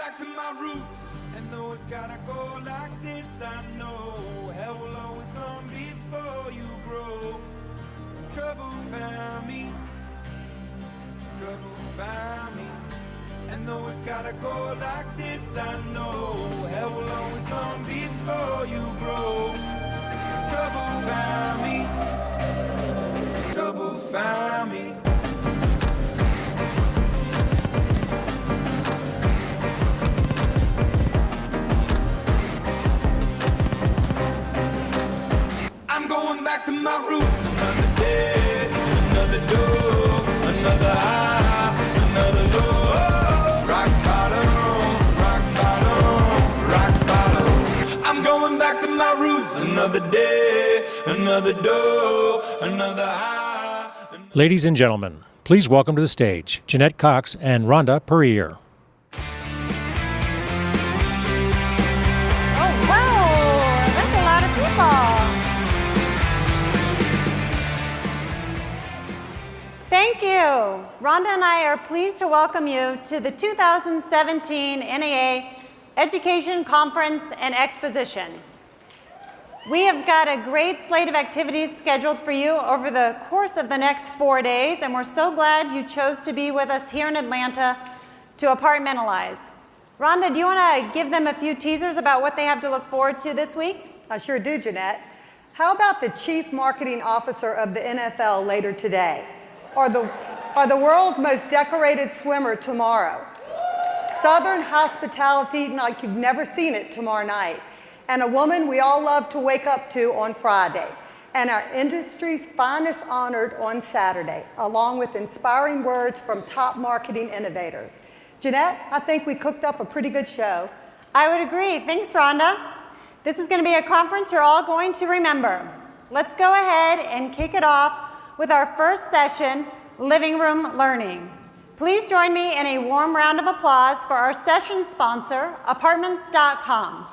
back to my roots, and though it's gotta go like this, I know hell will always come before you grow. Trouble found me, trouble found me, and though it's gotta go like this, I know hell will always come before you grow. Trouble found me, trouble found me. I'm going back to my roots. Another day, another door, another high, another low. Rock bottom, rock bottom, rock bottom. I'm going back to my roots. Another day, another door, another high. Ladies and gentlemen, please welcome to the stage Jeanette Cox and Rhonda Perrier. Oh, wow! That's a lot of people. Thank you. Rhonda and I are pleased to welcome you to the 2017 NAA Education Conference and Exposition. We have got a great slate of activities scheduled for you over the course of the next 4 days, and we're so glad you chose to be with us here in Atlanta to APARTMENTALIZE. Rhonda, do you want to give them a few teasers about what they have to look forward to this week? I sure do, Jeanette. How about the Chief Marketing Officer of the NFL later today? Or the world's most decorated swimmer tomorrow? Southern hospitality like you've never seen it tomorrow night. And a woman we all love to wake up to on Friday. And our industry's finest honored on Saturday, along with inspiring words from top marketing innovators. Jeanette, I think we cooked up a pretty good show. I would agree. Thanks, Rhonda. This is going to be a conference you're all going to remember. Let's go ahead and kick it off with our first session, Living Room Learning. Please join me in a warm round of applause for our session sponsor, Apartments.com.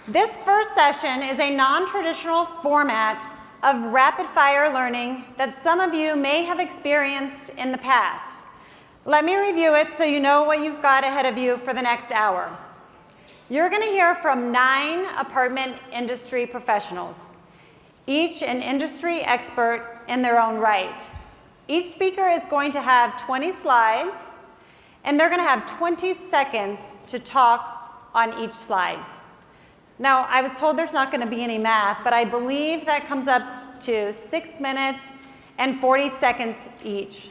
This first session is a non-traditional format of rapid-fire learning that some of you may have experienced in the past. Let me review it so you know what you've got ahead of you for the next hour. You're going to hear from 9 apartment industry professionals, each an industry expert in their own right. Each speaker is going to have 20 slides, and they're going to have 20 seconds to talk on each slide. Now, I was told there's not going to be any math, but I believe that comes up to 6 minutes and 40 seconds each.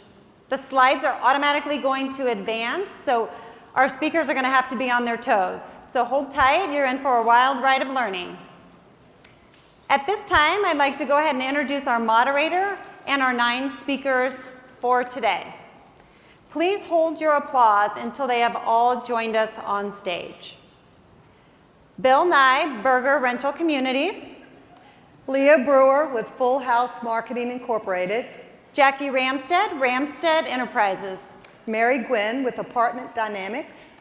The slides are automatically going to advance, so our speakers are going to have to be on their toes. So hold tight, you're in for a wild ride of learning. At this time, I'd like to go ahead and introduce our moderator and our 9 speakers for today. Please hold your applause until they have all joined us on stage. Bill Nye, Burger Rental Communities. Leah Brewer with Full House Marketing Incorporated. Jackie Ramstead, Ramstead Enterprises. Mary Gwynn with Apartment Dynamics.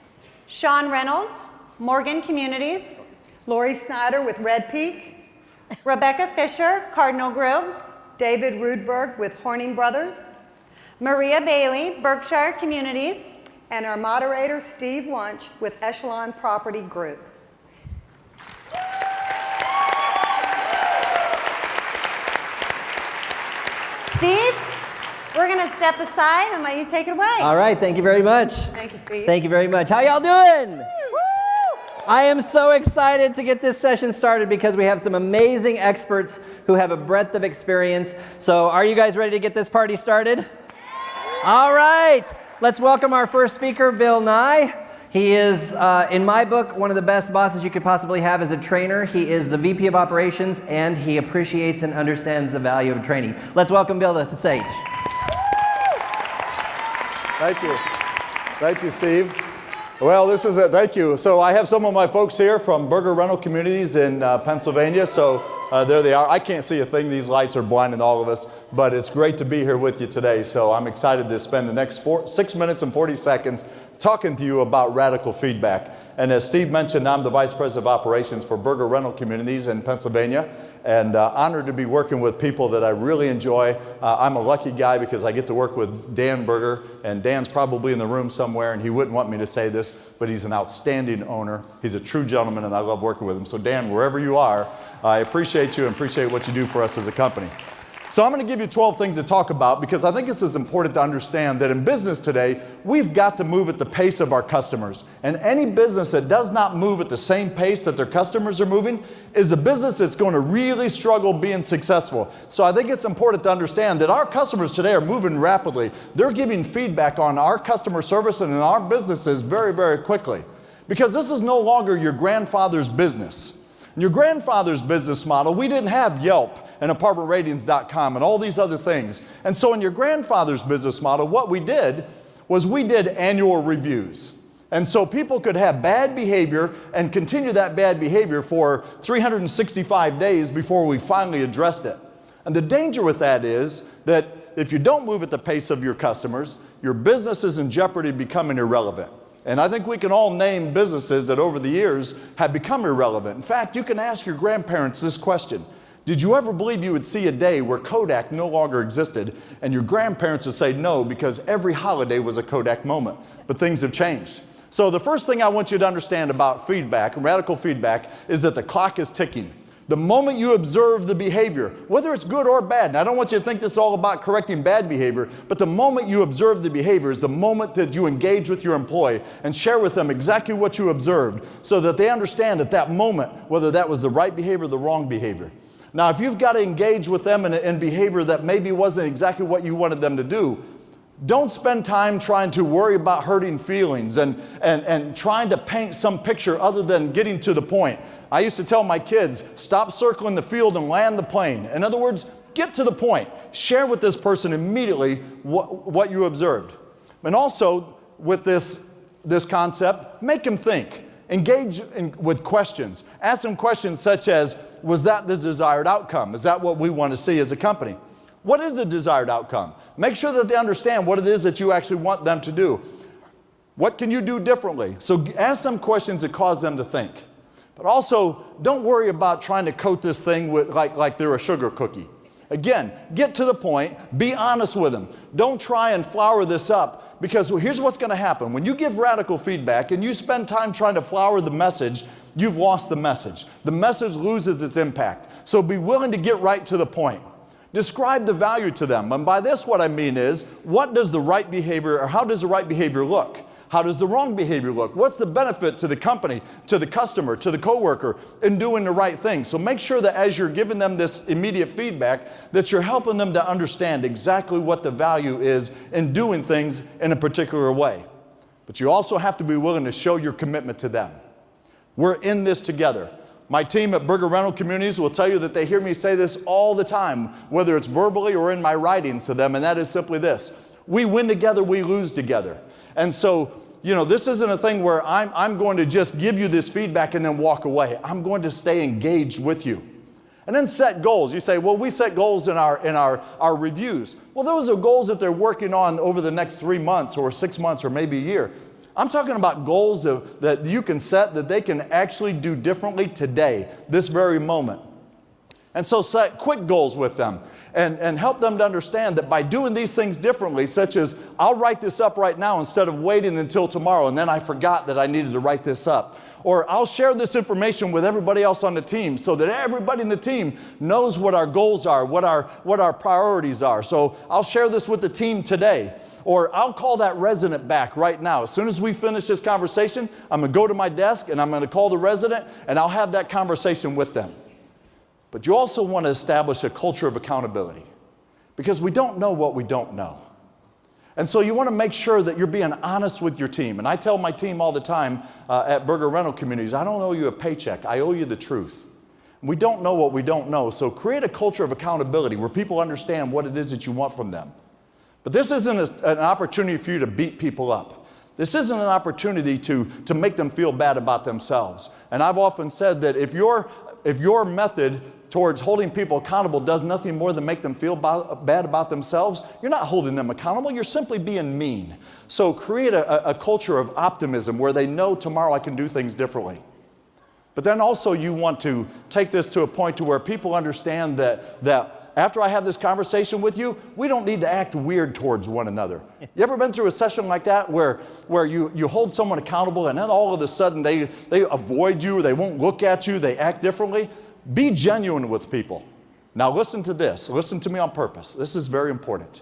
Sean Reynolds, Morgan Communities. Lori Snyder with Red Peak. Rebecca Fisher, Cardinal Grill. David Rudberg with Horning Brothers. Maria Bailey, Berkshire Communities. And our moderator, Steve Wunch with Echelon Property Group. Steve, we're going to step aside and let you take it away. All right, thank you very much. Thank you, Steve. Thank you very much. How y'all doing? Woo! I am so excited to get this session started because we have some amazing experts who have a breadth of experience. So are you guys ready to get this party started? All right, let's welcome our first speaker, Bill Nye. He is, in my book, one of the best bosses you could possibly have as a trainer. He is the VP of Operations, and he appreciates and understands the value of training. Let's welcome Bill to the stage. Thank you. Thank you, Steve. Well, this is it. Thank you. So I have some of my folks here from Burger Rental Communities in Pennsylvania. So there they are. I can't see a thing. These lights are blinding all of us. But it's great to be here with you today. So I'm excited to spend the next 6 minutes and 40 seconds talking to you about radical feedback. And as Steve mentioned, I'm the Vice President of Operations for Burger Rental Communities in Pennsylvania. and honored to be working with people that I really enjoy. I'm a lucky guy because I get to work with Dan Berger, and Dan's probably in the room somewhere, and he wouldn't want me to say this, but he's an outstanding owner. He's a true gentleman, and I love working with him. So Dan, wherever you are, I appreciate you and appreciate what you do for us as a company. So I'm going to give you 12 things to talk about because I think this is important to understand that in business today, we've got to move at the pace of our customers. And any business that does not move at the same pace that their customers are moving is a business that's going to really struggle being successful. So I think it's important to understand that our customers today are moving rapidly. They're giving feedback on our customer service and in our businesses very, very quickly. Because this is no longer your grandfather's business. In your grandfather's business model, we didn't have Yelp and APARTMENTRATINGS.com and all these other things. And so in your grandfather's business model, what we did was we did annual reviews. And so people could have bad behavior and continue that bad behavior for 365 days before we finally addressed it. And the danger with that is that if you don't move at the pace of your customers, your business is in jeopardy of becoming irrelevant. And I think we can all name businesses that over the years have become irrelevant. In fact, you can ask your grandparents this question. Did you ever believe you would see a day where Kodak no longer existed? And your grandparents would say no because every holiday was a Kodak moment. But things have changed. So the first thing I want you to understand about feedback, radical feedback, is that the clock is ticking. The moment you observe the behavior, whether it's good or bad, and I don't want you to think this is all about correcting bad behavior, but the moment you observe the behavior is the moment that you engage with your employee and share with them exactly what you observed so that they understand at that moment whether that was the right behavior or the wrong behavior. Now, if you've got to engage with them in behavior that maybe wasn't exactly what you wanted them to do, don't spend time trying to worry about hurting feelings and trying to paint some picture other than getting to the point. I used to tell my kids, stop circling the field and land the plane. In other words, get to the point. Share with this person immediately what you observed. And also, with this concept, make them think. Engage with questions. Ask them questions such as, was that the desired outcome? Is that what we want to see as a company? What is the desired outcome? Make sure that they understand what it is that you actually want them to do. What can you do differently? So ask them questions that cause them to think. But also, don't worry about trying to coat this thing with like they're a sugar cookie. Again, get to the point, be honest with them. Don't try and flower this up because here's what's going to happen. When you give radical feedback and you spend time trying to flower the message, you've lost the message. The message loses its impact. So be willing to get right to the point. Describe the value to them. And by this, what I mean is, what does the right behavior, or how does the right behavior look? How does the wrong behavior look? What's the benefit to the company, to the customer, to the coworker in doing the right thing? So make sure that as you're giving them this immediate feedback, that you're helping them to understand exactly what the value is in doing things in a particular way. But you also have to be willing to show your commitment to them. We're in this together. My team at Berger Rental Communities will tell you that they hear me say this all the time, whether it's verbally or in my writings to them, and that is simply this. We win together, we lose together. And so, you know, this isn't a thing where I'm going to just give you this feedback and then walk away. I'm going to stay engaged with you. And then set goals. You say, well, we set goals in our reviews. Well, those are goals that they're working on over the next 3 months or 6 months or maybe a year. I'm talking about goals that you can set that they can actually do differently today, this very moment. And so set quick goals with them and help them to understand that by doing these things differently, such as I'll write this up right now instead of waiting until tomorrow and then I forgot that I needed to write this up. Or I'll share this information with everybody else on the team so that everybody in the team knows what our goals are, what our priorities are. So I'll share this with the team today. Or I'll call that resident back right now. As soon as we finish this conversation, I'm going to go to my desk and I'm going to call the resident and I'll have that conversation with them. But you also want to establish a culture of accountability because we don't know what we don't know. And so you want to make sure that you're being honest with your team. And I tell my team all the time at Berger Rental Communities, I don't owe you a paycheck, I owe you the truth. We don't know what we don't know, so create a culture of accountability where people understand what it is that you want from them. But this isn't an opportunity for you to beat people up. This isn't an opportunity to make them feel bad about themselves. And I've often said that if your method towards holding people accountable does nothing more than make them feel bad about themselves, you're not holding them accountable, you're simply being mean. So create a culture of optimism where they know tomorrow I can do things differently. But then also you want to take this to a point to where people understand that after I have this conversation with you, we don't need to act weird towards one another. You ever been through a session like that where you hold someone accountable and then all of a sudden they avoid you, or they won't look at you, they act differently? Be genuine with people. Now listen to this. Listen to me on purpose. This is very important.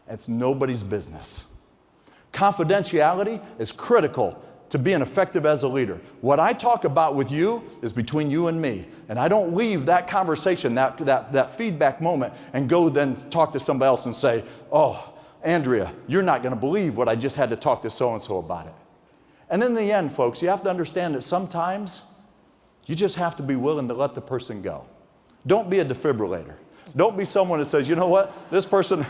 It's nobody's business. Confidentiality is critical to being effective as a leader. What I talk about with you is between you and me. And I don't leave that conversation, that feedback moment, and go then talk to somebody else and say, oh, Andrea, you're not going to believe what I just had to talk to so-and-so about it. And in the end, folks, you have to understand that sometimes you just have to be willing to let the person go. Don't be a defibrillator. Don't be someone that says, you know what, this person...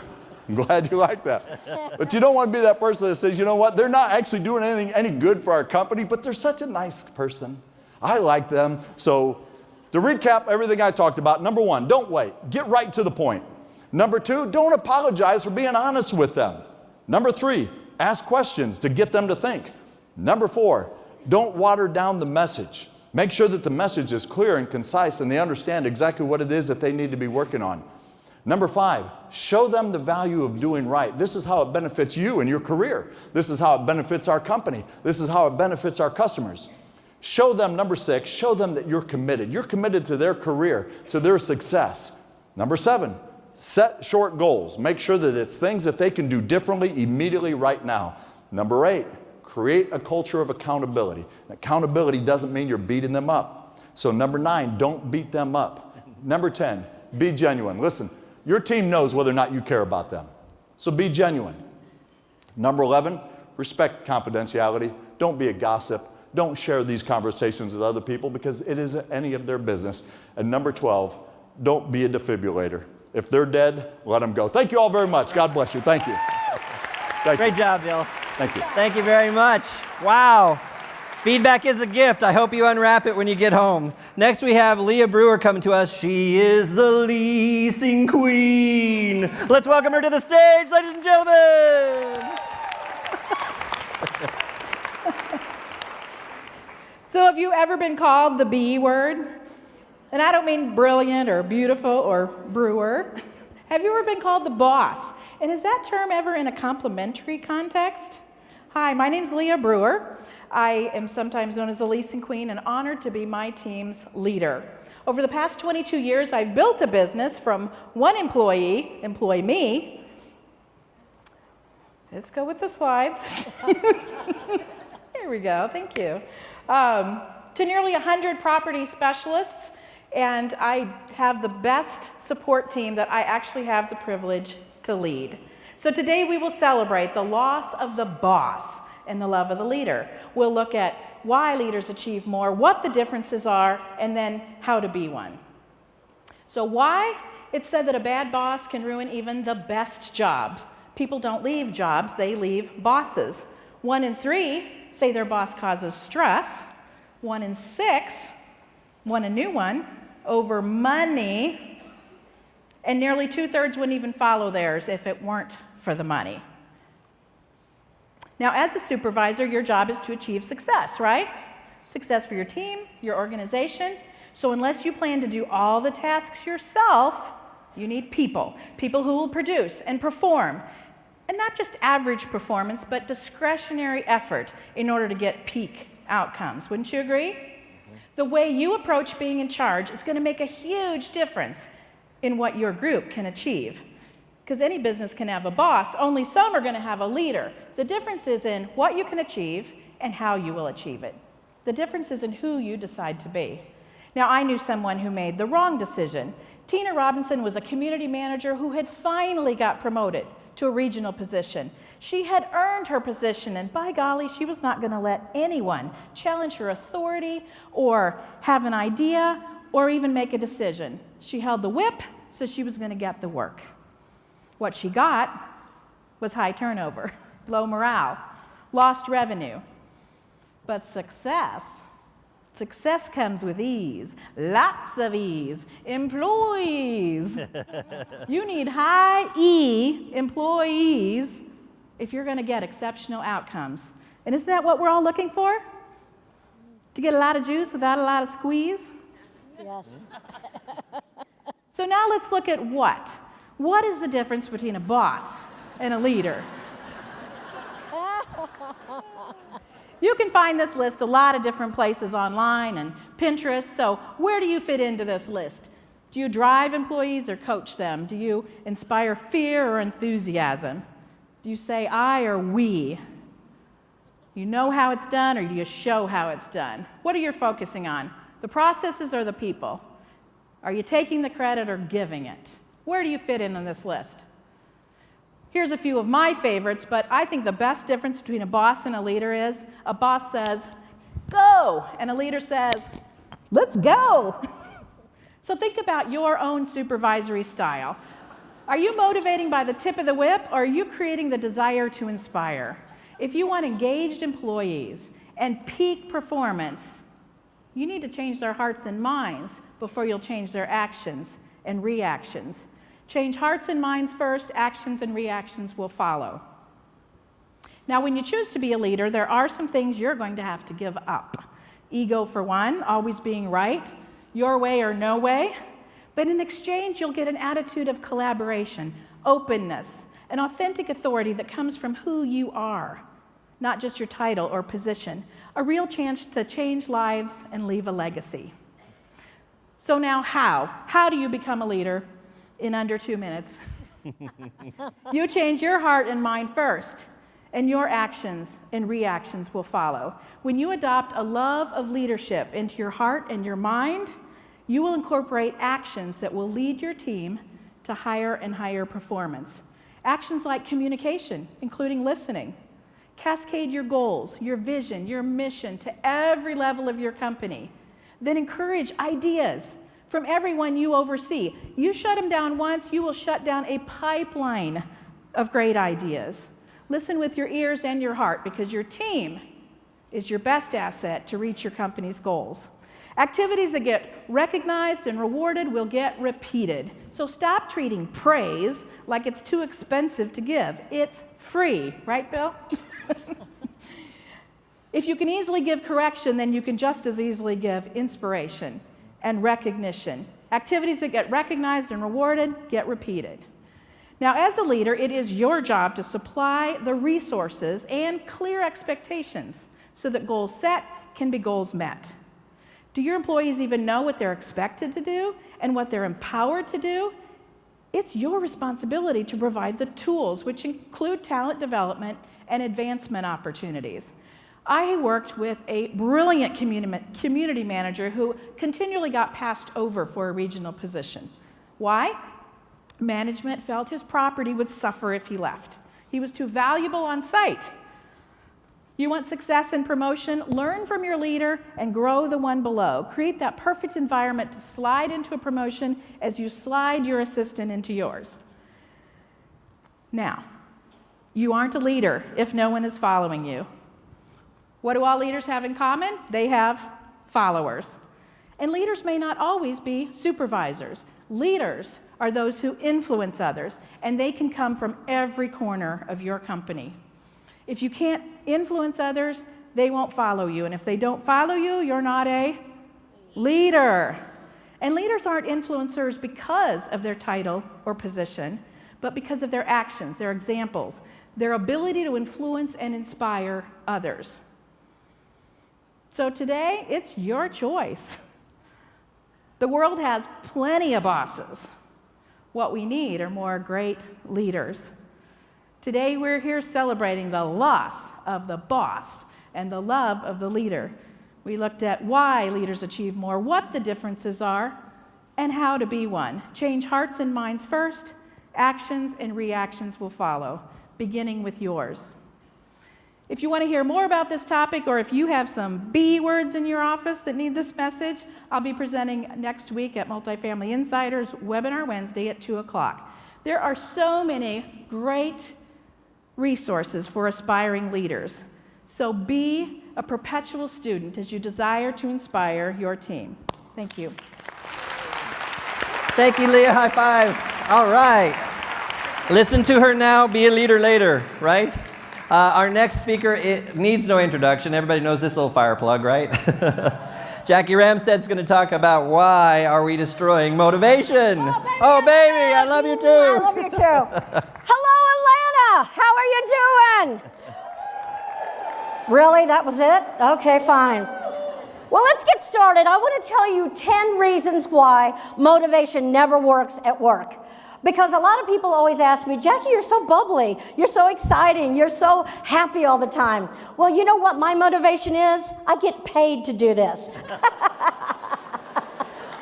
I'm glad you like that. But you don't want to be that person that says, you know what, they're not actually doing anything any good for our company, but they're such a nice person. I like them. So to recap everything I talked about, number one, don't wait. Get right to the point. Number two, don't apologize for being honest with them. Number three, ask questions to get them to think. Number four, don't water down the message. Make sure that the message is clear and concise and they understand exactly what it is that they need to be working on. Number five, show them the value of doing right. This is how it benefits you and your career. This is how it benefits our company. This is how it benefits our customers. Show them, number six, show them that you're committed. You're committed to their career, to their success. Number seven, set short goals. Make sure that it's things that they can do differently immediately right now. Number eight, create a culture of accountability. Accountability doesn't mean you're beating them up. So number nine, don't beat them up. Number 10, be genuine. Listen. Your team knows whether or not you care about them. So be genuine. Number 11, respect confidentiality. Don't be a gossip. Don't share these conversations with other people because it isn't any of their business. And number 12, don't be a defibrillator. If they're dead, let them go. Thank you all very much. God bless you. Thank you. Great job, Bill. Thank you. Thank you very much. Wow. Feedback is a gift. I hope you unwrap it when you get home. Next we have Leah Brewer coming to us. She is the leasing queen. Let's welcome her to the stage, ladies and gentlemen. So have you ever been called the B word? And I don't mean brilliant or beautiful or brewer. Have you ever been called the boss? And is that term ever in a complimentary context? Hi, my name's Leah Brewer. I am sometimes known as the leasing queen and honored to be my team's leader. Over the past 22 years, I've built a business from one employee, employ me. Let's go with the slides. There we go, thank you. To nearly 100 property specialists, and I have the best support team that I actually have the privilege to lead. So today we will celebrate the loss of the boss and the love of the leader. We'll look at why leaders achieve more, what the differences are, and then how to be one. So why? It's said that a bad boss can ruin even the best jobs. People don't leave jobs, they leave bosses. 1 in 3 say their boss causes stress. 1 in 6 want a new one over money. And nearly 2/3 wouldn't even follow theirs if it weren't for the money. Now, as a supervisor, your job is to achieve success, right? Success for your team, your organization. So unless you plan to do all the tasks yourself, you need people. People who will produce and perform. And not just average performance, but discretionary effort in order to get peak outcomes. Wouldn't you agree? The way you approach being in charge is going to make a huge difference in what your group can achieve. Because any business can have a boss, only some are going to have a leader. The difference is in what you can achieve and how you will achieve it. The difference is in who you decide to be. Now, I knew someone who made the wrong decision. Tina Robinson was a community manager who had finally got promoted to a regional position. She had earned her position, and by golly, she was not going to let anyone challenge her authority or have an idea or even make a decision. She held the whip, so she was going to get the work. What she got was high turnover, low morale, lost revenue. But success comes with ease, lots of ease. Employees. You need high E employees if you're going to get exceptional outcomes. And isn't that what we're all looking for? To get a lot of juice without a lot of squeeze? Yes. So now let's look at what. What is the difference between a boss and a leader? You can find this list a lot of different places online and Pinterest, so where do you fit into this list? Do you drive employees or coach them? Do you inspire fear or enthusiasm? Do you say I or we? You know how it's done, or do you show how it's done? What are you focusing on? The processes or the people? Are you taking the credit or giving it? Where do you fit in on this list? Here's a few of my favorites, but I think the best difference between a boss and a leader is a boss says, go, and a leader says, let's go. So think about your own supervisory style. Are you motivating by the tip of the whip, or are you creating the desire to inspire? If you want engaged employees and peak performance, you need to change their hearts and minds before you'll change their actions and reactions. Change hearts and minds first, actions and reactions will follow. Now, when you choose to be a leader, there are some things you're going to have to give up. Ego, for one, always being right, your way or no way. But in exchange, you'll get an attitude of collaboration, openness, an authentic authority that comes from who you are, not just your title or position. A real chance to change lives and leave a legacy. So now how? How do you become a leader? In under 2 minutes. You change your heart and mind first, and your actions and reactions will follow. When you adopt a love of leadership into your heart and your mind, you will incorporate actions that will lead your team to higher and higher performance. Actions like communication, including listening. Cascade your goals, your vision, your mission to every level of your company. Then encourage ideas from everyone you oversee. You shut them down once, you will shut down a pipeline of great ideas. Listen with your ears and your heart, because your team is your best asset to reach your company's goals. Activities that get recognized and rewarded will get repeated. So stop treating praise like it's too expensive to give. It's free, right, Bill? If you can easily give correction, then you can just as easily give inspiration and recognition. Activities that get recognized and rewarded get repeated. Now, as a leader, it is your job to supply the resources and clear expectations so that goals set can be goals met. Do your employees even know what they're expected to do and what they're empowered to do? It's your responsibility to provide the tools, which include talent development and advancement opportunities. I worked with a brilliant community manager who continually got passed over for a regional position. Why? Management felt his property would suffer if he left. He was too valuable on site. You want success and promotion? Learn from your leader and grow the one below. Create that perfect environment to slide into a promotion as you slide your assistant into yours. Now, you aren't a leader if no one is following you. What do all leaders have in common? They have followers. And leaders may not always be supervisors. Leaders are those who influence others, and they can come from every corner of your company. If you can't influence others, they won't follow you. And if they don't follow you, you're not a leader. And leaders aren't influencers because of their title or position, but because of their actions, their examples, their ability to influence and inspire others. So today, it's your choice. The world has plenty of bosses. What we need are more great leaders. Today, we're here celebrating the loss of the boss and the love of the leader. We looked at why leaders achieve more, what the differences are, and how to be one. Change hearts and minds first. Actions and reactions will follow, beginning with yours. If you want to hear more about this topic, or if you have some B words in your office that need this message, I'll be presenting next week at Multifamily Insiders Webinar Wednesday at 2 o'clock. There are so many great resources for aspiring leaders. So be a perpetual student as you desire to inspire your team. Thank you. Thank you, Leah. High five. All right. Listen to her now, be a leader later, right? Our next speaker needs no introduction. Everybody knows this little fire plug, right? Jackie Ramsted's going to talk about why are we destroying motivation. Oh, baby, I love you too. I love you too. Hello, Atlanta. How are you doing? Really? That was it? Okay, fine. Well, let's get started. I want to tell you 10 reasons why motivation never works at work. Because a lot of people always ask me, Jackie, you're so bubbly, you're so exciting, you're so happy all the time. Well, you know what my motivation is? I get paid to do this. Love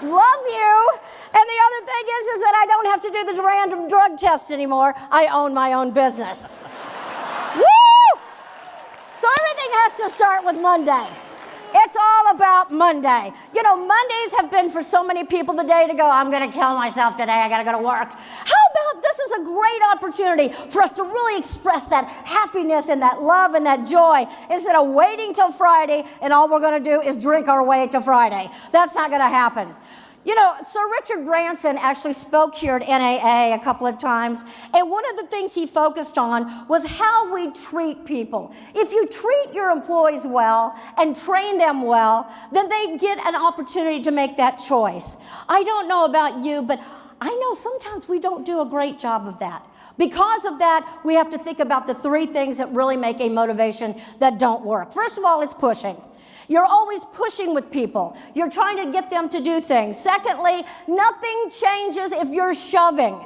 you. And the other thing is that I don't have to do the random drug test anymore. I own my own business. Woo! So everything has to start with Monday. It's all about Monday. You know, Mondays have been for so many people the day to go, I'm going to kill myself today, I got to go to work. How about this is a great opportunity for us to really express that happiness and that love and that joy instead of waiting till Friday and all we're going to do is drink our way to Friday. That's not going to happen. You know, Sir Richard Branson actually spoke here at NAA a couple of times, and one of the things he focused on was how we treat people. If you treat your employees well and train them well, then they get an opportunity to make that choice. I don't know about you, but I know sometimes we don't do a great job of that. Because of that, we have to think about the 3 things that really make a motivation that don't work. First of all, it's pushing. You're always pushing with people. You're trying to get them to do things. Secondly, nothing changes if you're shoving.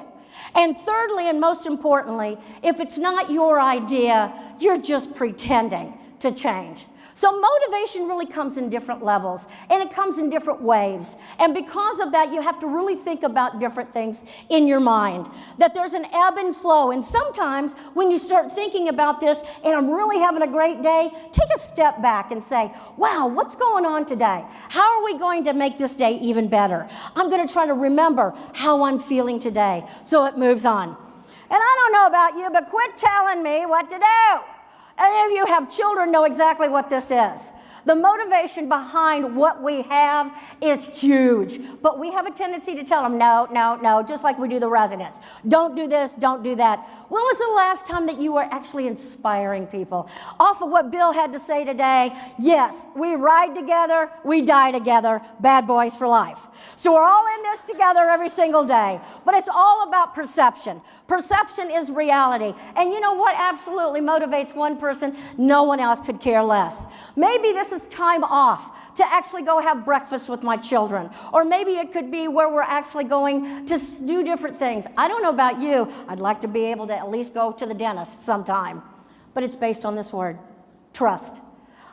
And thirdly, and most importantly, if it's not your idea, you're just pretending to change. So motivation really comes in different levels, and it comes in different waves. And because of that, you have to really think about different things in your mind, that there's an ebb and flow. And sometimes when you start thinking about this, and I'm really having a great day, take a step back and say, wow, what's going on today? How are we going to make this day even better? I'm going to try to remember how I'm feeling today so it moves on. And I don't know about you, but quit telling me what to do. Any of you have children know exactly what this is. The motivation behind what we have is huge, but we have a tendency to tell them, no, no, no, just like we do the residents. Don't do this, don't do that. When was the last time that you were actually inspiring people? Off of what Bill had to say today, yes, we ride together, we die together, bad boys for life. So we're all in this together every single day, but it's all about perception. Perception is reality. And you know what absolutely motivates one person? No one else could care less. Maybe this is time off to actually go have breakfast with my children. Or maybe it could be where we're actually going to do different things. I don't know about you. I'd like to be able to at least go to the dentist sometime. But it's based on this word, trust.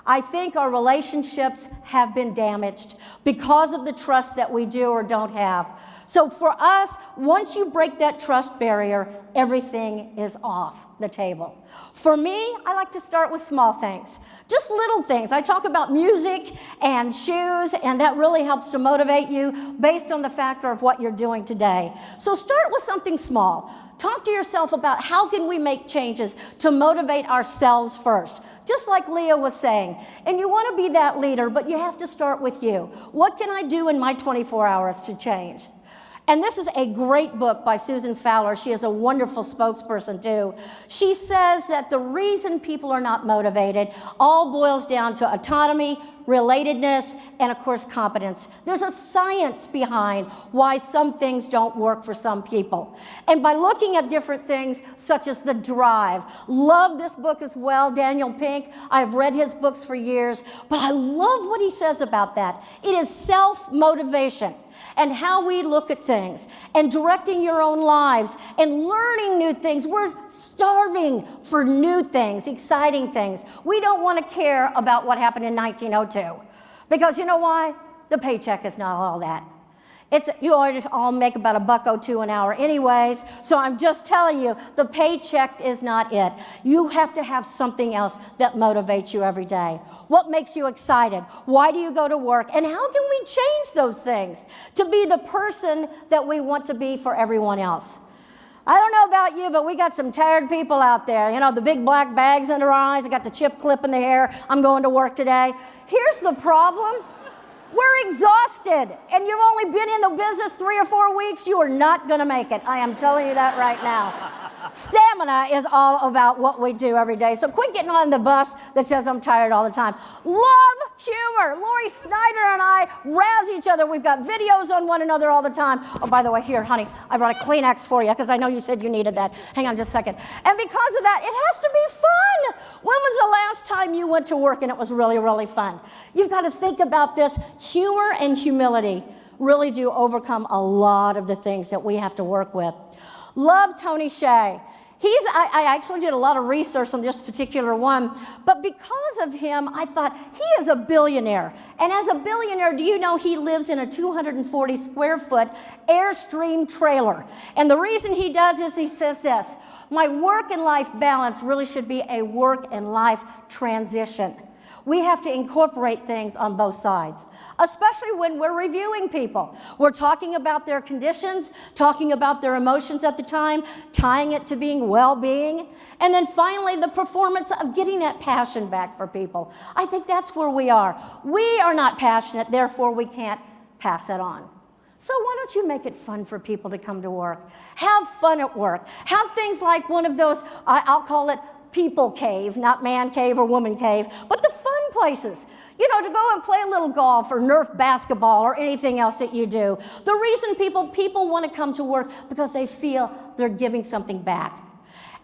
I think our relationships have been damaged because of the trust that we do or don't have. So for us, once you break that trust barrier, everything is off the table. For me, I like to start with small things, just little things. I talk about music and shoes, and that really helps to motivate you based on the factor of what you're doing today. So start with something small. Talk to yourself about how can we make changes to motivate ourselves first, just like Leah was saying. And you want to be that leader, but you have to start with you. What can I do in my 24 hours to change? And this is a great book by Susan Fowler. She is a wonderful spokesperson, too. She says that the reason people are not motivated all boils down to autonomy, relatedness, and of course, competence. There's a science behind why some things don't work for some people. And by looking at different things, such as the drive, love this book as well, Daniel Pink. I've read his books for years, but I love what he says about that. It is self-motivation and how we look at things and directing your own lives and learning new things. We're starving for new things, exciting things. We don't want to care about what happened in 1902 because you know why? The paycheck is not all that. You all make about $1.02 an hour anyways, so I'm just telling you, the paycheck is not it. You have to have something else that motivates you every day. What makes you excited? Why do you go to work? And how can we change those things to be the person that we want to be for everyone else? I don't know about you, but we got some tired people out there. You know, the big black bags under our eyes, I got the chip clip in the hair, I'm going to work today. Here's the problem. We're exhausted, and you've only been in the business 3 or 4 weeks, you are not going to make it. I am telling you that right now. Stamina is all about what we do every day. So quit getting on the bus that says I'm tired all the time. Love humor. Lori Snyder and I razz each other. We've got videos on one another all the time. Oh, by the way, here, honey, I brought a Kleenex for you because I know you said you needed that. Hang on just a second. And because of that, it has to be fun. When was the last time you went to work and it was really, really fun? You've got to think about this. Humor and humility really do overcome a lot of the things that we have to work with. Love Tony Hsieh. I actually did a lot of research on this particular one, but because of him, I thought he is a billionaire. And as a billionaire, do you know he lives in a 240 square foot Airstream trailer? And the reason he does is he says this: my work and life balance really should be a work and life transition. We have to incorporate things on both sides, especially when we're reviewing people. We're talking about their conditions, talking about their emotions at the time, tying it to being well-being, and then finally the performance of getting that passion back for people. I think that's where we are. We are not passionate, therefore we can't pass it on. So why don't you make it fun for people to come to work? Have fun at work. Have things like one of those, I'll call it people cave, not man cave or woman cave, but the fun places. You know, to go and play a little golf or Nerf basketball or anything else that you do. The reason people want to come to work because they feel they're giving something back.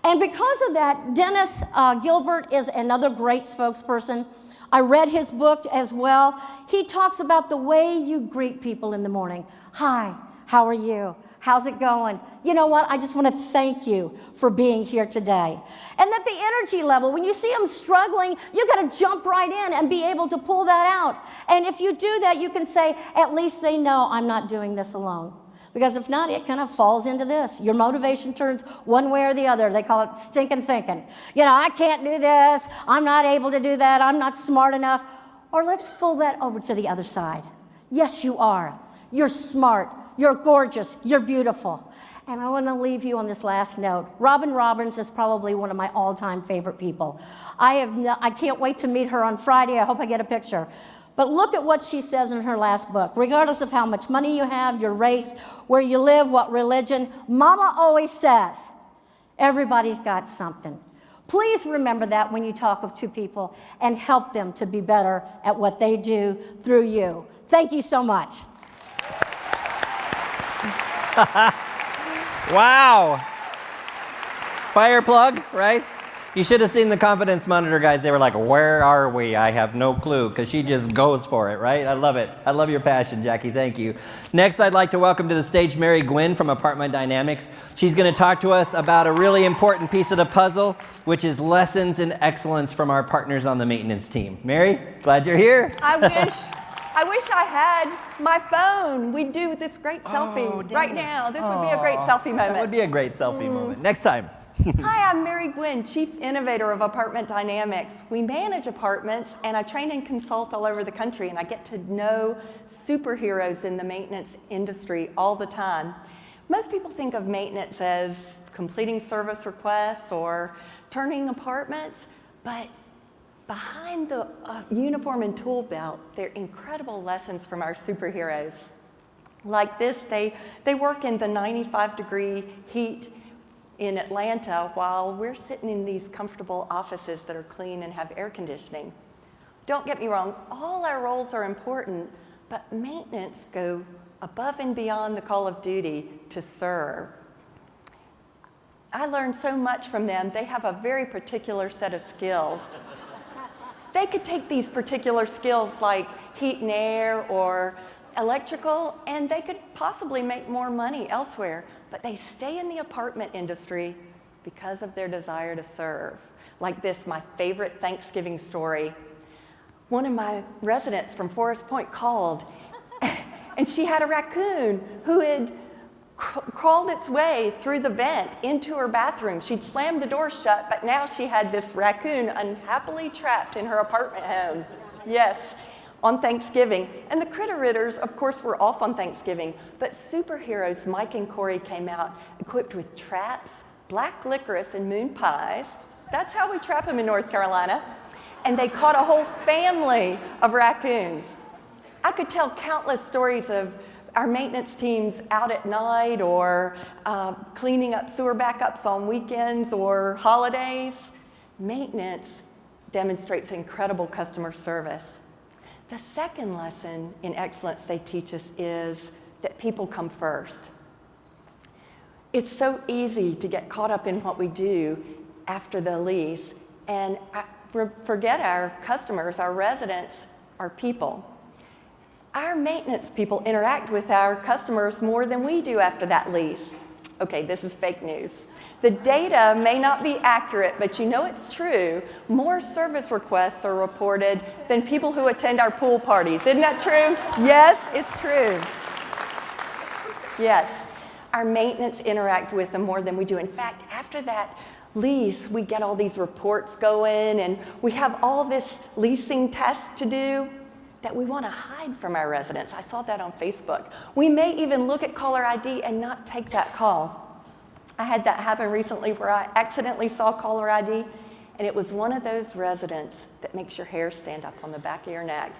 And because of that, Dennis Gilbert is another great spokesperson. I read his book as well. He talks about the way you greet people in the morning. Hi, how are you? How's it going? You know what? I just want to thank you for being here today. And that the energy level, when you see them struggling, you got to jump right in and be able to pull that out. And if you do that, you can say, at least they know I'm not doing this alone. Because if not, it kind of falls into this. Your motivation turns one way or the other. They call it stinking thinking. You know, I can't do this. I'm not able to do that. I'm not smart enough. Or let's pull that over to the other side. Yes, you are. You're smart. You're gorgeous. You're beautiful. And I want to leave you on this last note. Robin Robbins is probably one of my all-time favorite people. I can't wait to meet her on Friday. I hope I get a picture. But look at what she says in her last book. Regardless of how much money you have, your race, where you live, what religion, Mama always says, everybody's got something. Please remember that when you talk to people and help them to be better at what they do through you. Thank you so much. Wow. Fire plug, right? You should have seen the confidence monitor guys. They were like, where are we? I have no clue, because she just goes for it, right? I love it. I love your passion, Jackie. Thank you. Next, I'd like to welcome to the stage Mary Gwynn from Apartment Dynamics. She's going to talk to us about a really important piece of the puzzle, which is lessons in excellence from our partners on the maintenance team. Mary, glad you're here. I wish I had my phone. We'd do this great selfie right now. This would be a great selfie moment. That would be a great selfie moment. Next time. Hi, I'm Mary Gwynn, Chief Innovator of Apartment Dynamics. We manage apartments, and I train and consult all over the country, and I get to know superheroes in the maintenance industry all the time. Most people think of maintenance as completing service requests or turning apartments, but behind the uniform and tool belt, there are incredible lessons from our superheroes. Like this, they work in the 95-degree heat in Atlanta while we're sitting in these comfortable offices that are clean and have air conditioning. Don't get me wrong, all our roles are important, but maintenance go above and beyond the call of duty to serve. I learned so much from them. They have a very particular set of skills. They could take these particular skills like heat and air or electrical, and they could possibly make more money elsewhere, but they stay in the apartment industry because of their desire to serve. Like this, my favorite Thanksgiving story. One of my residents from Forest Point called, and she had a raccoon who had crawled its way through the vent into her bathroom. She'd slammed the door shut, but now she had this raccoon unhappily trapped in her apartment home. Yes, on Thanksgiving. And the critter ritters, of course, were off on Thanksgiving, but superheroes Mike and Corey came out equipped with traps, black licorice, and moon pies. That's how we trap them in North Carolina. And they caught a whole family of raccoons. I could tell countless stories of our maintenance teams out at night or cleaning up sewer backups on weekends or holidays. Maintenance demonstrates incredible customer service. The second lesson in excellence they teach us is that people come first. It's so easy to get caught up in what we do after the lease and forget our customers, our residents, our people. Our maintenance people interact with our customers more than we do after that lease. Okay, this is fake news. The data may not be accurate, but you know it's true. More service requests are reported than people who attend our pool parties. Isn't that true? Yes, it's true. Yes, our maintenance interact with them more than we do. In fact, after that lease, we get all these reports going, and we have all this leasing tests to do that we want to hide from our residents. I saw that on Facebook. We may even look at caller ID and not take that call. I had that happen recently where I accidentally saw caller ID, and it was one of those residents that makes your hair stand up on the back of your neck.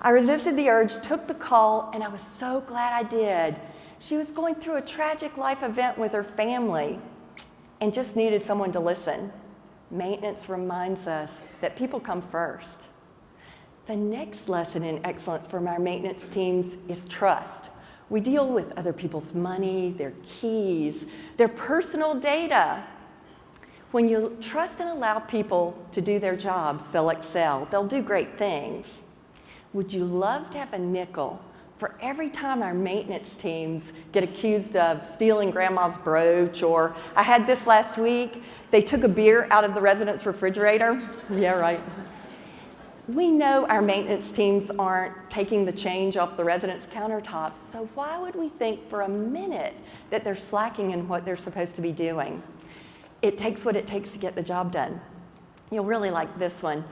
I resisted the urge, took the call, and I was so glad I did. She was going through a tragic life event with her family and just needed someone to listen. Maintenance reminds us that people come first. The next lesson in excellence from our maintenance teams is trust. We deal with other people's money, their keys, their personal data. When you trust and allow people to do their jobs, they'll excel. They'll do great things. Would you love to have a nickel for every time our maintenance teams get accused of stealing grandma's brooch? Or I had this last week, they took a beer out of the resident's refrigerator. Yeah, right. We know our maintenance teams aren't taking the change off the residents' countertops, so why would we think for a minute that they're slacking in what they're supposed to be doing? It takes what it takes to get the job done. You'll really like this one.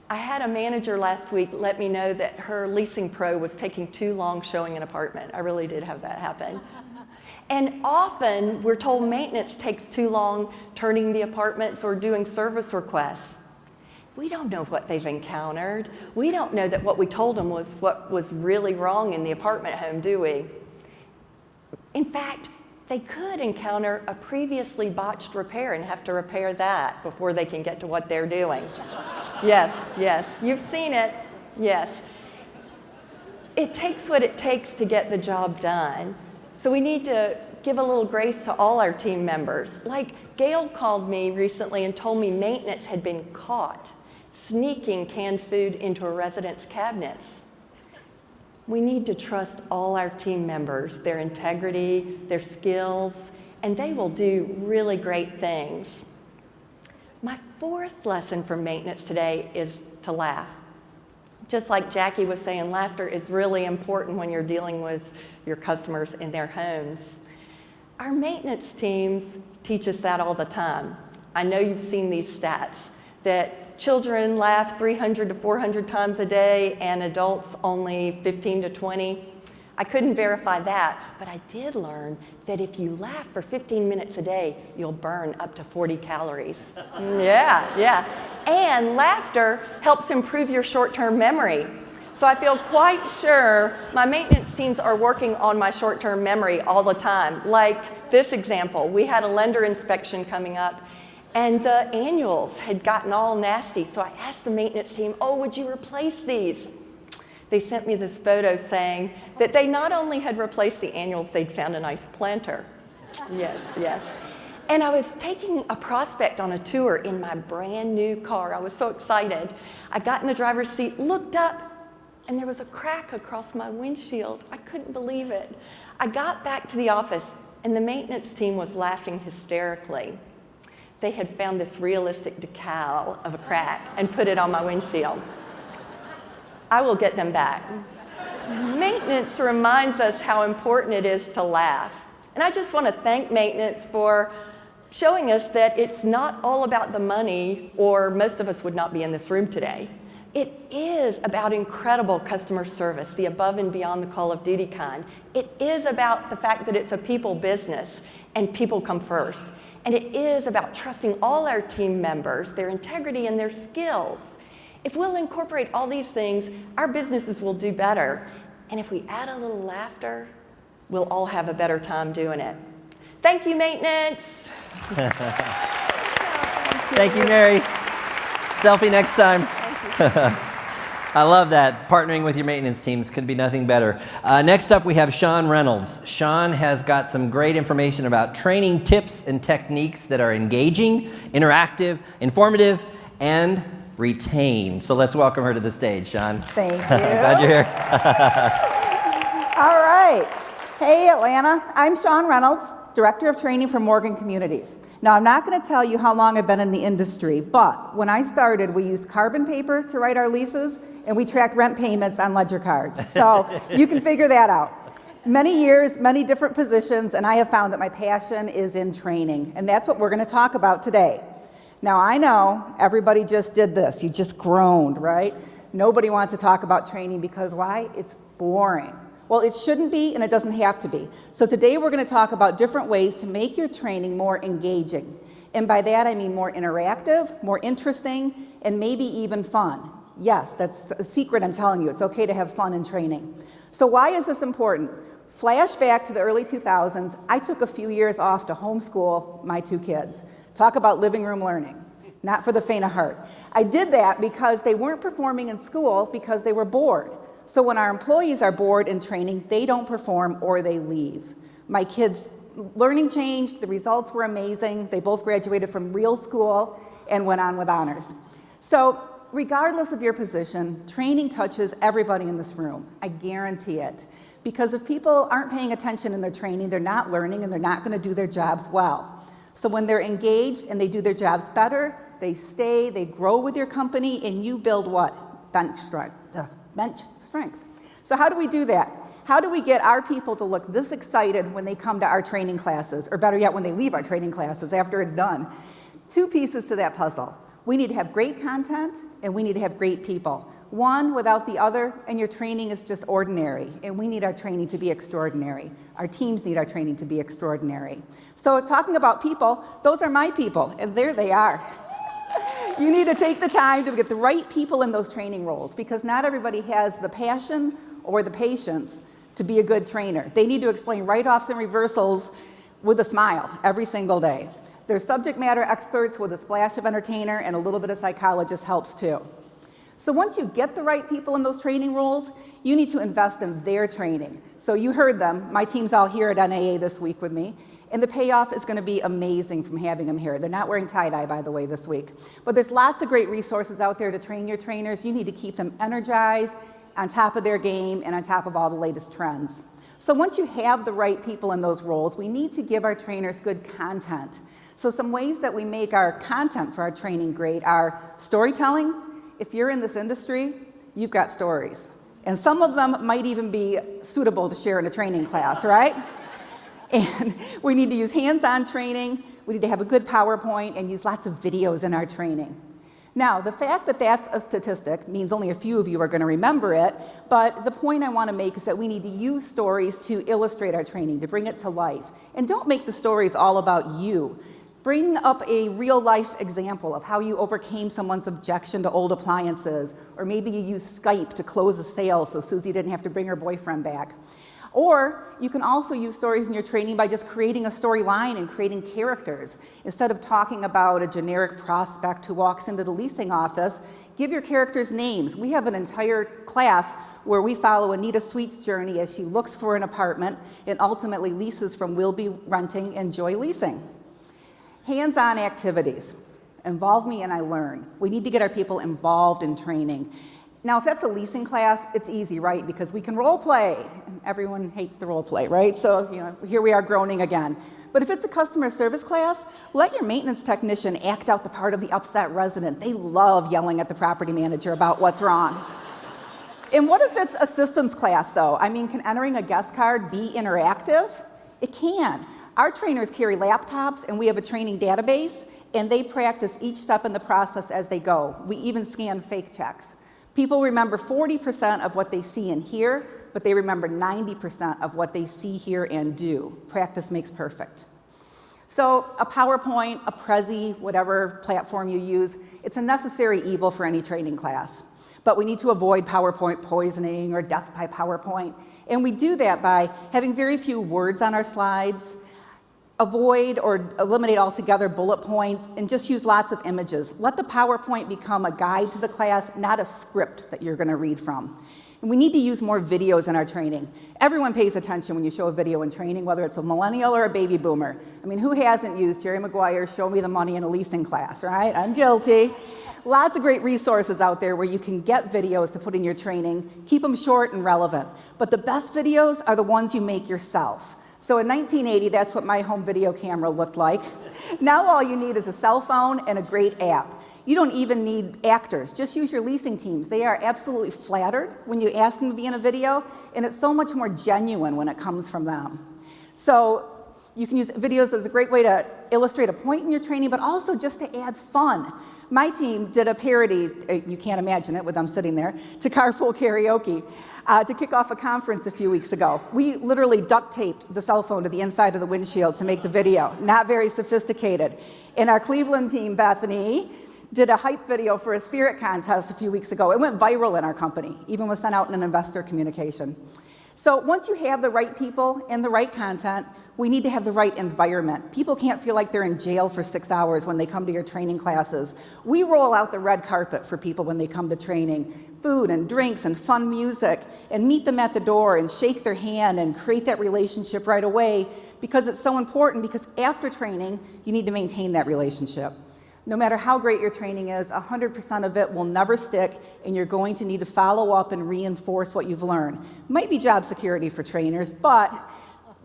I had a manager last week let me know that her leasing pro was taking too long showing an apartment. I really did have that happen. And often we're told maintenance takes too long turning the apartments or doing service requests. We don't know what they've encountered. We don't know that what we told them was what was really wrong in the apartment home, do we? In fact, they could encounter a previously botched repair and have to repair that before they can get to what they're doing. Yes, yes, you've seen it, yes. It takes what it takes to get the job done. So we need to give a little grace to all our team members. Like Gail called me recently and told me maintenance had been caught sneaking canned food into a resident's cabinets. We need to trust all our team members, their integrity, their skills, and they will do really great things. My fourth lesson from maintenance today is to laugh. Just like Jackie was saying, laughter is really important when you're dealing with your customers in their homes. Our maintenance teams teach us that all the time. I know you've seen these stats, that children laugh 300 to 400 times a day and adults only 15 to 20. I couldn't verify that, but I did learn that if you laugh for 15 minutes a day, you'll burn up to 40 calories. Yeah. And laughter helps improve your short-term memory. So I feel quite sure my maintenance teams are working on my short-term memory all the time. Like this example, we had a lender inspection coming up, and the annuals had gotten all nasty. So I asked the maintenance team, would you replace these? They sent me this photo saying that they not only had replaced the annuals, they'd found a nice planter. Yes. And I was taking a prospect on a tour in my brand new car. I was so excited. I got in the driver's seat, looked up, and there was a crack across my windshield. I couldn't believe it. I got back to the office, and the maintenance team was laughing hysterically. They had found this realistic decal of a crack and put it on my windshield. I will get them back. Maintenance reminds us how important it is to laugh. And I just want to thank maintenance for showing us that it's not all about the money, or most of us would not be in this room today. It is about incredible customer service, the above and beyond the call of duty kind. It is about the fact that it's a people business and people come first. And it is about trusting all our team members, their integrity and their skills. If we'll incorporate all these things, our businesses will do better. And if we add a little laughter, we'll all have a better time doing it. Thank you, maintenance. Thank you, Mary. Selfie next time. I love that. Partnering with your maintenance teams could be nothing better. Next up, we have Sean Reynolds. Sean has got some great information about training tips and techniques that are engaging, interactive, informative, and retain. So let's welcome her to the stage, Sean. Thank you. Glad you're here. All right. Hey, Atlanta. I'm Sean Reynolds, Director of Training for Morgan Communities. Now, I'm not going to tell you how long I've been in the industry, but when I started, we used carbon paper to write our leases, and we tracked rent payments on ledger cards. So you can figure that out. Many years, many different positions, and I have found that my passion is in training, and that's what we're going to talk about today. Now, I know everybody just did this. You just groaned, right? Nobody wants to talk about training because why? It's boring. Well, it shouldn't be, and it doesn't have to be. So today we're going to talk about different ways to make your training more engaging. And by that, I mean more interactive, more interesting, and maybe even fun. Yes, that's a secret I'm telling you. It's okay to have fun in training. So why is this important? Flashback to the early 2000s, I took a few years off to homeschool my 2 kids. Talk about living room learning. Not for the faint of heart. I did that because they weren't performing in school because they were bored. So when our employees are bored in training, they don't perform or they leave. My kids' learning changed, the results were amazing. They both graduated from real school and went on with honors. So regardless of your position, training touches everybody in this room. I guarantee it. Because if people aren't paying attention in their training, they're not learning and they're not going to do their jobs well. So when they're engaged and they do their jobs better, they stay, they grow with your company, and you build what? Bench strength. So how do we do that? How do we get our people to look this excited when they come to our training classes, or better yet, when they leave our training classes after it's done? 2 pieces to that puzzle. We need to have great content, and we need to have great people. One without the other, and your training is just ordinary, and we need our training to be extraordinary. Our teams need our training to be extraordinary. So talking about people, those are my people, and there they are. You need to take the time to get the right people in those training roles, because not everybody has the passion or the patience to be a good trainer. They need to explain write-offs and reversals with a smile every single day. They're subject matter experts with a splash of entertainer, and a little bit of psychologist helps too. So once you get the right people in those training roles, you need to invest in their training. So you heard them. My team's all here at NAA this week with me. And the payoff is going to be amazing from having them here. They're not wearing tie-dye, by the way, this week. But there's lots of great resources out there to train your trainers. You need to keep them energized, on top of their game, and on top of all the latest trends. So once you have the right people in those roles, we need to give our trainers good content. So some ways that we make our content for our training great are storytelling. If you're in this industry, you've got stories. And some of them might even be suitable to share in a training class, right? And we need to use hands-on training. We need to have a good PowerPoint and use lots of videos in our training. Now, the fact that that's a statistic means only a few of you are going to remember it, but the point I want to make is that we need to use stories to illustrate our training, to bring it to life. And don't make the stories all about you. Bring up a real-life example of how you overcame someone's objection to old appliances, or maybe you used Skype to close a sale so Susie didn't have to bring her boyfriend back. Or you can also use stories in your training by just creating a storyline and creating characters. Instead of talking about a generic prospect who walks into the leasing office, give your characters names. We have an entire class where we follow Anita Sweet's journey as she looks for an apartment and ultimately leases from Will Be Renting and Joy Leasing. Hands-on activities. Involve me and I learn. We need to get our people involved in training. Now, if that's a leasing class, it's easy, right? Because we can role play. And everyone hates the role play, right? So, here we are groaning again. But if it's a customer service class, let your maintenance technician act out the part of the upset resident. They love yelling at the property manager about what's wrong. And what if it's a systems class, though? I mean, can entering a guest card be interactive? It can. Our trainers carry laptops, and we have a training database, and they practice each step in the process as they go. We even scan fake checks. People remember 40% of what they see and hear, but they remember 90% of what they see, hear, and do. Practice makes perfect. So a PowerPoint, a Prezi, whatever platform you use, it's a necessary evil for any training class. But we need to avoid PowerPoint poisoning or death by PowerPoint. And we do that by having very few words on our slides, avoid or eliminate altogether bullet points, and just use lots of images. Let the PowerPoint become a guide to the class, not a script that you're going to read from. And we need to use more videos in our training. Everyone pays attention when you show a video in training, whether it's a millennial or a baby boomer. I mean, who hasn't used Jerry Maguire's Show Me the Money in a leasing class, right? I'm guilty. Lots of great resources out there where you can get videos to put in your training. Keep them short and relevant. But the best videos are the ones you make yourself. So in 1980, that's what my home video camera looked like. Now all you need is a cell phone and a great app. You don't even need actors. Just use your leasing teams. They are absolutely flattered when you ask them to be in a video, and it's so much more genuine when it comes from them. So you can use videos as a great way to illustrate a point in your training, but also just to add fun. My team did a parody, you can't imagine it with them sitting there, to Carpool Karaoke to kick off a conference a few weeks ago. We literally duct taped the cell phone to the inside of the windshield to make the video. Not very sophisticated. And our Cleveland team, Bethany, did a hype video for a spirit contest a few weeks ago. It went viral in our company, even was sent out in an investor communication. So once you have the right people and the right content, we need to have the right environment. People can't feel like they're in jail for 6 hours when they come to your training classes. We roll out the red carpet for people when they come to training. Food and drinks and fun music, and meet them at the door and shake their hand and create that relationship right away, because it's so important, because after training, you need to maintain that relationship. No matter how great your training is, 100% of it will never stick, and you're going to need to follow up and reinforce what you've learned. Might be job security for trainers, but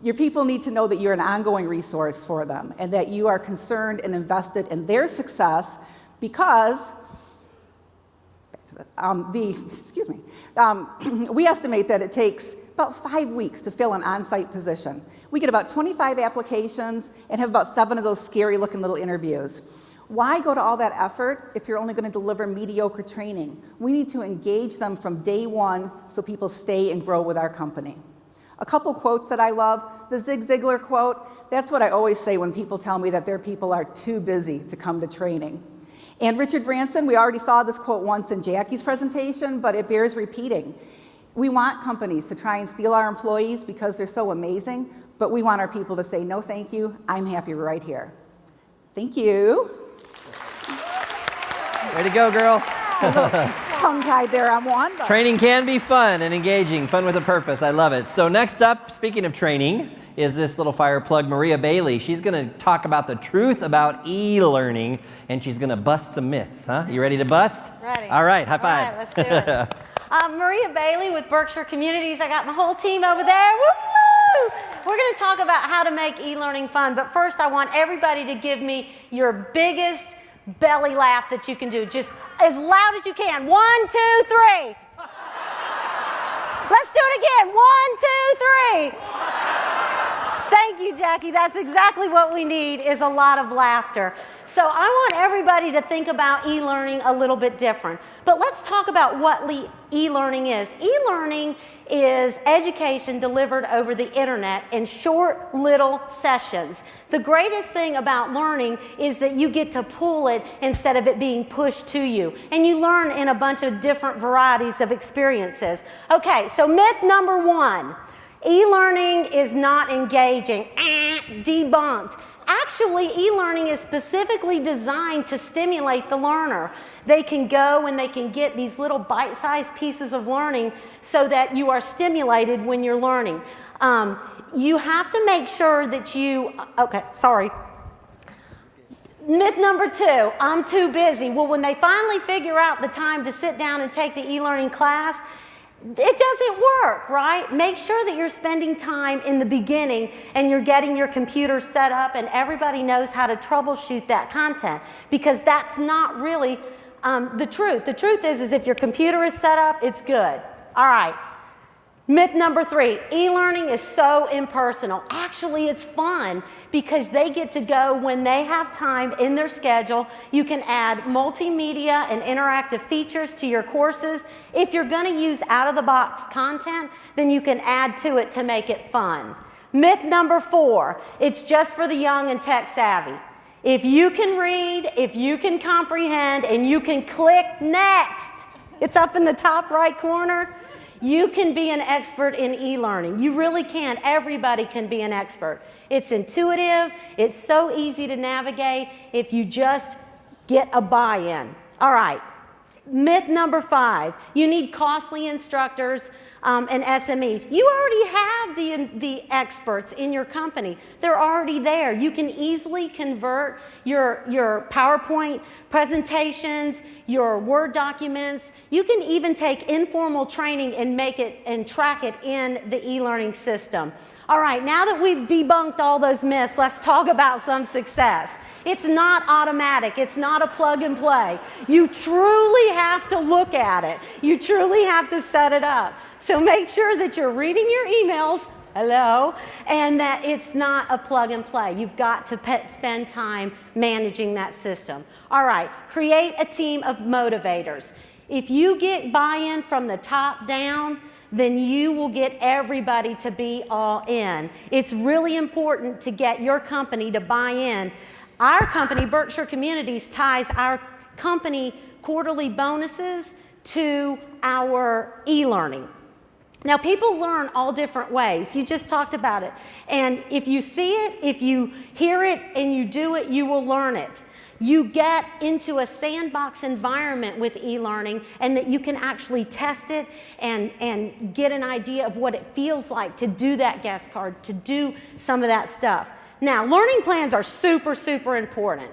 your people need to know that you're an ongoing resource for them and that you are concerned and invested in their success, because we estimate that it takes about 5 weeks to fill an on-site position. We get about 25 applications and have about 7 of those scary-looking little interviews. Why go to all that effort if you're only going to deliver mediocre training? We need to engage them from day one so people stay and grow with our company. A couple quotes that I love. The Zig Ziglar quote, that's what I always say when people tell me that their people are too busy to come to training. And Richard Branson, we already saw this quote once in Jackie's presentation, but it bears repeating. We want companies to try and steal our employees because they're so amazing, but we want our people to say, no thank you, I'm happy right here. Thank you. Way to go, girl. Tongue-tied there on one. But. Training can be fun and engaging, fun with a purpose. I love it. So next up, speaking of training, is this little fire plug, Maria Bailey. She's going to talk about the truth about e-learning, and she's going to bust some myths. Huh? You ready to bust? Ready. All right, high five. All right, let's do it. Maria Bailey with Berkshire Communities. I got my whole team over there. Woo-hoo! We're going to talk about how to make e-learning fun, but first I want everybody to give me your biggest belly laugh that you can do, just as loud as you can. 1, 2, 3. Let's do it again. 1, 2, 3. Thank you, Jackie. That's exactly what we need, is a lot of laughter. So I want everybody to think about e-learning a little bit different. But let's talk about what e-learning is. E-learning is education delivered over the internet in short little sessions. The greatest thing about learning is that you get to pull it instead of it being pushed to you. And you learn in a bunch of different varieties of experiences. Okay, so myth number 1. E-learning is not engaging. Debunked. Actually, e-learning is specifically designed to stimulate the learner. They can go and they can get these little bite-sized pieces of learning so that you are stimulated when you're learning. You have to make sure that you, okay, sorry. Myth number 2, I'm too busy. Well, when they finally figure out the time to sit down and take the e-learning class, it doesn't work, right? Make sure that you're spending time in the beginning and you're getting your computer set up and everybody knows how to troubleshoot that content, because that's not really the truth. The truth is if your computer is set up, it's good. All right. Myth number 3, e-learning is so impersonal. Actually, it's fun because they get to go when they have time in their schedule. You can add multimedia and interactive features to your courses. If you're going to use out-of-the-box content, then you can add to it to make it fun. Myth number 4, it's just for the young and tech-savvy. If you can read, if you can comprehend, and you can click next, It's up in the top right corner. You can be an expert in e-learning. You really can. Everybody can be an expert. It's intuitive. It's so easy to navigate if you just get a buy-in. All right. Myth number 5, you need costly instructors and SMEs. You already have the experts in your company. They're already there. You can easily convert your PowerPoint presentations, your Word documents. You can even take informal training and make it and track it in the e-learning system. All right, now that we've debunked all those myths, let's talk about some success. It's not automatic. It's not a plug and play. You truly have to look at it. You truly have to set it up. So make sure that you're reading your emails, hello, and that it's not a plug and play. You've got to spend time managing that system. All right, create a team of motivators. If you get buy-in from the top down, then you will get everybody to be all in. It's really important to get your company to buy in. Our company, Berkshire Communities, ties our company quarterly bonuses to our e-learning. Now, people learn all different ways. You just talked about it. And if you see it, if you hear it, and you do it, you will learn it. You get into a sandbox environment with e-learning, and that you can actually test it and get an idea of what it feels like to do that guest card, to do some of that stuff. Now, learning plans are super, super important.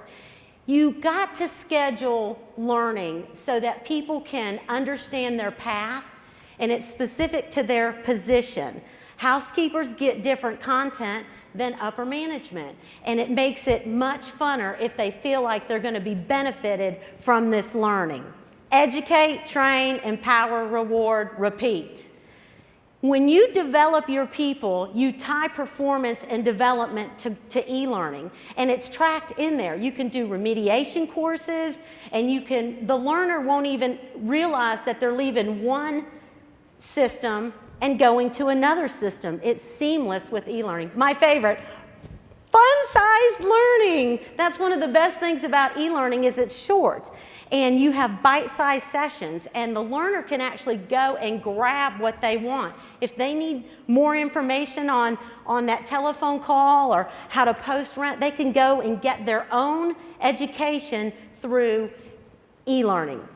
You got to schedule learning so that people can understand their path, and it's specific to their position. Housekeepers get different content than upper management, and it makes it much funner if they feel like they're going to be benefited from this learning. Educate, train, empower, reward, repeat. When you develop your people, you tie performance and development to e-learning, and it's tracked in there. You can do remediation courses, and the learner won't even realize that they're leaving one system and going to another system. It's seamless with e-learning. My favorite, fun-sized learning. That's one of the best things about e-learning is it's short. And you have bite-sized sessions, and the learner can actually go and grab what they want. If they need more information on that telephone call or how to post rent, they can go and get their own education through e-learning.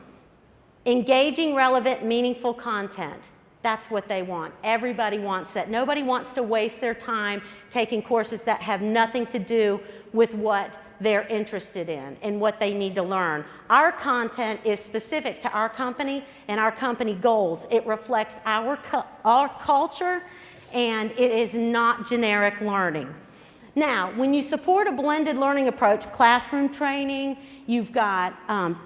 Engaging, relevant, meaningful content. That's what they want. Everybody wants that. Nobody wants to waste their time taking courses that have nothing to do with what they're interested in and what they need to learn. Our content is specific to our company and our company goals. It reflects our culture, and it is not generic learning. Now, when you support a blended learning approach, classroom training, you've got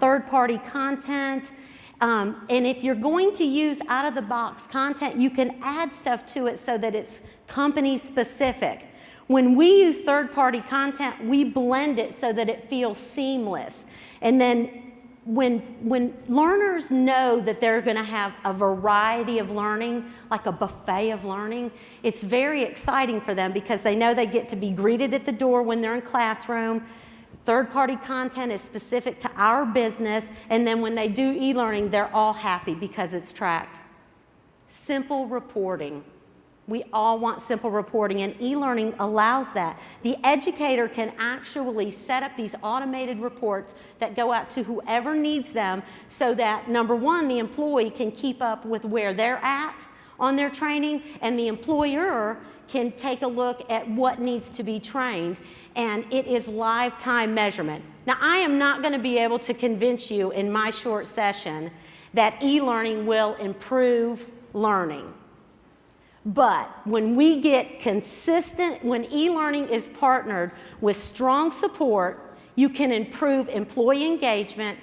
third-party content, and if you're going to use out-of-the-box content, you can add stuff to it so that it's company-specific. When we use third-party content, we blend it so that it feels seamless. And then when learners know that they're going to have a variety of learning, like a buffet of learning, it's very exciting for them because they know they get to be greeted at the door when they're in classroom. Third-party content is specific to our business, and then when they do e-learning, they're all happy because it's tracked. Simple reporting. We all want simple reporting, and e-learning allows that. The educator can actually set up these automated reports that go out to whoever needs them so that, number one, the employee can keep up with where they're at on their training, and the employer can take a look at what needs to be trained, and it is lifetime measurement. Now, I am not going to be able to convince you in my short session that e-learning will improve learning. But when we get consistent, when e-learning is partnered with strong support, you can improve employee engagement,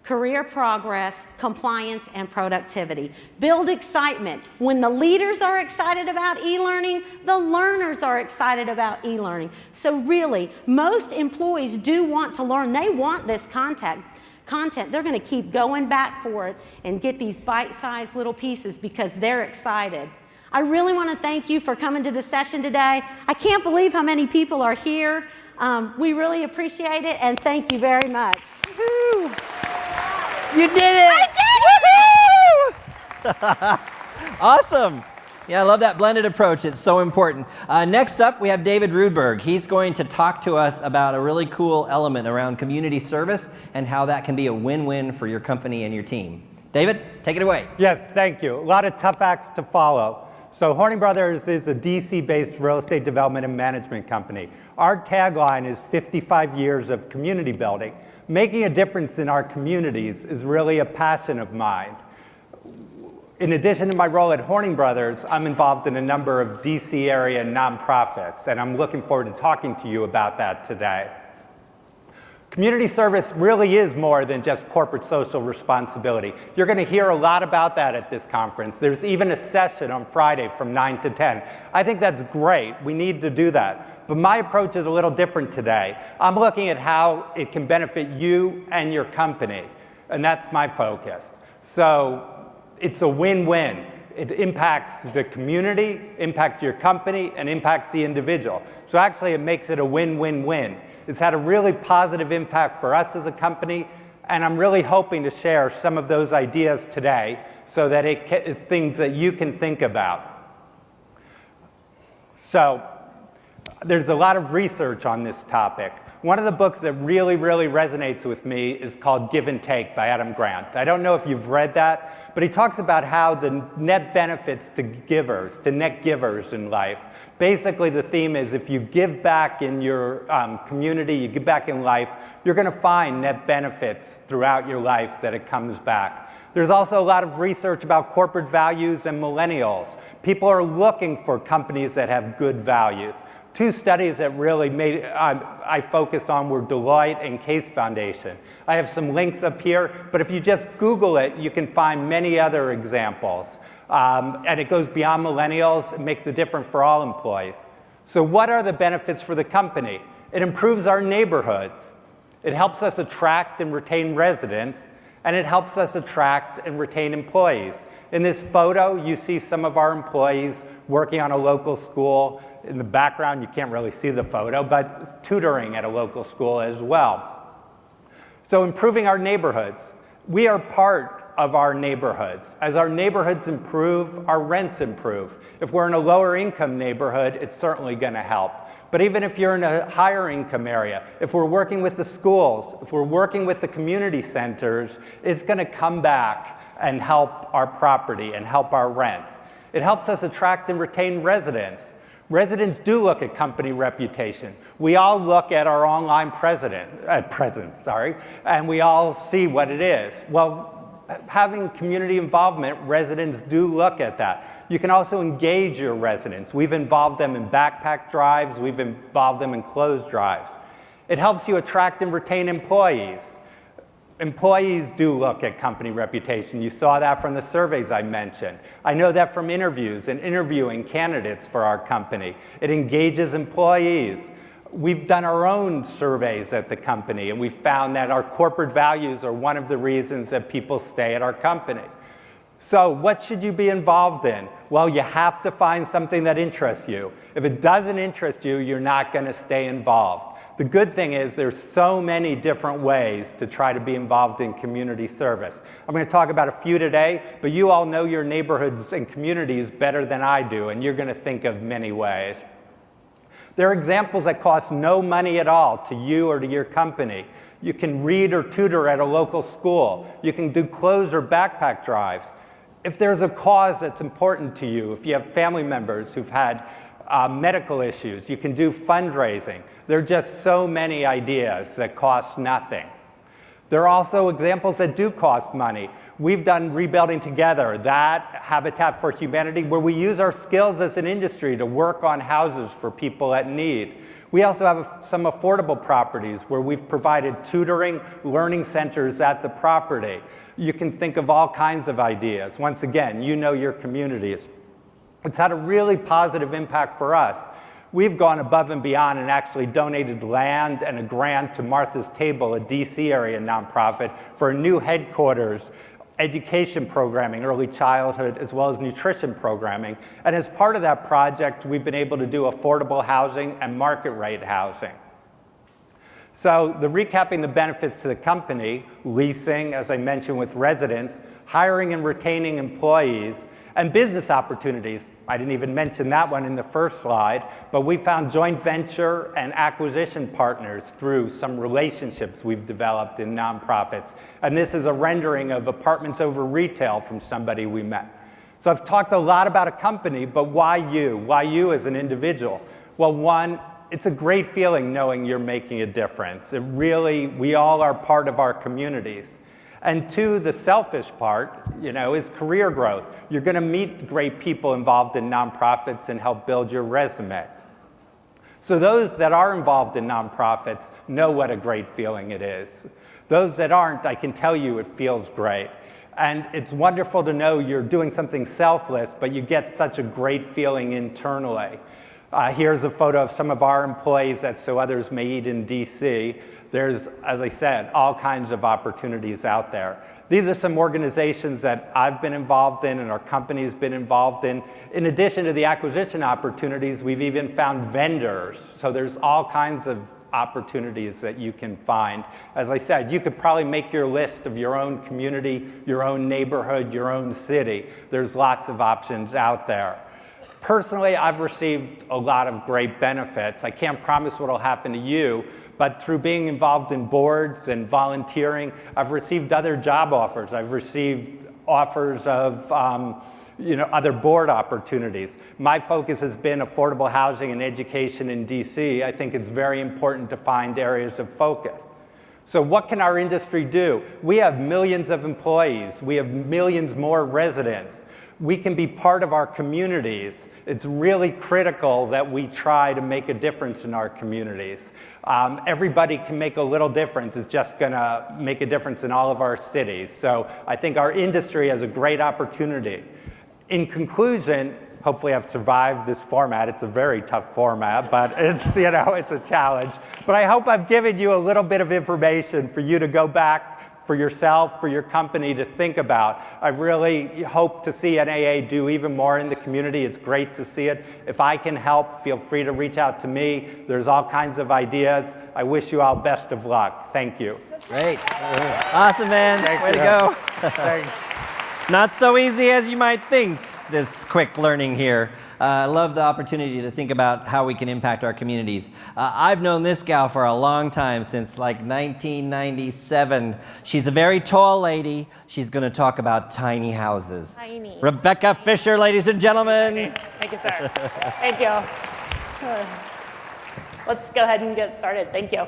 career progress, compliance, and productivity. Build excitement. When the leaders are excited about e-learning, the learners are excited about e-learning. So really, most employees do want to learn. They want this content. They're going to keep going back for it and get these bite-sized little pieces because they're excited. I really want to thank you for coming to the session today. I can't believe how many people are here. We really appreciate it, and thank you very much. Woo-hoo. You did it! I did it! Awesome. Yeah, I love that blended approach. It's so important. Next up, we have David Rudberg. He's going to talk to us about a really cool element around community service and how that can be a win-win for your company and your team. David, take it away. Yes, thank you. A lot of tough acts to follow. So Horning Brothers is a DC-based real estate development and management company. Our tagline is 55 years of community building. Making a difference in our communities is really a passion of mine. In addition to my role at Horning Brothers, I'm involved in a number of DC area nonprofits, and I'm looking forward to talking to you about that today. Community service really is more than just corporate social responsibility. You're going to hear a lot about that at this conference. There's even a session on Friday from 9 to 10. I think that's great. We need to do that. But my approach is a little different today. I'm looking at how it can benefit you and your company, and that's my focus. So it's a win-win. It impacts the community, impacts your company, and impacts the individual. So actually it makes it a win-win-win. It's had a really positive impact for us as a company, and I'm really hoping to share some of those ideas today so that it's things that you can think about. So there's a lot of research on this topic. One of the books that really, really resonates with me is called Give and Take by Adam Grant. I don't know if you've read that, but he talks about how the net benefits to givers, to net givers in life. Basically, the theme is if you give back in your community, you give back in life, you're going to find net benefits throughout your life that it comes back. There's also a lot of research about corporate values and millennials. People are looking for companies that have good values. Two studies that really I focused on were Deloitte and Case Foundation. I have some links up here, but if you just Google it, you can find many other examples. And it goes beyond millennials. It makes a difference for all employees. So what are the benefits for the company? It improves our neighborhoods. It helps us attract and retain residents, and it helps us attract and retain employees. In this photo, you see some of our employees working on a local school. In the background, you can't really see the photo, but tutoring at a local school as well. So improving our neighborhoods. We are part of our neighborhoods. As our neighborhoods improve, our rents improve. If we're in a lower income neighborhood, it's certainly going to help. But even if you're in a higher income area, if we're working with the schools, if we're working with the community centers, it's going to come back and help our property and help our rents. It helps us attract and retain residents. Residents do look at company reputation. We all look at our online presence, and we all see what it is. Well, having community involvement, residents do look at that. You can also engage your residents. We've involved them in backpack drives. We've involved them in clothes drives. It helps you attract and retain employees. Employees do look at company reputation. You saw that from the surveys I mentioned. I know that from interviews and interviewing candidates for our company. It engages employees. We've done our own surveys at the company, and we found that our corporate values are one of the reasons that people stay at our company. So what should you be involved in? Well, you have to find something that interests you. If it doesn't interest you, you're not going to stay involved. The good thing is there's so many different ways to try to be involved in community service. I'm going to talk about a few today, but you all know your neighborhoods and communities better than I do, and you're going to think of many ways. There are examples that cost no money at all to you or to your company. You can read or tutor at a local school. You can do clothes or backpack drives. If there's a cause that's important to you, if you have family members who've had medical issues, you can do fundraising. There are just so many ideas that cost nothing. There are also examples that do cost money. We've done Rebuilding Together, that Habitat for Humanity, where we use our skills as an industry to work on houses for people at need. We also have some affordable properties where we've provided tutoring, learning centers at the property. You can think of all kinds of ideas. Once again, you know your communities. It's had a really positive impact for us. We've gone above and beyond and actually donated land and a grant to Martha's Table, a DC area nonprofit, for a new headquarters, education programming, early childhood, as well as nutrition programming. And as part of that project, we've been able to do affordable housing and market rate housing. So recapping the benefits to the company, leasing, as I mentioned, with residents, hiring and retaining employees, and business opportunities. I didn't even mention that one in the first slide, but we found joint venture and acquisition partners through some relationships we've developed in nonprofits. And this is a rendering of Apartments Over Retail from somebody we met. So I've talked a lot about a company, but why you? Why you as an individual? Well, one, it's a great feeling knowing you're making a difference. We all are part of our communities. And two, the selfish part, is career growth. You're going to meet great people involved in nonprofits and help build your resume. So those that are involved in nonprofits know what a great feeling it is. Those that aren't, I can tell you it feels great. And it's wonderful to know you're doing something selfless, but you get such a great feeling internally. Here's a photo of some of our employees at So Others May Eat in DC. There's, as I said, all kinds of opportunities out there. These are some organizations that I've been involved in and our company's been involved in. In addition to the acquisition opportunities, we've even found vendors. So there's all kinds of opportunities that you can find. As I said, you could probably make your list of your own community, your own neighborhood, your own city. There's lots of options out there. Personally, I've received a lot of great benefits. I can't promise what will happen to you, but through being involved in boards and volunteering, I've received other job offers. I've received offers of other board opportunities. My focus has been affordable housing and education in DC. I think it's very important to find areas of focus. So what can our industry do? We have millions of employees. We have millions more residents. We can be part of our communities. It's really critical that we try to make a difference in our communities. Everybody can make a little difference. It's just going to make a difference in all of our cities. So I think our industry has a great opportunity. In conclusion, hopefully I've survived this format. It's a very tough format, but it's a challenge. But I hope I've given you a little bit of information for you to go back for yourself, for your company to think about. I really hope to see NAA do even more in the community. It's great to see it. If I can help, feel free to reach out to me. There's all kinds of ideas. I wish you all best of luck. Thank you. Great. Awesome, man. Way to go. Thanks. Not so easy as you might think, this quick learning here. I love the opportunity to think about how we can impact our communities. I've known this gal for a long time, since like 1997. She's a very tall lady. She's going to talk about tiny houses. Tiny. Rebecca Fisher, ladies and gentlemen. Thank you, sir. Thank you. Let's go ahead and get started. Thank you.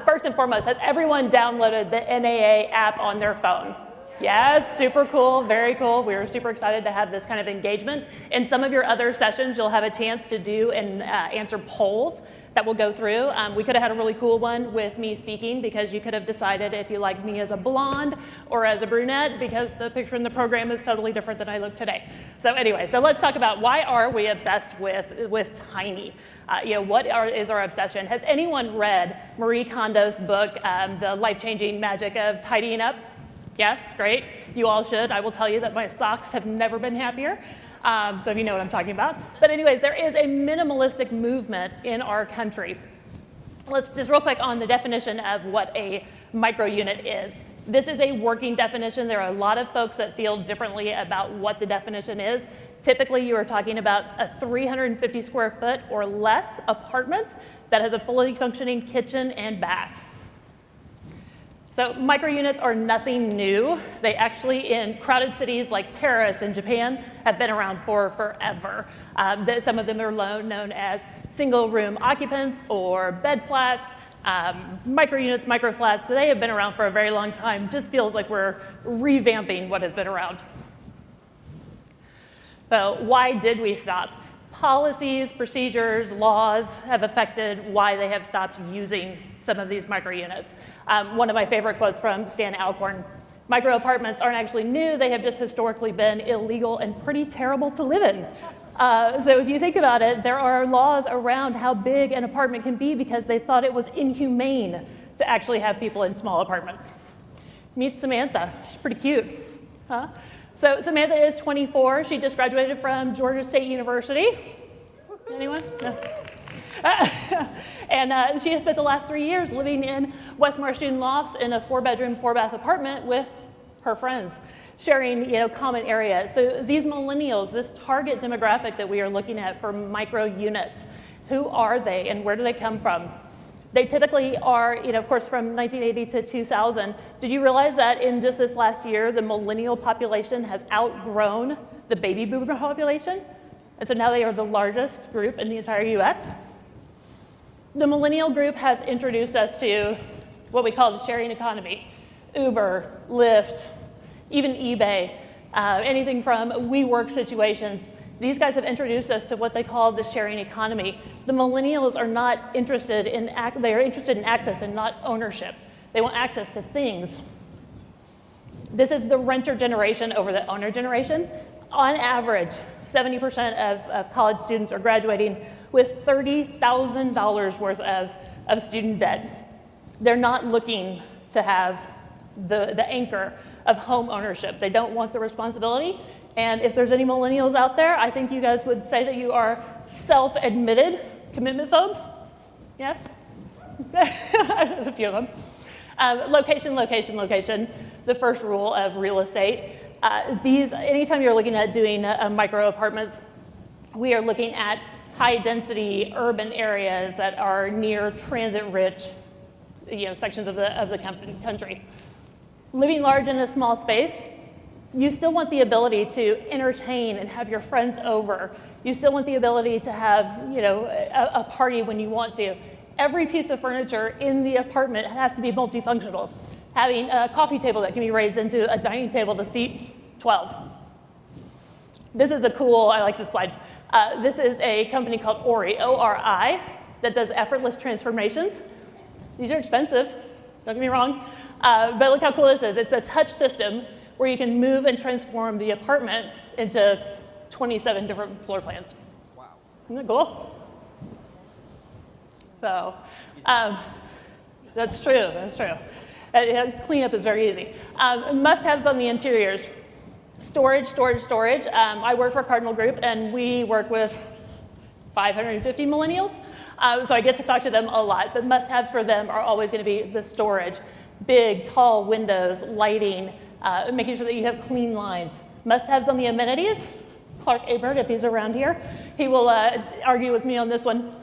First and foremost, has everyone downloaded the NAA app on their phone? Yes, super cool, very cool. We're super excited to have this kind of engagement. In some of your other sessions, you'll have a chance to do and answer polls that we'll go through. We could have had a really cool one with me speaking, because you could have decided if you liked me as a blonde or as a brunette, because the picture in the program is totally different than I look today. So anyway, so let's talk about why are we obsessed with tiny? What is our obsession? Has anyone read Marie Kondo's book, The Life-Changing Magic of Tidying Up? Yes, great. You all should. I will tell you that my socks have never been happier. So if you know what I'm talking about. But anyways, there is a minimalistic movement in our country. Let's just real quick on the definition of what a micro unit is. This is a working definition. There are a lot of folks that feel differently about what the definition is. Typically, you are talking about a 350 square foot or less apartment that has a fully functioning kitchen and bath. So micro-units are nothing new. They actually, in crowded cities like Paris and Japan, have been around for forever. Some of them are known as single-room occupants or bed flats, micro-units, micro-flats. So they have been around for a very long time. Just feels like we're revamping what has been around. So why did we stop? Policies, procedures, laws have affected why they have stopped using some of these micro units. One of my favorite quotes from Stan Alcorn: micro apartments aren't actually new, they have just historically been illegal and pretty terrible to live in. So if you think about it, there are laws around how big an apartment can be because they thought it was inhumane to actually have people in small apartments. Meet Samantha, she's pretty cute, huh? So Samantha is 24. She just graduated from Georgia State University. Anyone? No. And she has spent the last 3 years living in West Marsh Student Lofts in a 4-bedroom, 4-bath apartment with her friends, sharing common areas. So these millennials, this target demographic that we are looking at for micro units, who are they and where do they come from? They typically are, of course, from 1980 to 2000. Did you realize that in just this last year, the millennial population has outgrown the baby boomer population? And so now they are the largest group in the entire US. The millennial group has introduced us to what we call the sharing economy. Uber, Lyft, even eBay, anything from WeWork situations. These guys have introduced us to what they call the sharing economy. The millennials are not interested in, they are interested in access and not ownership. They want access to things. This is the renter generation over the owner generation. On average, 70% of college students are graduating with $30,000 worth of student debt. They're not looking to have the anchor of home ownership. They don't want the responsibility. And if there's any millennials out there, I think you guys would say that you are self-admitted commitment phobes. Yes? There's a few of them. Location, location, location. The first rule of real estate. Anytime you're looking at doing micro apartments, we are looking at high density urban areas that are near transit-rich sections of the country. Living large in a small space, you still want the ability to entertain and have your friends over. You still want the ability to have, a party when you want to. Every piece of furniture in the apartment has to be multifunctional. Having a coffee table that can be raised into a dining table to seat 12. This is I like this slide. This is a company called Ori, O-R-I, that does effortless transformations. These are expensive, don't get me wrong, but look how cool this is. It's a touch system where you can move and transform the apartment into 27 different floor plans. Wow. Isn't that cool? So, that's true. Cleanup is very easy. Must-haves on the interiors. Storage. I work for Cardinal Group, and we work with 550 millennials. So I get to talk to them a lot, but must-haves for them are always going to be the storage. Big, tall windows, lighting, making sure that you have clean lines. Must-haves on the amenities. Clark Abert, if he's around here, he will argue with me on this one.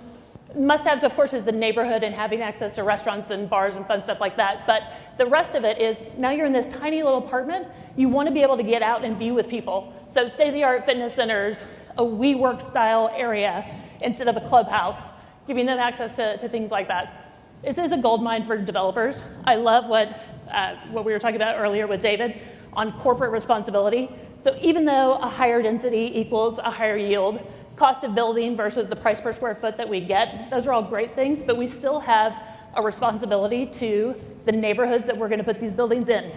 Must-haves, of course, is the neighborhood and having access to restaurants and bars and fun stuff like that. But the rest of it is, now you're in this tiny little apartment, you want to be able to get out and be with people. So state-of-the-art fitness centers, a WeWork style area instead of a clubhouse, giving them access to things like that. This is a gold mine for developers. I love what we were talking about earlier with David on corporate responsibility. So even though a higher density equals a higher yield, cost of building versus the price per square foot that we get, those are all great things, but we still have a responsibility to the neighborhoods that we're going to put these buildings in.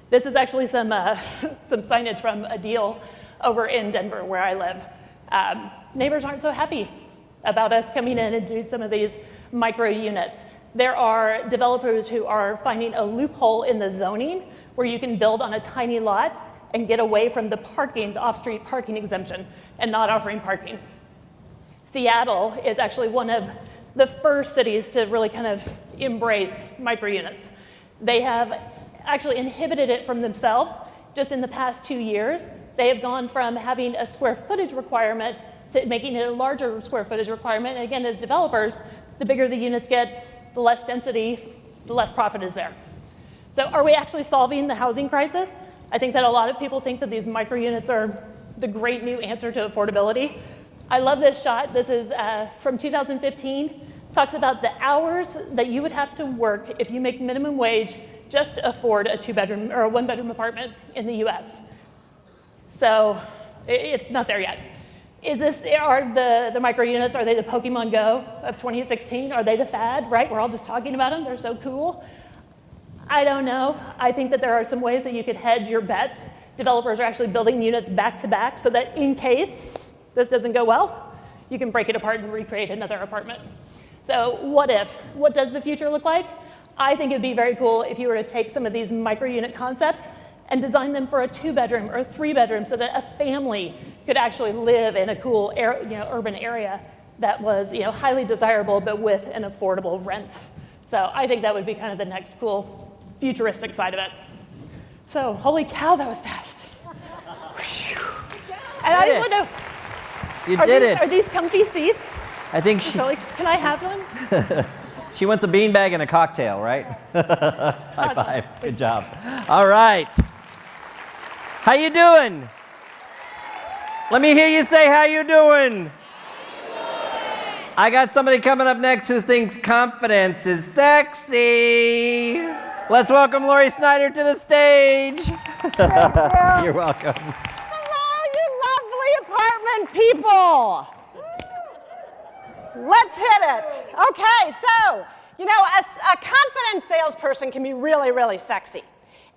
This is actually some signage from a deal over in Denver where I live. Neighbors aren't so happy about us coming in and doing some of these micro units. There are developers who are finding a loophole in the zoning where you can build on a tiny lot and get away from the parking, the off-street parking exemption, and not offering parking. Seattle is actually one of the first cities to really kind of embrace micro units. They have actually inhibited it from themselves. Just in the past 2 years, they have gone from having a square footage requirement to making it a larger square footage requirement. And again, as developers, the bigger the units get, the less density, the less profit is there. So are we actually solving the housing crisis? I think that a lot of people think that these micro units are the great new answer to affordability. I love this shot. This is from 2015. Talks about the hours that you would have to work if you make minimum wage just to afford a 2-bedroom or a 1-bedroom apartment in the US. So it's not there yet. Are the micro units, are they the Pokemon Go of 2016? Are they the fad, right? We're all just talking about them, they're so cool. I don't know. I think that there are some ways that you could hedge your bets. Developers are actually building units back to back so that in case this doesn't go well, you can break it apart and recreate another apartment. So what if? What does the future look like? I think it'd be very cool if you were to take some of these micro unit concepts and design them for a 2-bedroom or a 3-bedroom so that a family could actually live in a cool urban area. that was, highly desirable, but with an affordable rent. So I think that would be kind of the next cool futuristic side of it. So holy cow, that was fast. And I just want to know, you did it. Are these comfy seats? I think she. Can I have one? She wants a beanbag and a cocktail, right? High five. Good job. All right. How you doing? Let me hear you say, how you doing? I got somebody coming up next who thinks confidence is sexy. Let's welcome Lori Snyder to the stage. Thank you. You're welcome. Hello, you lovely apartment people. Let's hit it. Okay, so, a confident salesperson can be really, really sexy.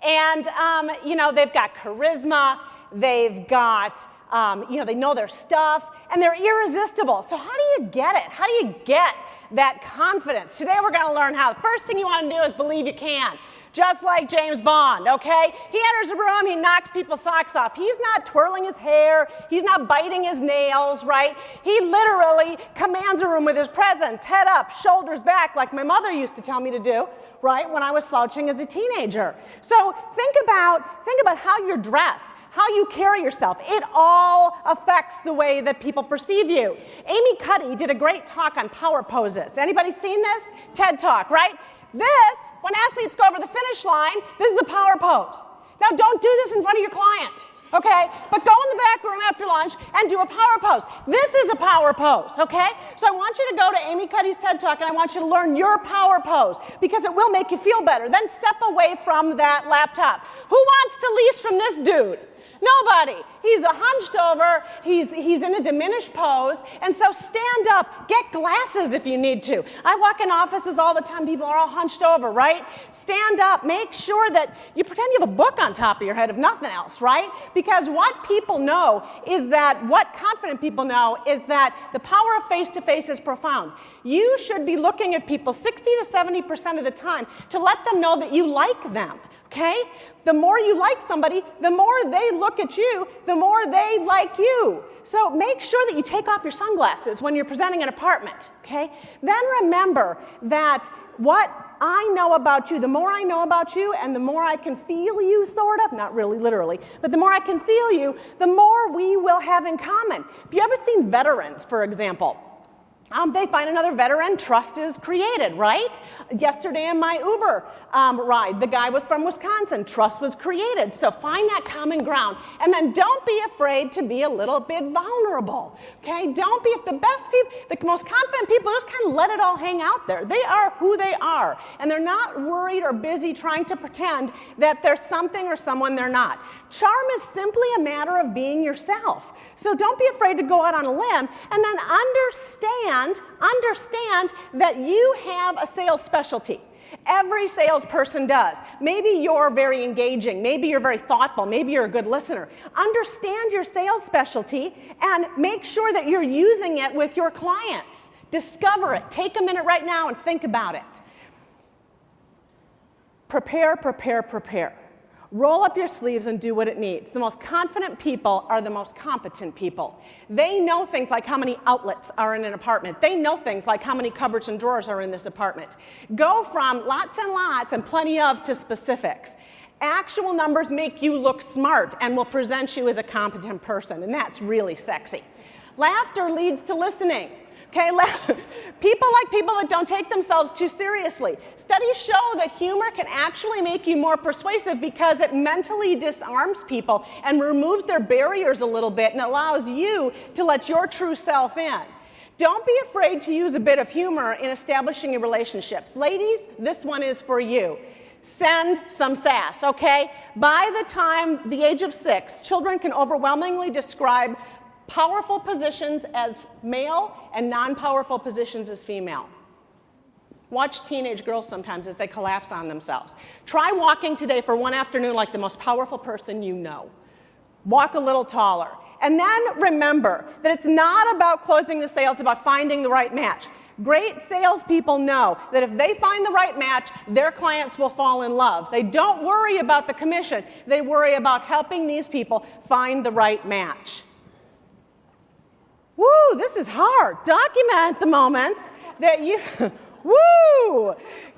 And, they've got charisma, they've got, they know their stuff, and they're irresistible. So how do you get it? How do you get that confidence? Today we're going to learn how. The first thing you want to do is believe you can. Just like James Bond, okay? He enters a room, he knocks people's socks off. He's not twirling his hair, he's not biting his nails, right? He literally commands a room with his presence, head up, shoulders back, like my mother used to tell me to do, right, when I was slouching as a teenager. So think about how you're dressed, how you carry yourself. It all affects the way that people perceive you. Amy Cuddy did a great talk on power poses. Anybody seen this? TED Talk, right? When athletes go over the finish line, this is a power pose. Now, don't do this in front of your client, okay? But go in the back room after lunch and do a power pose. This is a power pose, okay? So I want you to go to Amy Cuddy's TED Talk, and I want you to learn your power pose because it will make you feel better. Then step away from that laptop. Who wants to lease from this dude? Nobody. He's hunched over, he's in a diminished pose, and so stand up, get glasses if you need to. I walk in offices all the time, people are all hunched over, right? Stand up, make sure that you pretend you have a book on top of your head, if nothing else, right? Because what confident people know is that the power of face-to-face is profound. You should be looking at people 60 to 70% of the time to let them know that you like them. Okay? The more you like somebody, the more they look at you, the more they like you. So make sure that you take off your sunglasses when you're presenting an apartment, okay? Then remember that what I know about you, the more I know about you and the more I can feel you, sort of, not really literally, but the more I can feel you, the more we will have in common. Have you ever seen veterans, for example? They find another veteran, trust is created, right? Yesterday in my Uber ride, the guy was from Wisconsin, trust was created. So find that common ground. And then don't be afraid to be a little bit vulnerable, okay? Don't be, if the best people, the most confident people just kind of let it all hang out there. They are who they are. And they're not worried or busy trying to pretend that they're something or someone they're not. Charm is simply a matter of being yourself. So don't be afraid to go out on a limb, and then understand that you have a sales specialty. Every salesperson does. Maybe you're very engaging, maybe you're very thoughtful, maybe you're a good listener. Understand your sales specialty and make sure that you're using it with your clients. Discover it. Take a minute right now and think about it. Prepare, prepare, prepare. Roll up your sleeves and do what it needs. The most confident people are the most competent people. They know things like how many outlets are in an apartment. They know things like how many cupboards and drawers are in this apartment. Go from lots and lots and plenty of to specifics. Actual numbers make you look smart and will present you as a competent person, and that's really sexy. Laughter leads to listening. Okay, people like people that don't take themselves too seriously. Studies show that humor can actually make you more persuasive because it mentally disarms people and removes their barriers a little bit and allows you to let your true self in. Don't be afraid to use a bit of humor in establishing your relationships. Ladies, this one is for you. Send some sass, okay? By the time the age of 6, children can overwhelmingly describe powerful positions as male and non-powerful positions as female. Watch teenage girls sometimes as they collapse on themselves. Try walking today for one afternoon like the most powerful person you know. Walk a little taller. And then remember that it's not about closing the sale, it's about finding the right match. Great salespeople know that if they find the right match, their clients will fall in love. They don't worry about the commission. They worry about helping these people find the right match. Woo, this is hard. Document the moments that you, woo!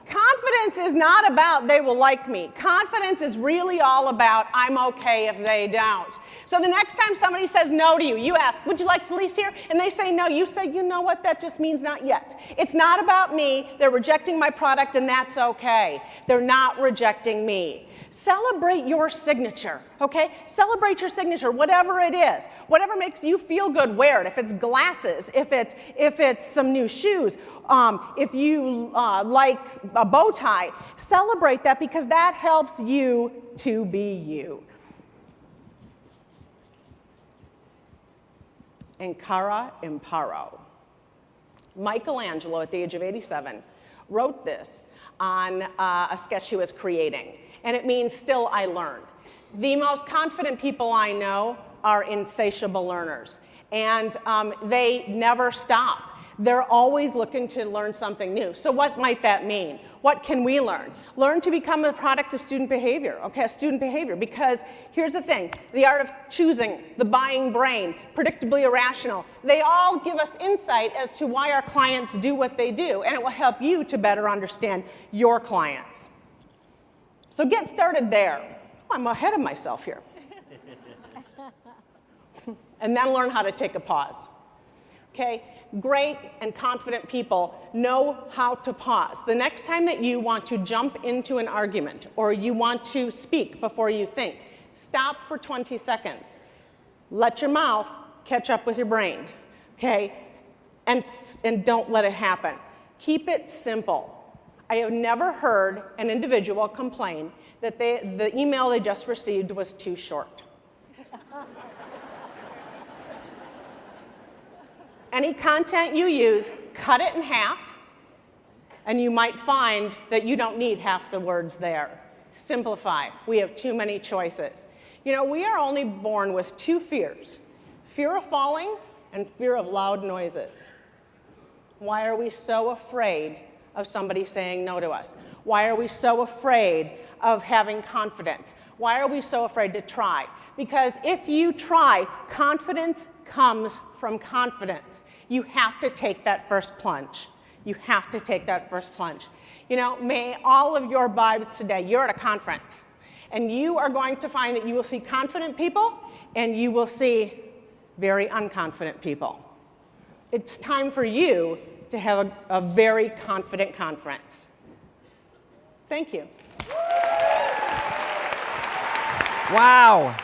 Confidence is not about they will like me. Confidence is really all about I'm okay if they don't. So the next time somebody says no to you, you ask, would you like to lease here? And they say no. You say, you know what, that just means not yet. It's not about me. They're rejecting my product and that's okay. They're not rejecting me. Celebrate your signature, okay? Celebrate your signature, whatever it is. Whatever makes you feel good, wear it. If it's glasses, if it's some new shoes, if you like a bow tie, celebrate that because that helps you to be you. Encara imparo. Michelangelo, at the age of 87, wrote this on a sketch he was creating. And it means still I learn. The most confident people I know are insatiable learners. And they never stop. They're always looking to learn something new. So what might that mean? What can we learn? Learn to become a product of student behavior, okay, student behavior. Because here's the thing, the art of choosing, the buying brain, predictably irrational, they all give us insight as to why our clients do what they do. And it will help you to better understand your clients. So get started there. Oh, I'm ahead of myself here. And then learn how to take a pause. Okay? Great and confident people know how to pause. The next time that you want to jump into an argument or you want to speak before you think, stop for 20 seconds. Let your mouth catch up with your brain. Okay? And don't let it happen. Keep it simple. I have never heard an individual complain that the email they just received was too short. Any content you use, cut it in half, and you might find that you don't need half the words there. Simplify. We have too many choices. You know, we are only born with two fears, fear of falling and fear of loud noises. Why are we so afraid of somebody saying no to us? Why are we so afraid of having confidence? Why are we so afraid to try? Because if you try, confidence comes from confidence. You have to take that first plunge. You have to take that first plunge. You know, may all of your vibes today, you're at a conference, and you are going to find that you will see confident people, and you will see very unconfident people. It's time for you to have a very confident conference. Thank you. Wow.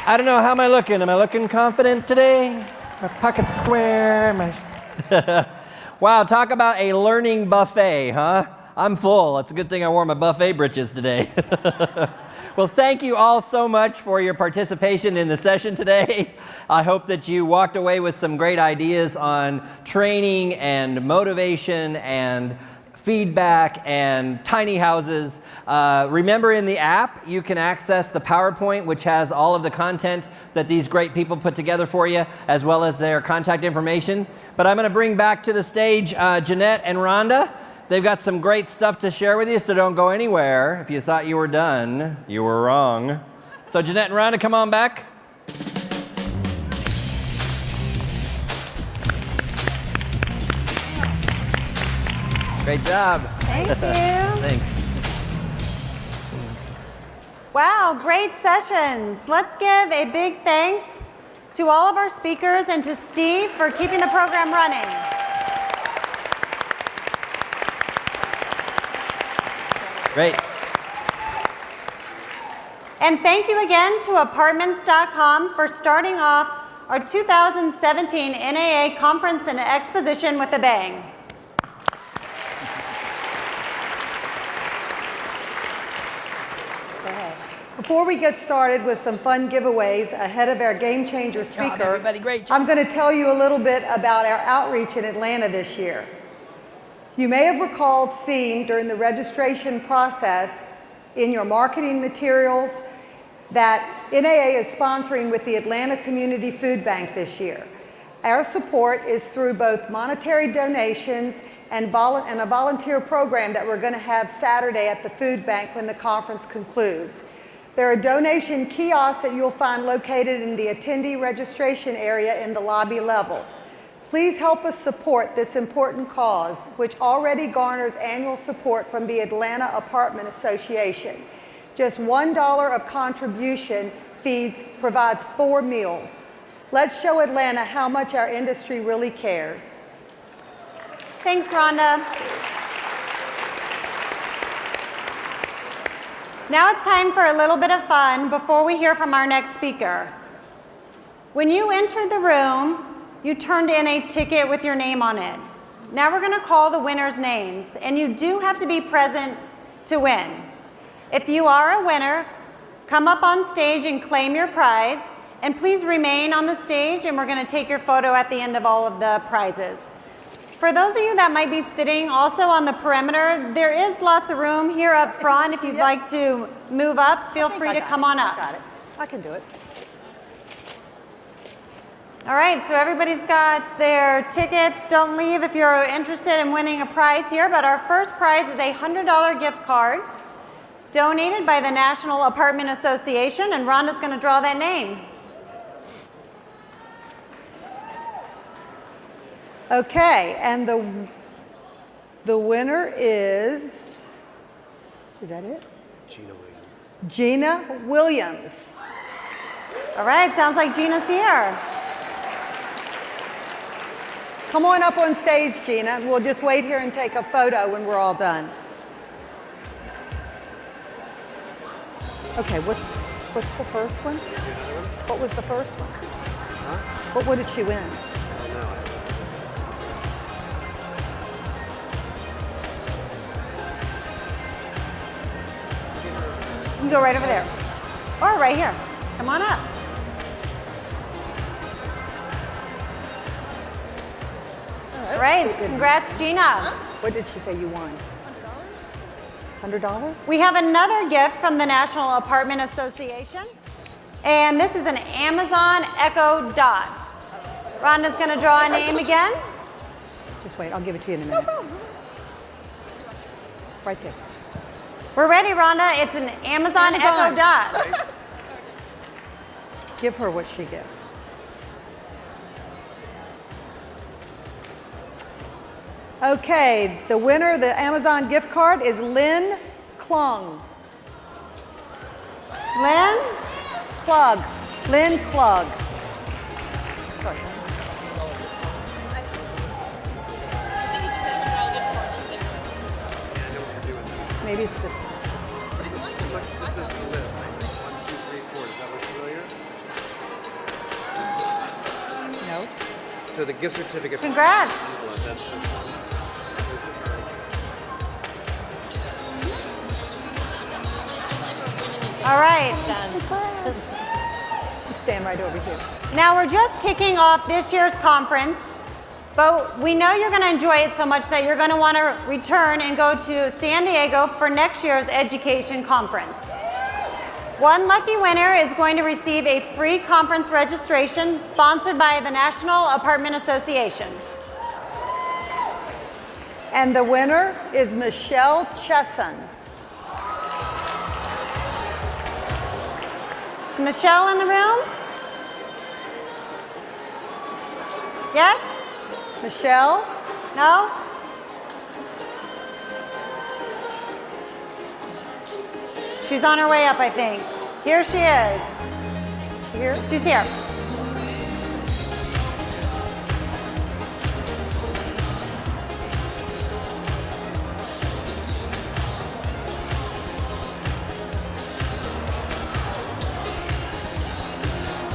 I don't know, how am I looking? Am I looking confident today? My pocket's square. Wow, talk about a learning buffet, huh? I'm full. It's a good thing I wore my buffet britches today. Well, thank you all so much for your participation in the session today. I hope that you walked away with some great ideas on training and motivation and feedback and tiny houses. Remember, in the app, you can access the PowerPoint, which has all of the content that these great people put together for you, as well as their contact information. But I'm going to bring back to the stage Jeanette and Rhonda. They've got some great stuff to share with you, so don't go anywhere. If you thought you were done, you were wrong. So Jeanette and Rhonda, come on back. Great job. Thank you. Thanks. Wow, great sessions. Let's give a big thanks to all of our speakers and to Steve for keeping the program running. Great. And thank you again to Apartments.com for starting off our 2017 NAA Conference and Exposition with a bang. Before we get started with some fun giveaways ahead of our Game Changer speaker, I'm going to tell you a little bit about our outreach in Atlanta this year. You may have seen during the registration process in your marketing materials that NAA is sponsoring with the Atlanta Community Food Bank this year. Our support is through both monetary donations and a volunteer program that we're going to have Saturday at the food bank when the conference concludes. There are donation kiosks that you'll find located in the attendee registration area in the lobby level. Please help us support this important cause, which already garners annual support from the Atlanta Apartment Association. Just $1 of contribution provides 4 meals. Let's show Atlanta how much our industry really cares. Thanks, Rhonda. Now it's time for a little bit of fun before we hear from our next speaker. When you entered the room, you turned in a ticket with your name on it. Now we're going to call the winners' names, and you do have to be present to win. If you are a winner, come up on stage and claim your prize, and please remain on the stage, and we're going to take your photo at the end of all of the prizes. For those of you that might be sitting also on the perimeter, there is lots of room here up front. If you'd like to move up, feel free to come on up. Got it. I can do it. All right, so everybody's got their tickets. Don't leave if you're interested in winning a prize here, but our first prize is a $100 gift card donated by the National Apartment Association, and Rhonda's going to draw that name. Okay, and the winner is that it? Gina Williams. All right, sounds like Gina's here. Come on up on stage, Gina. We'll just wait here and take a photo when we're all done. Okay, what's the first one? What was the first one? Huh? What did she win? You can go right over there. Or right here. Come on up. All right, congrats, Gina. What did she say you won? $100? We have another gift from the National Apartment Association, and this is an Amazon Echo Dot. Rhonda's going to draw a name again. Just wait, I'll give it to you in a minute. Right there. We're ready, Rhonda. It's an Amazon Echo Dot. Give her what she gets. Okay, the winner of the Amazon gift card is Lynn Klung. Lynn? Klug. Lynn Klug. Sorry. Maybe it's this one. This is the list. 1, 2, 3, 4. Does that look familiar? No. So the gift certificate. Congrats. That's this one. All right. Stand right over here. Now we're just kicking off this year's conference, but we know you're going to enjoy it so much that you're going to want to return and go to San Diego for next year's education conference. One lucky winner is going to receive a free conference registration sponsored by the National Apartment Association. And the winner is Michelle Chesson. Is Michelle in the room? Yes? Michelle? No? She's on her way up, I think. Here she is. Here? She's here.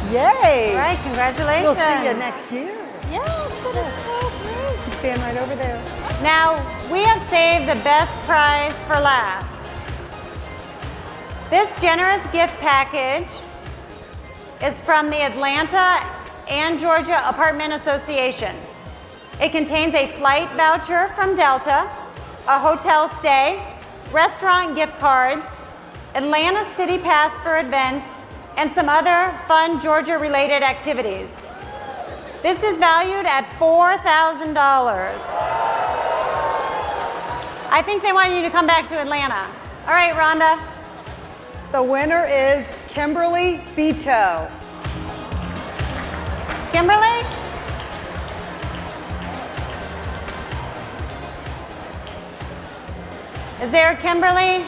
Yay! All right, congratulations. We'll see you next year. Yes, that is so great. You stand right over there. Now, we have saved the best prize for last. This generous gift package is from the Atlanta and Georgia Apartment Association. It contains a flight voucher from Delta, a hotel stay, restaurant gift cards, Atlanta City Pass for events, and some other fun Georgia-related activities. This is valued at $4,000. I think they want you to come back to Atlanta. All right, Rhonda. The winner is Kimberly Beto. Kimberly? Is there a Kimberly?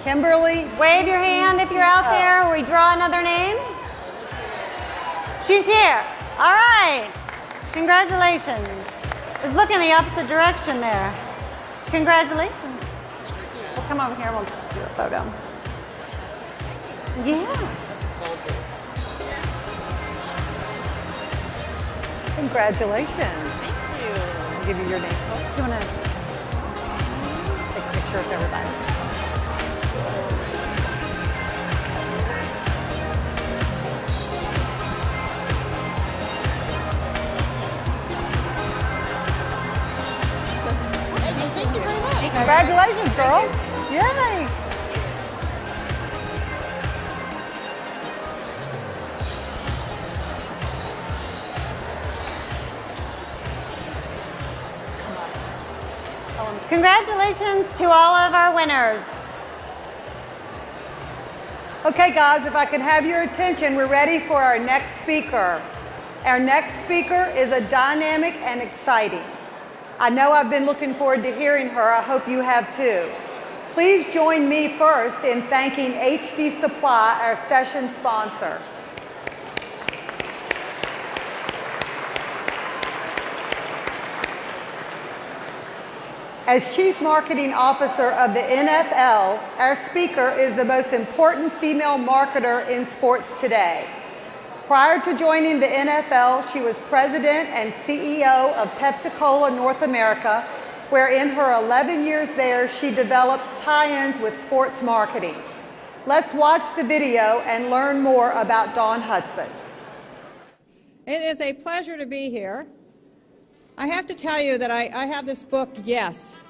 Kimberly? Wave your hand if you're out there, or we draw another name. She's here. All right. Congratulations. It's looking the opposite direction there. Congratulations. We'll come over here and we'll do a photo. Yeah. Congratulations. Thank you. I'll give you your name. You want to take a picture with everybody? Thank you very much. Congratulations, girls. Yay. Congratulations to all of our winners. Okay, guys, if I can have your attention, we're ready for our next speaker. Our next speaker is a dynamic and exciting. I know I've been looking forward to hearing her. I hope you have too. Please join me first in thanking HD Supply, our session sponsor. As Chief Marketing Officer of the NFL, our speaker is the most important female marketer in sports today. Prior to joining the NFL, she was President and CEO of Pepsi-Cola North America, where in her 11 years there, she developed tie-ins with sports marketing. Let's watch the video and learn more about Dawn Hudson. It is a pleasure to be here. I have to tell you that I have this book, Yes.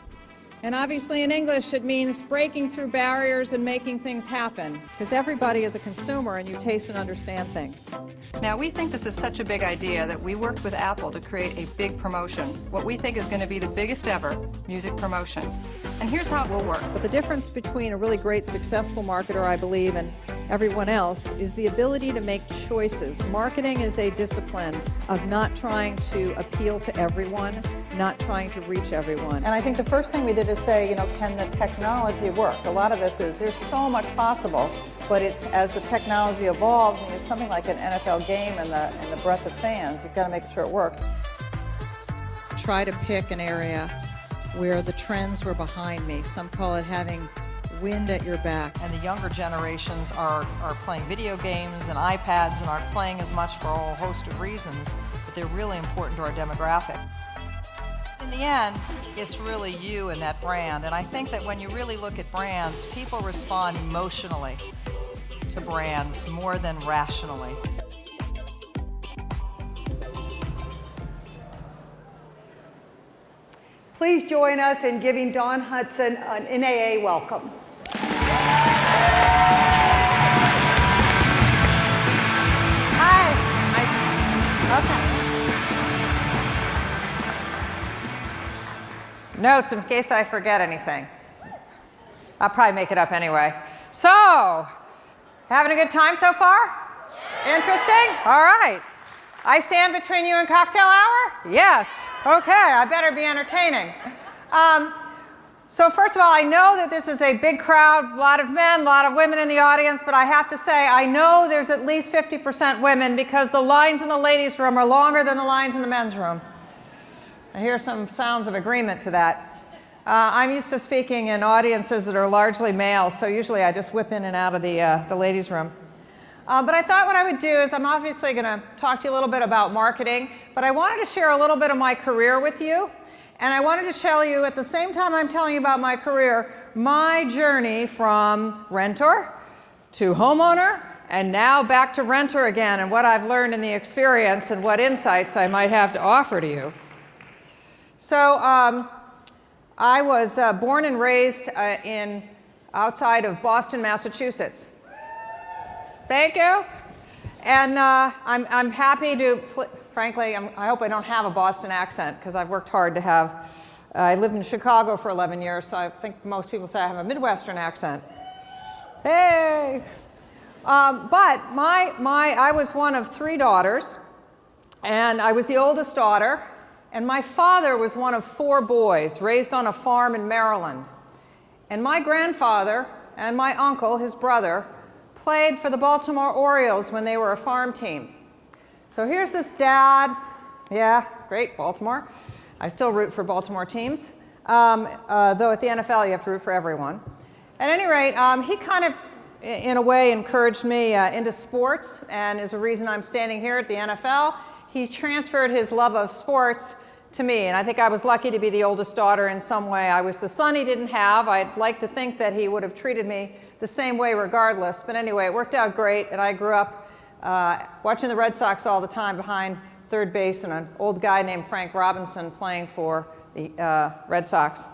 And obviously in English it means breaking through barriers and making things happen. Because everybody is a consumer and you taste and understand things. Now we think this is such a big idea that we worked with Apple to create a big promotion, what we think is going to be the biggest ever music promotion. And here's how it will work. But the difference between a really great successful marketer, I believe, and everyone else is the ability to make choices. Marketing is a discipline of not trying to appeal to everyone, not trying to reach everyone. And I think the first thing we did is say, can the technology work? A lot of this is, there's so much possible, but it's as the technology evolves, and it's something like an NFL game and the breadth of fans, you've got to make sure it works. Try to pick an area where the trends were behind me. Some call it having wind at your back. And the younger generations are playing video games and iPads and aren't playing as much for a whole host of reasons, but they're really important to our demographic. In the end, it's really you and that brand. And I think that when you really look at brands, people respond emotionally to brands more than rationally. Please join us in giving Dawn Hudson an NAA welcome. Hi. Okay. Notes in case I forget anything. I'll probably make it up anyway. So, having a good time so far? Interesting? All right. I stand between you and cocktail hour? Yes. Okay, I better be entertaining. So first of all, I know that this is a big crowd, a lot of men, a lot of women in the audience, but I have to say I know there's at least 50% women because the lines in the ladies' room are longer than the lines in the men's room. I hear some sounds of agreement to that. I'm used to speaking in audiences that are largely male, so usually I just whip in and out of the ladies' room. But I thought what I would do is I'm obviously going to talk to you a little bit about marketing, but I wanted to share a little bit of my career with you. And I wanted to tell you, at the same time I'm telling you about my career, my journey from renter to homeowner, and now back to renter again, and what I've learned in the experience and what insights I might have to offer to you. So I was born and raised outside of Boston, Massachusetts. Thank you. And I'm happy to, frankly, I hope I don't have a Boston accent because I've worked hard to have I lived in Chicago for 11 years, so I think most people say I have a Midwestern accent. Hey! But I was one of 3 daughters, and I was the oldest daughter, and my father was one of 4 boys raised on a farm in Maryland. And my grandfather and my uncle, his brother, played for the Baltimore Orioles when they were a farm team. So here's this dad. Yeah, great, Baltimore. I still root for Baltimore teams, though at the NFL you have to root for everyone. At any rate, he kind of, in a way, encouraged me into sports, and is a reason I'm standing here at the NFL. He transferred his love of sports to me, and I think I was lucky to be the oldest daughter in some way. I was the son he didn't have. I'd like to think that he would have treated me the same way regardless, but anyway, it worked out great, and I grew up watching the Red Sox all the time behind third base and an old guy named Frank Robinson playing for the Red Sox.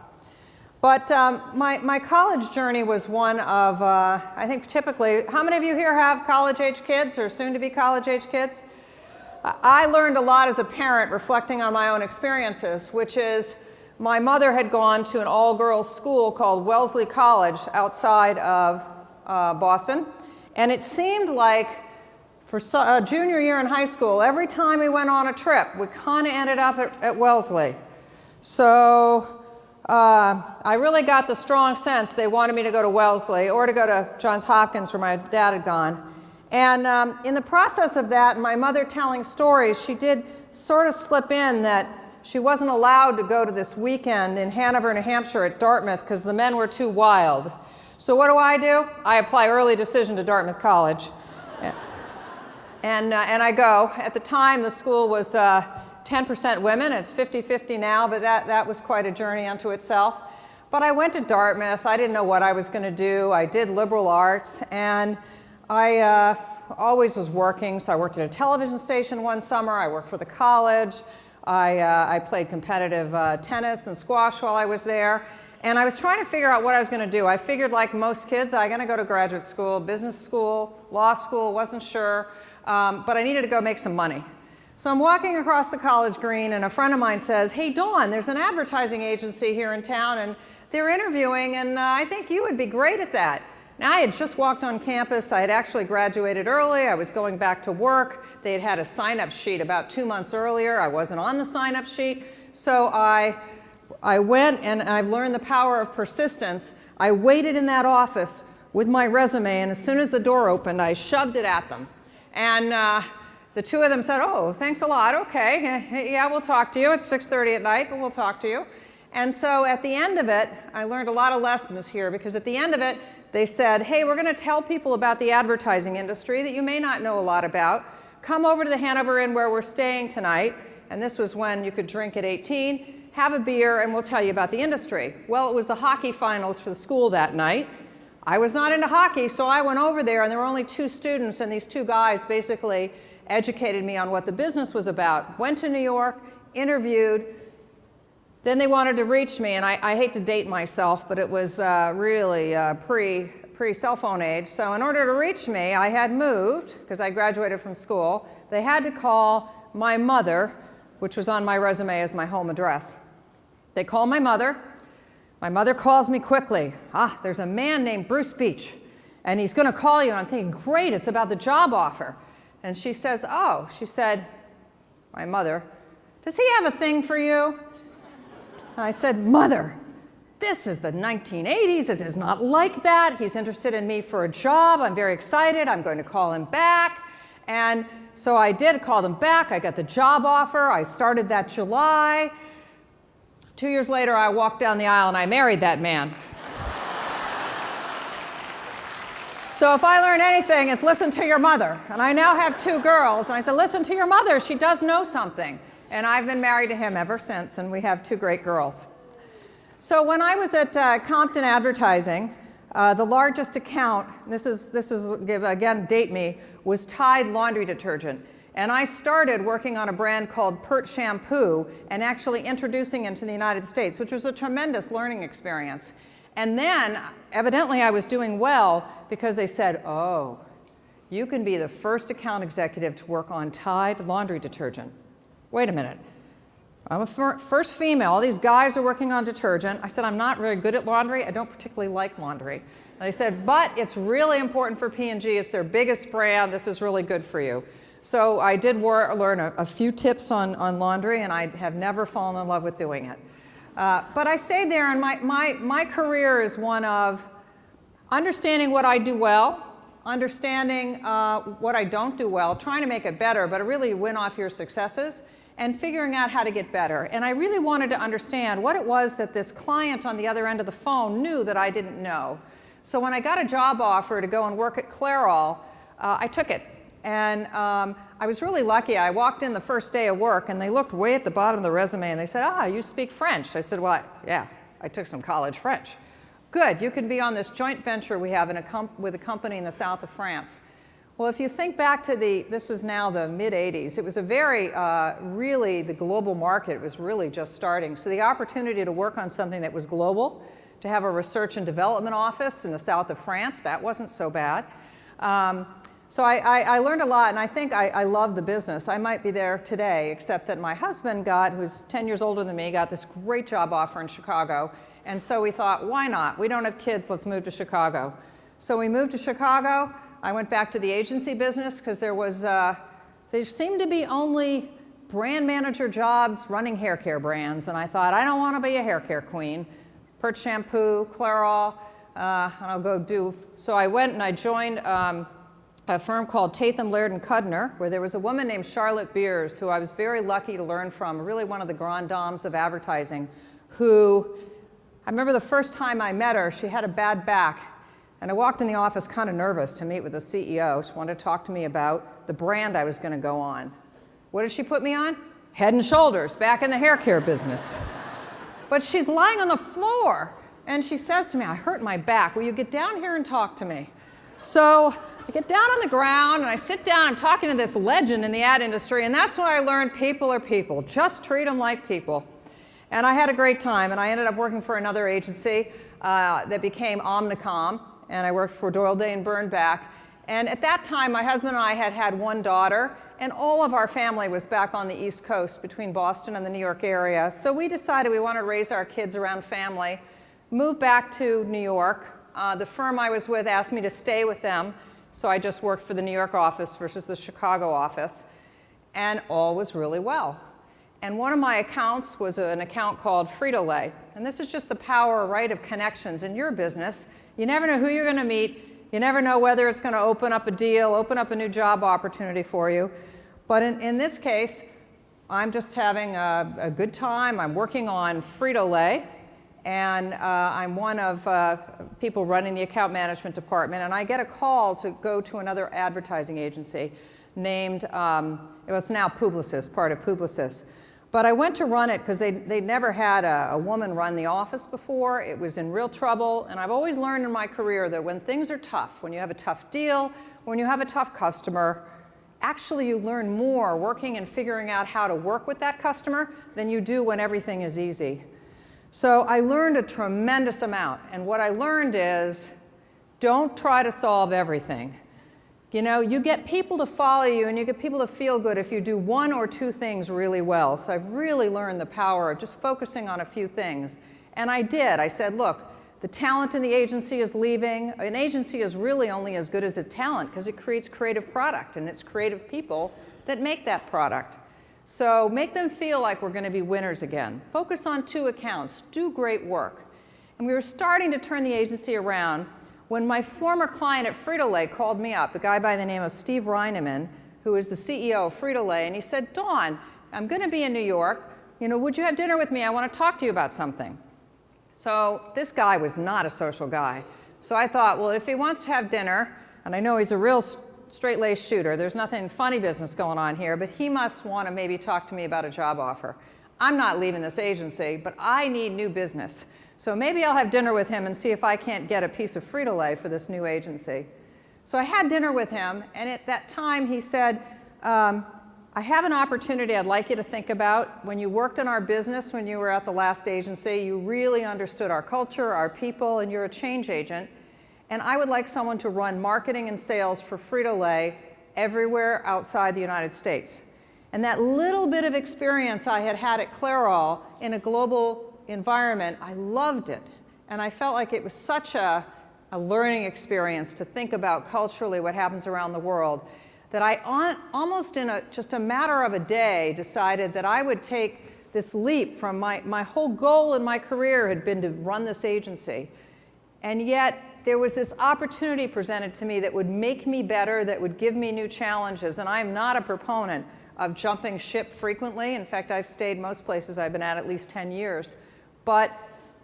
But my college journey was one of, I think typically, how many of you here have college-age kids or soon-to-be college-age kids? I learned a lot as a parent reflecting on my own experiences, which is my mother had gone to an all-girls school called Wellesley College outside of Boston, and it seemed like for junior year in high school, every time we went on a trip, we kind of ended up at Wellesley. So I really got the strong sense they wanted me to go to Wellesley or to go to Johns Hopkins where my dad had gone. And in the process of that, my mother telling stories, she did sort of slip in that she wasn't allowed to go to this weekend in Hanover, New Hampshire at Dartmouth because the men were too wild. So what do? I apply early decision to Dartmouth College. And I go. At the time, the school was 10% women. It's 50-50 now, but that was quite a journey unto itself. But I went to Dartmouth. I didn't know what I was going to do. I did liberal arts, and I always was working. So I worked at a television station one summer. I worked for the college. I played competitive tennis and squash while I was there. And I was trying to figure out what I was going to do. I figured, like most kids, I'm going to go to graduate school, business school, law school, wasn't sure. But I needed to go make some money. So I'm walking across the college green, and a friend of mine says, "Hey, Dawn, there's an advertising agency here in town, and they're interviewing, and I think you would be great at that." Now, I had just walked on campus. I had actually graduated early. I was going back to work. They had had a sign-up sheet about 2 months earlier. I wasn't on the sign-up sheet. So I went, and I've learned the power of persistence. I waited in that office with my resume, and as soon as the door opened, I shoved it at them. And the 2 of them said, "Oh, thanks a lot. Okay, yeah, we'll talk to you. It's 6:30 at night, but we'll talk to you." And so at the end of it, I learned a lot of lessons here, because at the end of it, they said, "Hey, we're going to tell people about the advertising industry that you may not know a lot about. Come over to the Hanover Inn where we're staying tonight." And this was when you could drink at 18. "Have a beer, and we'll tell you about the industry." Well, it was the hockey finals for the school that night. I was not into hockey, so I went over there, and there were only 2 students, and these 2 guys basically educated me on what the business was about. Went to New York, interviewed. Then they wanted to reach me, and I hate to date myself, but it was really pre-cell phone age. So in order to reach me, I had moved, because I graduated from school. They had to call my mother, which was on my resume as my home address. They called my mother. My mother calls me quickly. "There's a man named Bruce Beach, and he's going to call you." And I'm thinking, great, it's about the job offer. And she says, "Oh," she said, my mother, "does he have a thing for you?" I said, "Mother, this is the 1980s. It is not like that. He's interested in me for a job. I'm very excited. I'm going to call him back." And so I did call them back. I got the job offer. I started that July. 2 years later, I walked down the aisle and I married that man. So if I learned anything, it's listen to your mother. And I now have 2 girls. And I said, listen to your mother. She does know something. And I've been married to him ever since, and we have 2 great girls. So when I was at Compton Advertising, the largest account, this is again, date me, was Tide laundry detergent. And I started working on a brand called Pert Shampoo and actually introducing it to the United States, which was a tremendous learning experience. And then, evidently, I was doing well because they said, "Oh, you can be the first account executive to work on Tide laundry detergent." Wait a minute. I'm a first female. All these guys are working on detergent. I said, I'm not very good at laundry. I don't particularly like laundry. And they said, but it's really important for P&G. It's their biggest brand. This is really good for you. So I did learn a few tips on laundry, and I have never fallen in love with doing it. But I stayed there, and my career is one of understanding what I do well, understanding what I don't do well, trying to make it better, but really win off your successes, and figuring out how to get better. And I really wanted to understand what it was that this client on the other end of the phone knew that I didn't know. So when I got a job offer to go and work at Clairol, I took it. And I was really lucky. I walked in the first day of work, and they looked way at the bottom of the resume, and they said, you speak French. I said, well, yeah, I took some college French. Good, you can be on this joint venture we have with a company in the south of France. Well, if you think back to this was now the mid-'80s, it was a very, really, the global market was really just starting. So the opportunity to work on something that was global, to have a research and development office in the south of France, that wasn't so bad. So I learned a lot, and I think I love the business. I might be there today, except that my husband who's 10 years older than me, got this great job offer in Chicago. And so we thought, why not? We don't have kids, let's move to Chicago. So we moved to Chicago. I went back to the agency business because there seemed to be only brand manager jobs running hair care brands. And I thought, I don't want to be a hair care queen. Pert Shampoo, Clairol, and I'll go do. So I went and I joined a firm called Tatham, Laird & Cudner, where there was a woman named Charlotte Beers, who I was very lucky to learn from, really one of the grand dames of advertising, who, I remember the first time I met her, she had a bad back. And I walked in the office kind of nervous to meet with the CEO. She wanted to talk to me about the brand I was going to go on. What did she put me on? Head and Shoulders, back in the hair care business. But she's lying on the floor, and she says to me, I hurt my back. Will you get down here and talk to me? So I get down on the ground, and I sit down. I'm talking to this legend in the ad industry, and that's when I learned people are people. Just treat them like people. And I had a great time, and I ended up working for another agency that became Omnicom. And I worked for Doyle, Day & Bernbach. And at that time, my husband and I had one daughter, and all of our family was back on the East Coast between Boston and the New York area. So we decided we wanted to raise our kids around family, moved back to New York. The firm I was with asked me to stay with them, so I just worked for the New York office versus the Chicago office, and all was really well. And one of my accounts was an account called Frito-Lay. And this is just the power, right, of connections in your business. You never know who you're going to meet. You never know whether it's going to open up a deal, open up a new job opportunity for you. But in this case, I'm just having a good time. I'm working on Frito-Lay, and I'm one of people running the account management department. And I get a call to go to another advertising agency named, it's now Publicis, part of Publicis. But I went to run it because they never had a woman run the office before. It was in real trouble. And I've always learned in my career that when things are tough, when you have a tough deal, when you have a tough customer, actually you learn more working and figuring out how to work with that customer than you do when everything is easy. So I learned a tremendous amount. And what I learned is, don't try to solve everything. You know, you get people to follow you and you get people to feel good if you do one or two things really well. So I've really learned the power of just focusing on a few things. And I did. I said, look, the talent in the agency is leaving. An agency is really only as good as its talent because it creates creative product, and it's creative people that make that product. So make them feel like we're going to be winners again. Focus on 2 accounts. Do great work. And we were starting to turn the agency around when my former client at Frito-Lay called me up, a guy by the name of Steve Reineman, who is the CEO of Frito-Lay, and he said, Dawn, I'm going to be in New York. You know, would you have dinner with me? I want to talk to you about something. So this guy was not a social guy. So I thought, well, if he wants to have dinner, and I know he's a real straight-laced shooter, there's nothing funny business going on here, but he must want to maybe talk to me about a job offer. I'm not leaving this agency, but I need new business. So maybe I'll have dinner with him and see if I can't get a piece of Frito-Lay for this new agency. So I had dinner with him, and at that time he said, I have an opportunity I'd like you to think about. When you worked in our business, when you were at the last agency, you really understood our culture, our people, and you're a change agent. And I would like someone to run marketing and sales for Frito-Lay everywhere outside the United States. And that little bit of experience I had had at Clairol in a global environment, I loved it. And I felt like it was such a learning experience to think about culturally what happens around the world, that I almost in just a matter of a day decided that I would take this leap from my whole goal in my career had been to run this agency. And yet there was this opportunity presented to me that would make me better, that would give me new challenges. And I'm not a proponent of jumping ship frequently. In fact, I've stayed most places I've been at least 10 years. But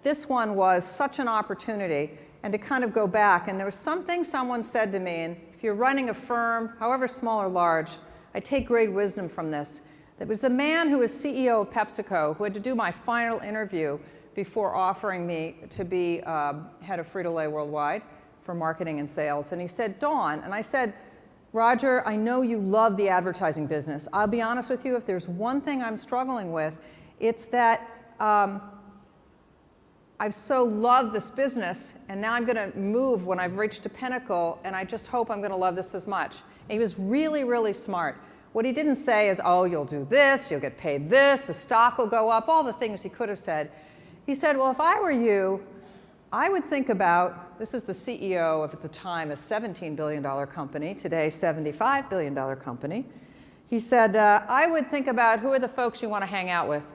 this one was such an opportunity. And to kind of go back, and there was something someone said to me, and if you're running a firm, however small or large, I take great wisdom from this. That was the man who was CEO of PepsiCo who had to do my final interview before offering me to be head of Frito-Lay Worldwide for marketing and sales. And he said, Dawn, and I said, Roger, I know you love the advertising business. I'll be honest with you, if there's one thing I'm struggling with, it's that I've so loved this business, and now I'm going to move when I've reached a pinnacle, and I just hope I'm going to love this as much. And he was really, really smart. What he didn't say is, oh, you'll do this, you'll get paid this, the stock will go up, all the things he could have said. He said, well, if I were you, I would think about, this is the CEO of, at the time, a $17 billion company, today $75 billion company. He said, I would think about who are the folks you want to hang out with.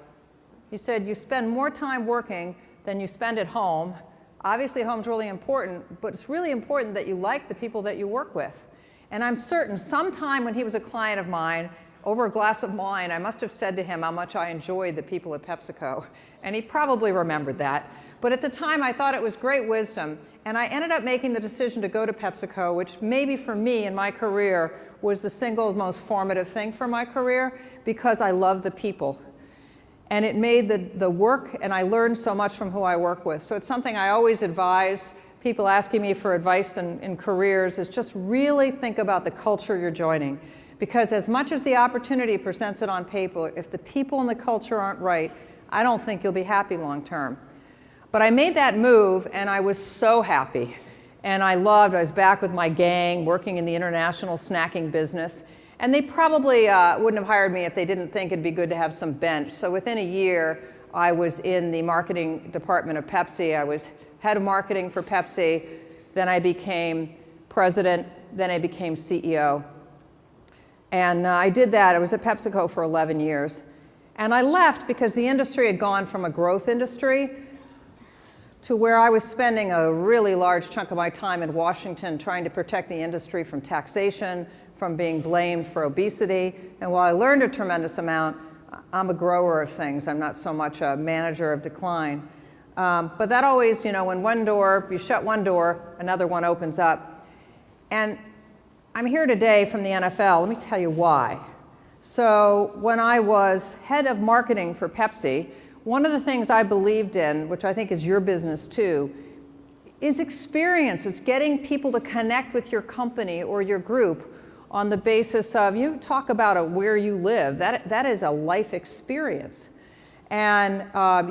He said, you spend more time working than you spend at home. Obviously, home's really important, but it's really important that you like the people that you work with. And I'm certain sometime when he was a client of mine, over a glass of wine, I must have said to him how much I enjoyed the people at PepsiCo. And he probably remembered that. But at the time, I thought it was great wisdom. And I ended up making the decision to go to PepsiCo, which maybe for me in my career was the single most formative thing for my career, because I love the people. And it made the work, and I learned so much from who I work with. So it's something I always advise people asking me for advice in careers, is just really think about the culture you're joining. Because as much as the opportunity presents it on paper, if the people and the culture aren't right, I don't think you'll be happy long term. But I made that move, and I was so happy. And I was back with my gang, working in the international snacking business. And they probably wouldn't have hired me if they didn't think it'd be good to have some bench. So within a year, I was in the marketing department of Pepsi. I was head of marketing for Pepsi. Then I became president. Then I became CEO. And I did that. I was at PepsiCo for 11 years. And I left because the industry had gone from a growth industry to where I was spending a really large chunk of my time in Washington trying to protect the industry from taxation, from being blamed for obesity. And while I learned a tremendous amount, I'm a grower of things. I'm not so much a manager of decline. But that always, when you shut one door, another one opens up. And I'm here today from the NFL. Let me tell you why. So when I was head of marketing for Pepsi, one of the things I believed in, which I think is your business too, is experience. It's getting people to connect with your company or your group on the basis of, you talk about where you live, that is a life experience. And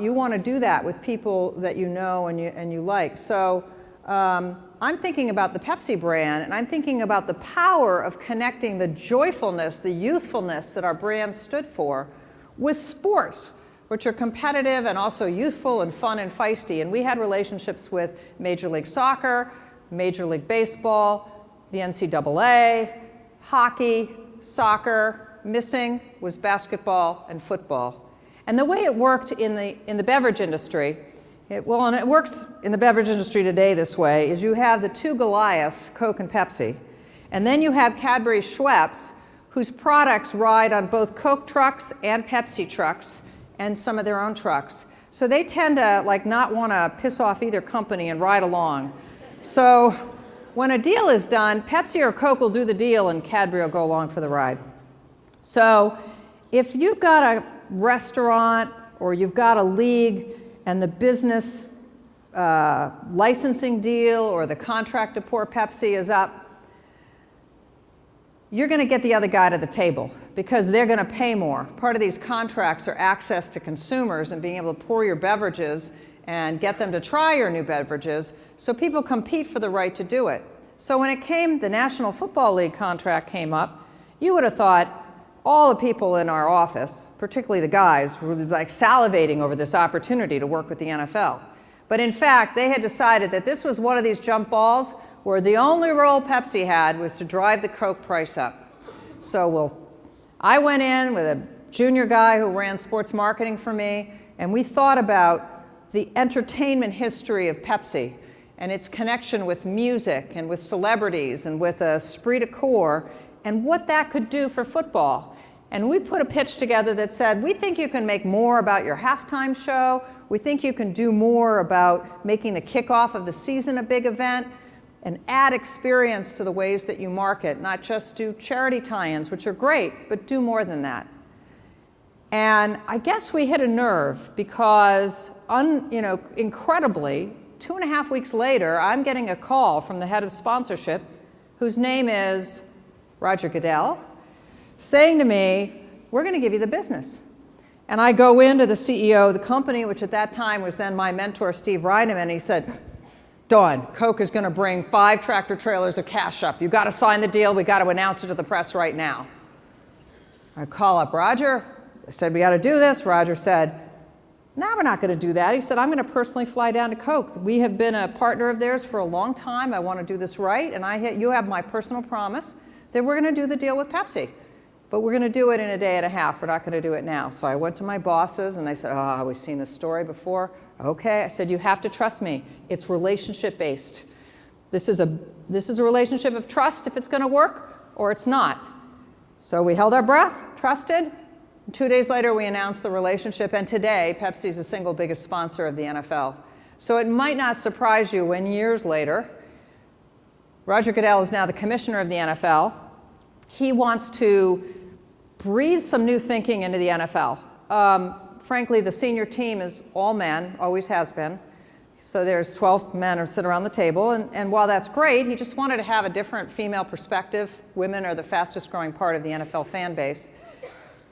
you want to do that with people that you know and you like. So I'm thinking about the Pepsi brand, and I'm thinking about the power of connecting the joyfulness, the youthfulness that our brand stood for with sports, which are competitive and also youthful and fun and feisty. And we had relationships with Major League Soccer, Major League Baseball, the NCAA, hockey, soccer. Missing was basketball and football. And the way it worked in the beverage industry, and it works in the beverage industry today this way, is you have the two Goliaths, Coke and Pepsi, and then you have Cadbury Schweppes, whose products ride on both Coke trucks and Pepsi trucks and some of their own trucks. So they tend to not want to piss off either company and ride along. So when a deal is done, Pepsi or Coke will do the deal and Cadbury will go along for the ride. So if you've got a restaurant or you've got a league and the business licensing deal or the contract to pour Pepsi is up, you're going to get the other guy to the table because they're going to pay more. Part of these contracts are access to consumers and being able to pour your beverages and get them to try your new beverages, so people compete for the right to do it. So when the National Football League contract came up, you would have thought, all the people in our office, particularly the guys, were like salivating over this opportunity to work with the NFL. But in fact, they had decided that this was one of these jump balls where the only role Pepsi had was to drive the Coke price up. So I went in with a junior guy who ran sports marketing for me, and we thought about the entertainment history of Pepsi and its connection with music and with celebrities and with a esprit de corps and what that could do for football. And we put a pitch together that said, we think you can make more about your halftime show. We think you can do more about making the kickoff of the season a big event and add experience to the ways that you market, not just do charity tie-ins, which are great, but do more than that. And I guess we hit a nerve because, incredibly, 2.5 weeks later, I'm getting a call from the head of sponsorship, whose name is Roger Goodell, saying to me, we're going to give you the business. And I go into the CEO of the company, which at that time was then my mentor, Steve Reineman, and he said, Dawn, Coke is going to bring 5 tractor trailers of cash up. You've got to sign the deal. We've got to announce it to the press right now. I call up Roger. I said, we got to do this. Roger said, no, we're not going to do that. He said, I'm going to personally fly down to Coke. We have been a partner of theirs for a long time. I want to do this right. And you have my personal promise that we're going to do the deal with Pepsi. But we're going to do it in a day and a half. We're not going to do it now. So I went to my bosses, and they said, oh, we've seen this story before. Okay. I said, you have to trust me. It's relationship-based. This is a relationship of trust if it's going to work, or it's not. So we held our breath, trusted. 2 days later, we announced the relationship, and today, Pepsi is the single biggest sponsor of the NFL. So it might not surprise you when years later, Roger Goodell is now the commissioner of the NFL. He wants to breathe some new thinking into the NFL. Frankly, the senior team is all men, always has been. So there's 12 men who sit around the table, and while that's great, he just wanted to have a different female perspective. Women are the fastest growing part of the NFL fan base.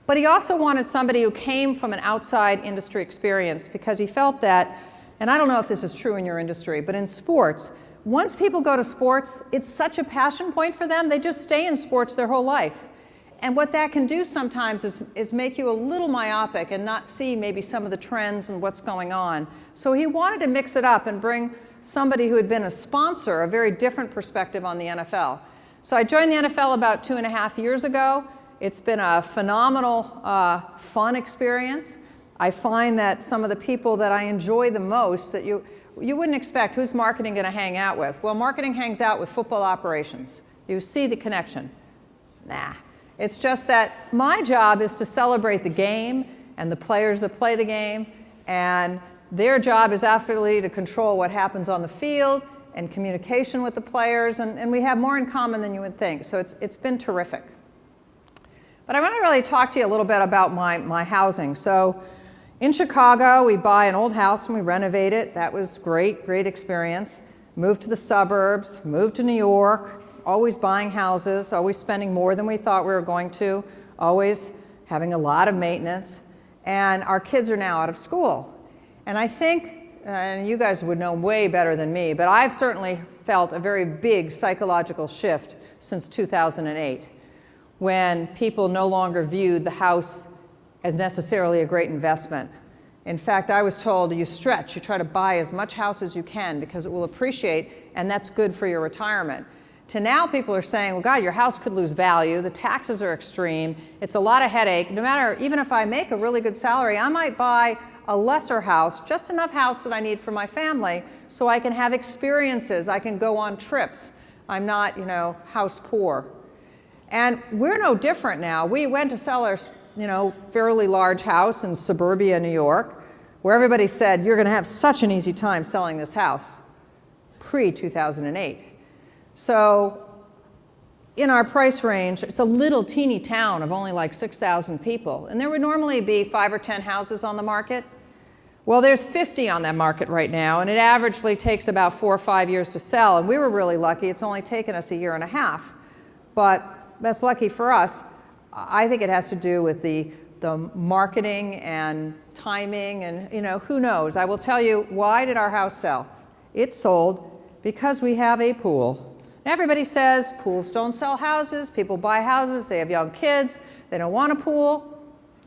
But he also wanted somebody who came from an outside industry experience, because he felt that, and I don't know if this is true in your industry, but in sports, once people go to sports, it's such a passion point for them, they just stay in sports their whole life. And what that can do sometimes is make you a little myopic and not see maybe some of the trends and what's going on. So he wanted to mix it up and bring somebody who had been a sponsor, a very different perspective on the NFL. So I joined the NFL about 2.5 years ago. It's been a phenomenal, fun experience. I find that some of the people that I enjoy the most that you wouldn't expect, who's marketing going to hang out with? Well, marketing hangs out with football operations. You see the connection. Nah. It's just that my job is to celebrate the game and the players that play the game, and their job is actually to control what happens on the field and communication with the players, and we have more in common than you would think. So it's been terrific. But I want to really talk to you a little bit about my housing. So in Chicago, we buy an old house and we renovate it. That was great experience. Moved to the suburbs, moved to New York, always buying houses, always spending more than we thought we were going to, always having a lot of maintenance. And our kids are now out of school. And I think, and you guys would know way better than me, but I've certainly felt a very big psychological shift since 2008. When people no longer viewed the house as necessarily a great investment. In fact, I was told you stretch, you try to buy as much house as you can because it will appreciate, and that's good for your retirement. To now people are saying, well, God, your house could lose value, the taxes are extreme, it's a lot of headache. No matter, even if I make a really good salary, I might buy a lesser house, just enough house that I need for my family so I can have experiences, I can go on trips. I'm not, house poor. And we're no different now. We went to sell our, fairly large house in suburbia New York, where everybody said, you're going to have such an easy time selling this house, pre-2008. So in our price range, it's a little teeny town of only like 6,000 people. And there would normally be 5 or 10 houses on the market. Well, there's 50 on that market right now, and it averagely takes about 4 or 5 years to sell. And we were really lucky. It's only taken us 1.5 years. But that's lucky for us. I think it has to do with the marketing and timing and, who knows. I will tell you, why did our house sell? It sold because we have a pool. Everybody says pools don't sell houses. People buy houses. They have young kids. They don't want a pool.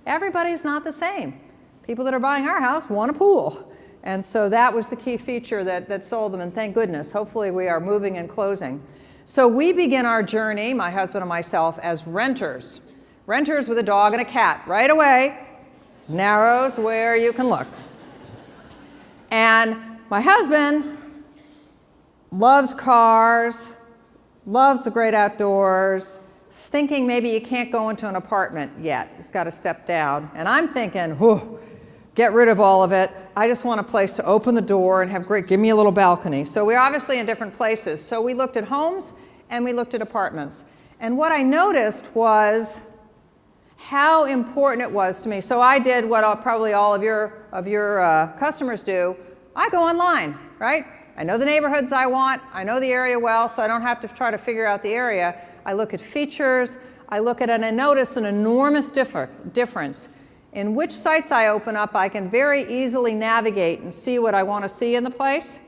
Everybody's not the same. People that are buying our house want a pool. And so that was the key feature that sold them, and thank goodness. Hopefully we are moving and closing. So we begin our journey, my husband and myself, as renters. Renters with a dog and a cat right away. Narrows where you can look. And my husband loves cars, loves the great outdoors, is thinking maybe you can't go into an apartment yet. He's got to step down. And I'm thinking, whew, get rid of all of it. I just want a place to open the door and have give me a little balcony. So we're obviously in different places. So we looked at homes and we looked at apartments. And what I noticed was how important it was to me. So I did what probably all of your customers do. I go online, right? I know the neighborhoods I want. I know the area well, so I don't have to try to figure out the area. I look at features. I look at, and I notice an enormous difference. In which sites I open up, I can very easily navigate and see what I want to see in the place,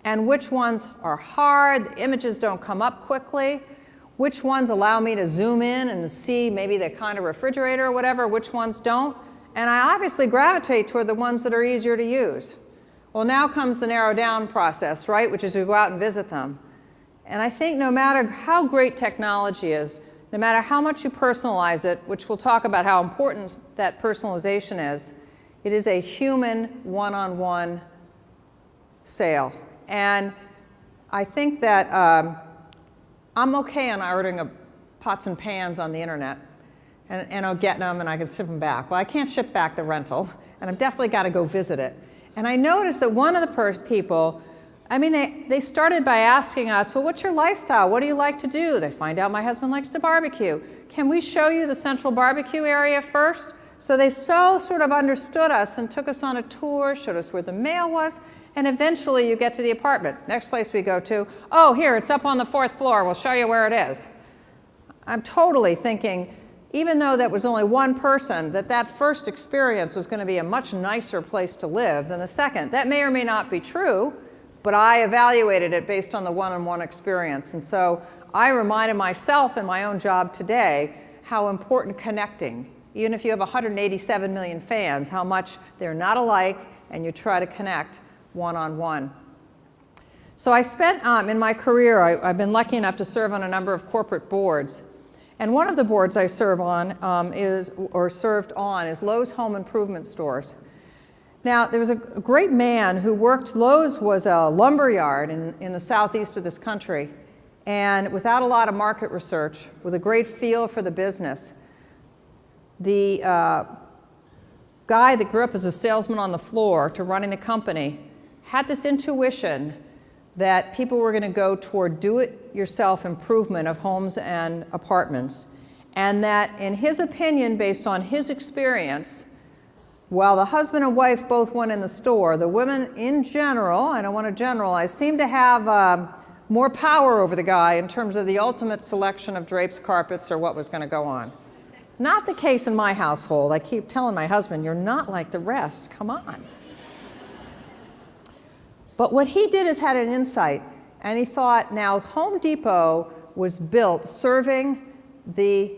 and which ones are hard, the images don't come up quickly, which ones allow me to zoom in and see maybe the kind of refrigerator or whatever, which ones don't. And I obviously gravitate toward the ones that are easier to use. Well, now comes the narrow down process, right, which is to go out and visit them. And I think no matter how great technology is, no matter how much you personalize it, which we'll talk about how important that personalization is, it is a human one-on-one sale. And I think that I'm okay on ordering pots and pans on the internet, and I'll get them and I can ship them back. Well, I can't ship back the rental, and I've definitely got to go visit it. And I noticed that one of the people, I mean, they started by asking us, well, what's your lifestyle? What do you like to do? They find out my husband likes to barbecue. Can we show you the central barbecue area first? So they sort of understood us and took us on a tour, showed us where the mail was, and eventually you get to the apartment. Next place we go to, oh, here, it's up on the 4th floor. We'll show you where it is. I'm totally thinking, even though that was only one person, that first experience was going to be a much nicer place to live than the second. That may or may not be true, but I evaluated it based on the one-on-one experience. And so I reminded myself in my own job today how important connecting, even if you have 187 million fans, how much they're not alike, and you try to connect one-on-one. So I spent, in my career, I've been lucky enough to serve on a number of corporate boards. And one of the boards I serve on served on is Lowe's Home Improvement Stores. Now, there was a great man who worked, Lowe's was a lumber yard in the southeast of this country, and without a lot of market research, with a great feel for the business, the guy that grew up as a salesman on the floor to running the company had this intuition that people were going to go toward do-it-yourself improvement of homes and apartments, and that, in his opinion, based on his experience, while the husband and wife both went in the store, the women in general, I don't want to generalize, seem to have more power over the guy in terms of the ultimate selection of drapes, carpets, or what was going to go on. Not the case in my household. I keep telling my husband, you're not like the rest, come on. But what he did is had an insight, and he thought, now Home Depot was built serving the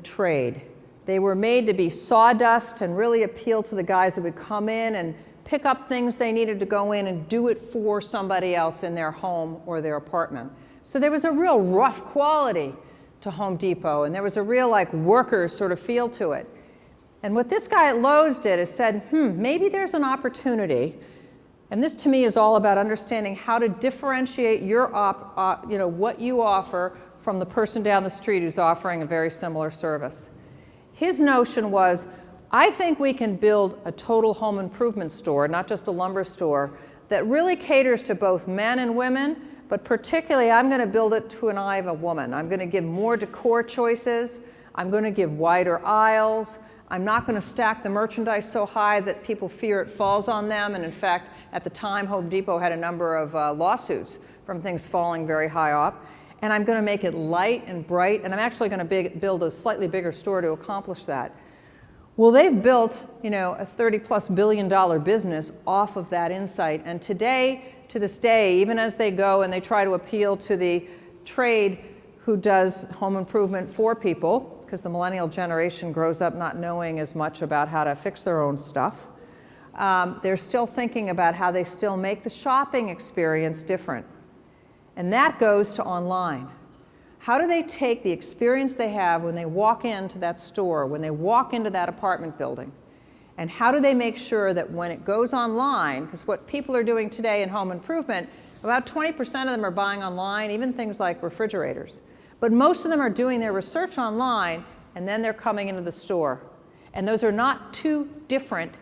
trade. They were made to be sawdust and really appeal to the guys that would come in and pick up things they needed to go in and do it for somebody else in their home or their apartment. So there was a real rough quality to Home Depot, and there was a real like workers sort of feel to it. And what this guy at Lowe's did is said, maybe there's an opportunity, and this to me is all about understanding how to differentiate your what you offer from the person down the street who's offering a very similar service. His notion was, I think we can build a total home improvement store, not just a lumber store, that really caters to both men and women, but particularly I'm going to build it to an eye of a woman. I'm going to give more decor choices. I'm going to give wider aisles. I'm not going to stack the merchandise so high that people fear it falls on them. And in fact, at the time, Home Depot had a number of lawsuits from things falling very high up. And I'm going to make it light and bright, and I'm actually going to build a slightly bigger store to accomplish that. Well, they've built, a $30+ billion business off of that insight, and today, to this day, even as they go and they try to appeal to the trade who does home improvement for people, because the millennial generation grows up not knowing as much about how to fix their own stuff. They're still thinking about how they still make the shopping experience different. And that goes to online. How do they take the experience they have when they walk into that store, when they walk into that apartment building, and how do they make sure that when it goes online, because what people are doing today in home improvement, about 20% of them are buying online, even things like refrigerators. But most of them are doing their research online, and then they're coming into the store. And those are not two different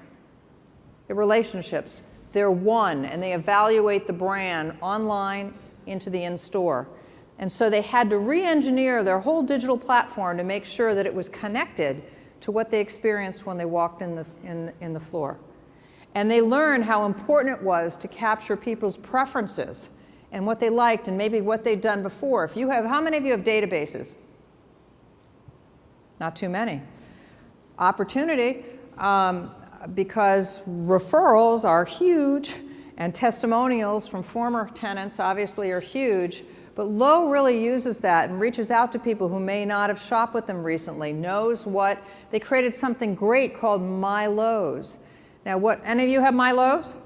relationships. They're one, and they evaluate the brand online into the in-store. And so they had to re-engineer their whole digital platform to make sure that it was connected to what they experienced when they walked in the floor. And they learned how important it was to capture people's preferences and what they liked and maybe what they'd done before. If you have, how many of you have databases? Not too many. Opportunity, because referrals are huge and testimonials from former tenants obviously are huge, but Lowe really uses that and reaches out to people who may not have shopped with them recently, knows what, they created something great called My Lowe's. Now, any of you have My Lowe's?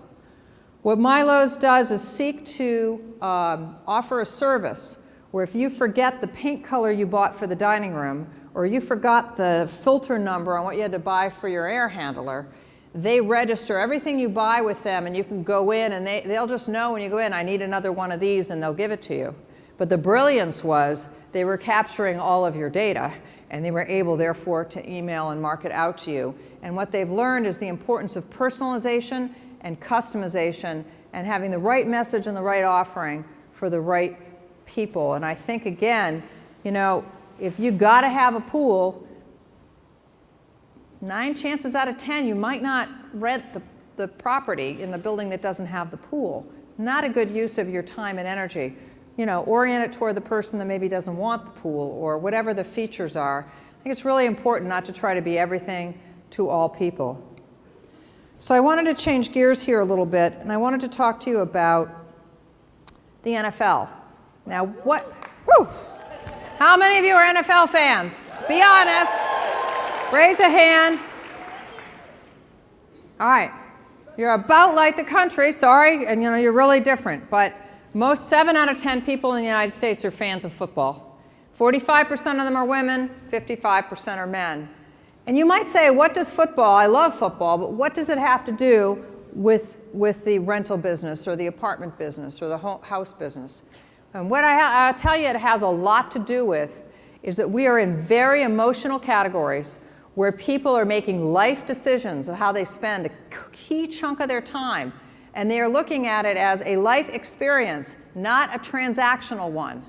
What My Lowe's does is seek to offer a service where if you forget the paint color you bought for the dining room, or you forgot the filter number on what you had to buy for your air handler, they register everything you buy with them, and you can go in, and they'll just know when you go in, I need another one of these, and they'll give it to you. But the brilliance was they were capturing all of your data, and they were able, therefore, to email and market out to you. And what they've learned is the importance of personalization and customization and having the right message and the right offering for the right people. And I think, again, you know, if you got to have a pool, 9 chances out of 10 you might not rent the property in the building that doesn't have the pool. Not a good use of your time and energy. You know, orient it toward the person that maybe doesn't want the pool or whatever the features are. I think it's really important not to try to be everything to all people. So I wanted to change gears here a little bit, and I wanted to talk to you about the NFL. Now, how many of you are NFL fans? Be honest. Raise a hand. All right. You're about like the country, sorry, and you know, you're really different, but 7 out of 10 people in the United States are fans of football. 45% of them are women, 55% are men. And you might say, what does football, I love football, but what does it have to do with the rental business or the apartment business or the house business? And what I'll tell you it has a lot to do with is that we are in very emotional categories where people are making life decisions of how they spend a key chunk of their time. And they are looking at it as a life experience, not a transactional one.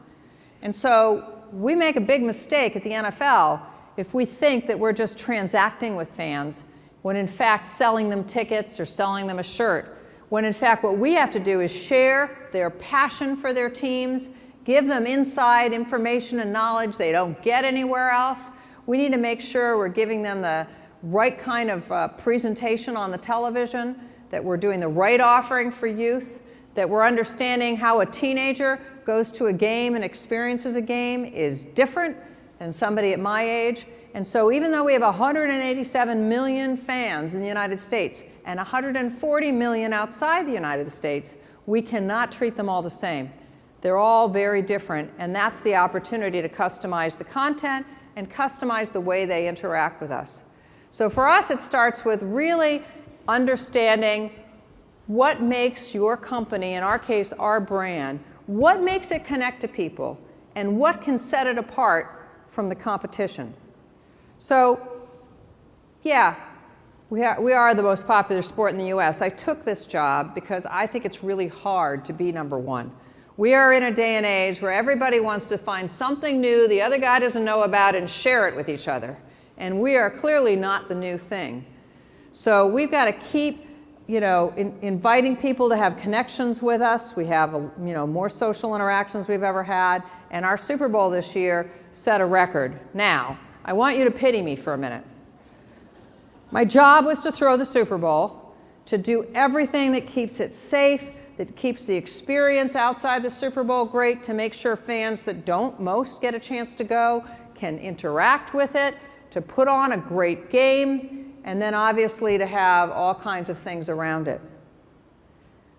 And so we make a big mistake at the NFL if we think that we're just transacting with fans when in fact selling them tickets or selling them a shirt. When in fact what we have to do is share their passion for their teams, give them inside information and knowledge they don't get anywhere else. We need to make sure we're giving them the right kind of presentation on the television, that we're doing the right offering for youth, that we're understanding how a teenager goes to a game and experiences a game is different than somebody at my age. And so even though we have 187 million fans in the United States and 140 million outside the United States, we cannot treat them all the same. They're all very different, and that's the opportunity to customize the content and customize the way they interact with us. So for us, it starts with really understanding what makes your company, in our case, our brand, what makes it connect to people, and what can set it apart from the competition. So, yeah, we are the most popular sport in the US. I took this job because I think it's really hard to be number one. We are in a day and age where everybody wants to find something new the other guy doesn't know about and share it with each other. And we are clearly not the new thing. So we've got to keep, inviting people to have connections with us. We have, more social interactions we've ever had. And our Super Bowl this year set a record. Now, I want you to pity me for a minute. My job was to throw the Super Bowl, to do everything that keeps it safe, that keeps the experience outside the Super Bowl great, to make sure fans that don't most get a chance to go can interact with it, to put on a great game, and then obviously to have all kinds of things around it.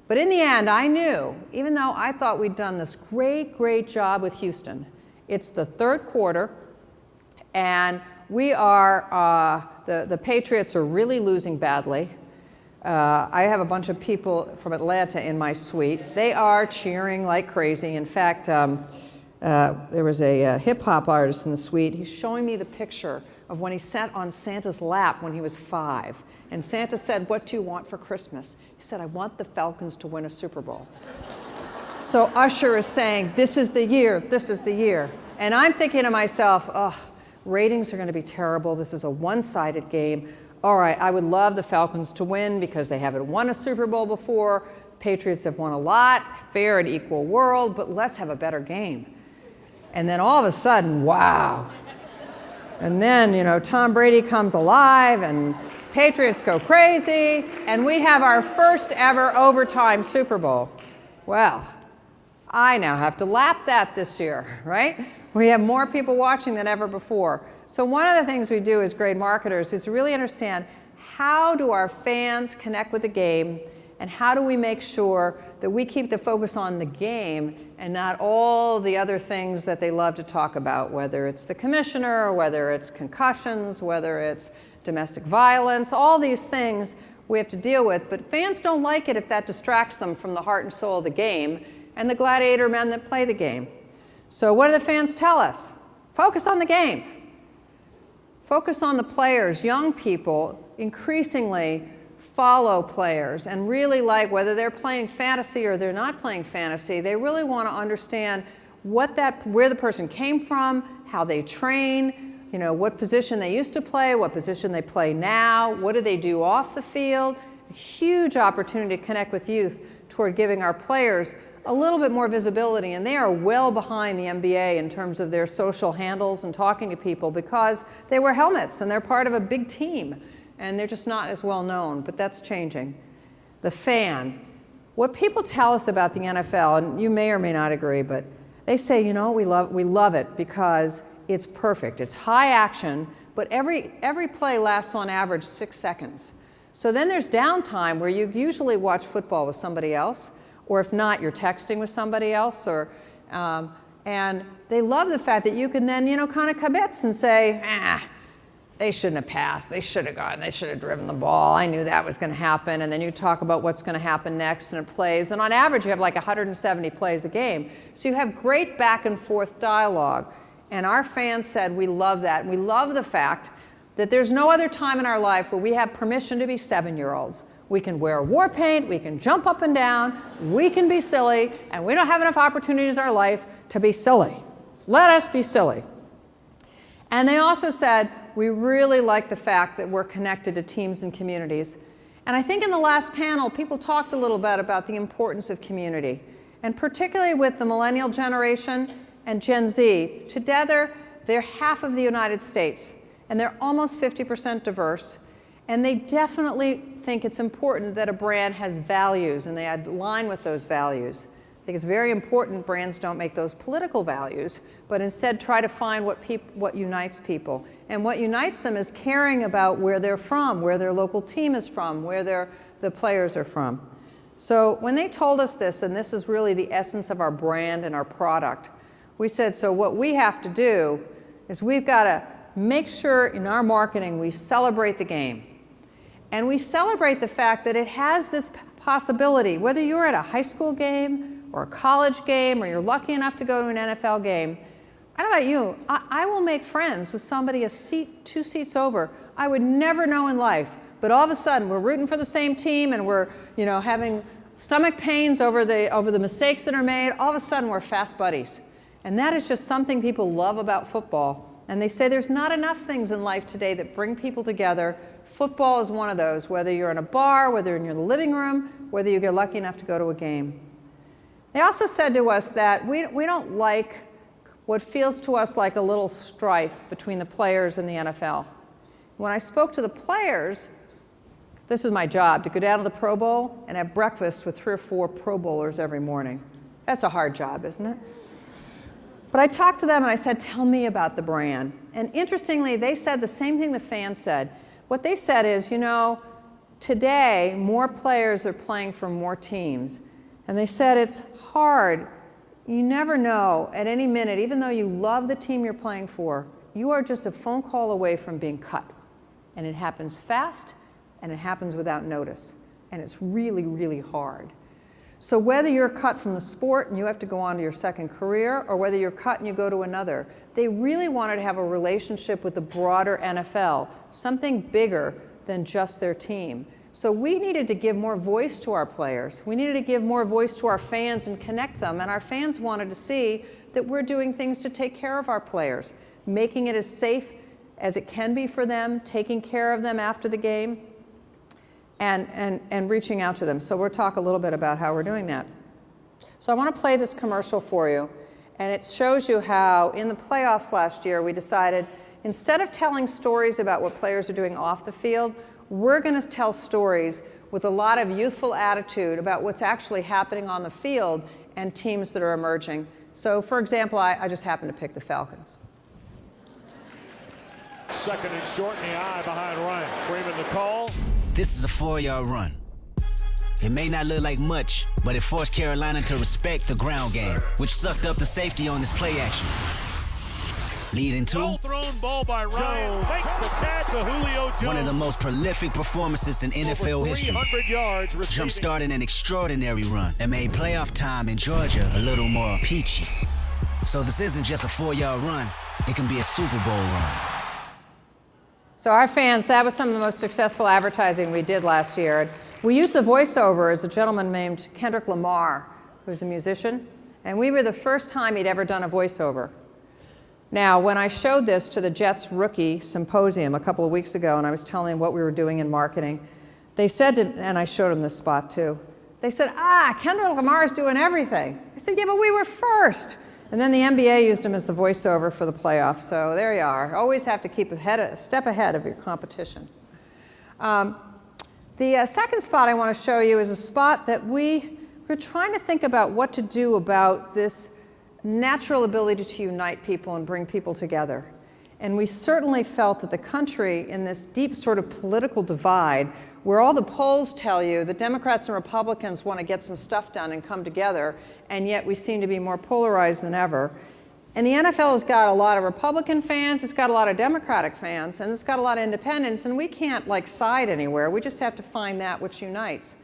But in the end, I knew, even though I thought we'd done this great job with Houston, it's the third quarter, and we are, the Patriots are really losing badly. I have a bunch of people from Atlanta in my suite. They are cheering like crazy. In fact, there was a hip-hop artist in the suite. He's showing me the picture of when he sat on Santa's lap when he was 5. And Santa said, "What do you want for Christmas?" He said, "I want the Falcons to win a Super Bowl." So Usher is saying, "This is the year, this is the year." And I'm thinking to myself, oh, ratings are going to be terrible. This is a one-sided game. All right, I would love the Falcons to win because they haven't won a Super Bowl before. Patriots have won a lot, fair and equal world, but let's have a better game. And then all of a sudden, wow. And then, you know, Tom Brady comes alive and Patriots go crazy, and we have our first ever overtime Super Bowl. Well, I now have to lap that this year, right? We have more people watching than ever before. So one of the things we do as great marketers is really understand how do our fans connect with the game, and how do we make sure that we keep the focus on the game and not all the other things that they love to talk about, whether it's the commissioner, or whether it's concussions, whether it's domestic violence, all these things we have to deal with. But fans don't like it if that distracts them from the heart and soul of the game and the gladiator men that play the game. So what do the fans tell us? Focus on the game. Focus on the players. Young people increasingly follow players and really like, whether they're playing fantasy or they're not playing fantasy, they really want to understand where the person came from, how they train, you know, what position they used to play, what position they play now, what do they do off the field. A huge opportunity to connect with youth toward giving our players a little bit more visibility, and they are well behind the NBA in terms of their social handles and talking to people because they wear helmets and they're part of a big team and they're just not as well known, but that's changing. The fan. What people tell us about the NFL, and you may or may not agree, but they say, you know, we love it because it's perfect. It's high action, but every play lasts on average 6 seconds. So then there's downtime where you usually watch football with somebody else, or if not, you're texting with somebody else, and they love the fact that you can then, you know, kind of kibitz and say, they shouldn't have passed, they should have gone, they should have driven the ball, I knew that was going to happen, and then you talk about what's going to happen next, and it plays, and on average you have like 170 plays a game. So you have great back and forth dialogue, and our fans said we love that. We love the fact that there's no other time in our life where we have permission to be 7-year-olds. We can wear war paint, we can jump up and down, we can be silly, and we don't have enough opportunities in our life to be silly. Let us be silly. And they also said, we really like the fact that we're connected to teams and communities. And I think in the last panel, people talked a little bit about the importance of community, and particularly with the millennial generation and Gen Z. Together, they're half of the United States, and they're almost 50% diverse. And they definitely think it's important that a brand has values and they align with those values. I think it's very important brands don't make those political values, but instead try to find what unites people. And what unites them is caring about where they're from, where their local team is from, where the players are from. So when they told us this, and this is really the essence of our brand and our product, we said, so what we have to do is we've got to make sure in our marketing we celebrate the game. And we celebrate the fact that it has this possibility, whether you're at a high school game or a college game or you're lucky enough to go to an NFL game. I don't know about you, I will make friends with somebody a seat, 2 seats over. I would never know in life, but all of a sudden we're rooting for the same team and we're, you know, having stomach pains over the mistakes that are made. All of a sudden we're fast buddies. And that is just something people love about football. And they say there's not enough things in life today that bring people together. Football is one of those, whether you're in a bar, whether you're in the living room, whether you get lucky enough to go to a game. They also said to us that we don't like what feels to us like a little strife between the players and the NFL. When I spoke to the players, this is my job, to go down to the Pro Bowl and have breakfast with 3 or 4 Pro Bowlers every morning. That's a hard job, isn't it? But I talked to them and I said, tell me about the brand. And interestingly, they said the same thing the fans said. What they said is, you know, today more players are playing for more teams. And they said it's hard. You never know at any minute, even though you love the team you're playing for, you are just a phone call away from being cut. And it happens fast and it happens without notice. And it's really, really hard. So whether you're cut from the sport and you have to go on to your second career, or whether you're cut and you go to another, they really wanted to have a relationship with the broader NFL, something bigger than just their team. So we needed to give more voice to our players. We needed to give more voice to our fans and connect them. And our fans wanted to see that we're doing things to take care of our players, making it as safe as it can be for them, taking care of them after the game, and reaching out to them. So we'll talk a little bit about how we're doing that. So I want to play this commercial for you. And it shows you how in the playoffs last year we decided instead of telling stories about what players are doing off the field, we're going to tell stories with a lot of youthful attitude about what's actually happening on the field and teams that are emerging. So for example, I just happened to pick the Falcons. Second and short in the eye behind Ryan. Freeman the call. This is a 4-yard run. It may not look like much, but it forced Carolina to respect the ground game, which sucked up the safety on this play action. Leading to well-thrown ball by Ryan. Makes the catch of Julio Jones. One of the most prolific performances in NFL history. 300 yards receiving. Jump-starting an extraordinary run that made playoff time in Georgia a little more peachy. So this isn't just a 4-yard run. It can be a Super Bowl run. So our fans, that was some of the most successful advertising we did last year. We used the voiceover as a gentleman named Kendrick Lamar, who's a musician, and we were the first time he'd ever done a voiceover. Now, when I showed this to the Jets Rookie Symposium a couple of weeks ago, and I was telling them what we were doing in marketing, they said to, and I showed them this spot too, they said, Kendrick Lamar's doing everything. I said, yeah, but we were first. And then the NBA used him as the voiceover for the playoffs. So there you are. Always have to keep a step ahead of your competition. The second spot I want to show you is a spot that we're trying to think about what to do about this natural ability to unite people and bring people together. And we certainly felt that the country, in this deep sort of political divide, where all the polls tell you that Democrats and Republicans want to get some stuff done and come together, and yet we seem to be more polarized than ever. And the NFL has got a lot of Republican fans, it's got a lot of Democratic fans, and it's got a lot of independents, and we can't like side anywhere. We just have to find that which unites.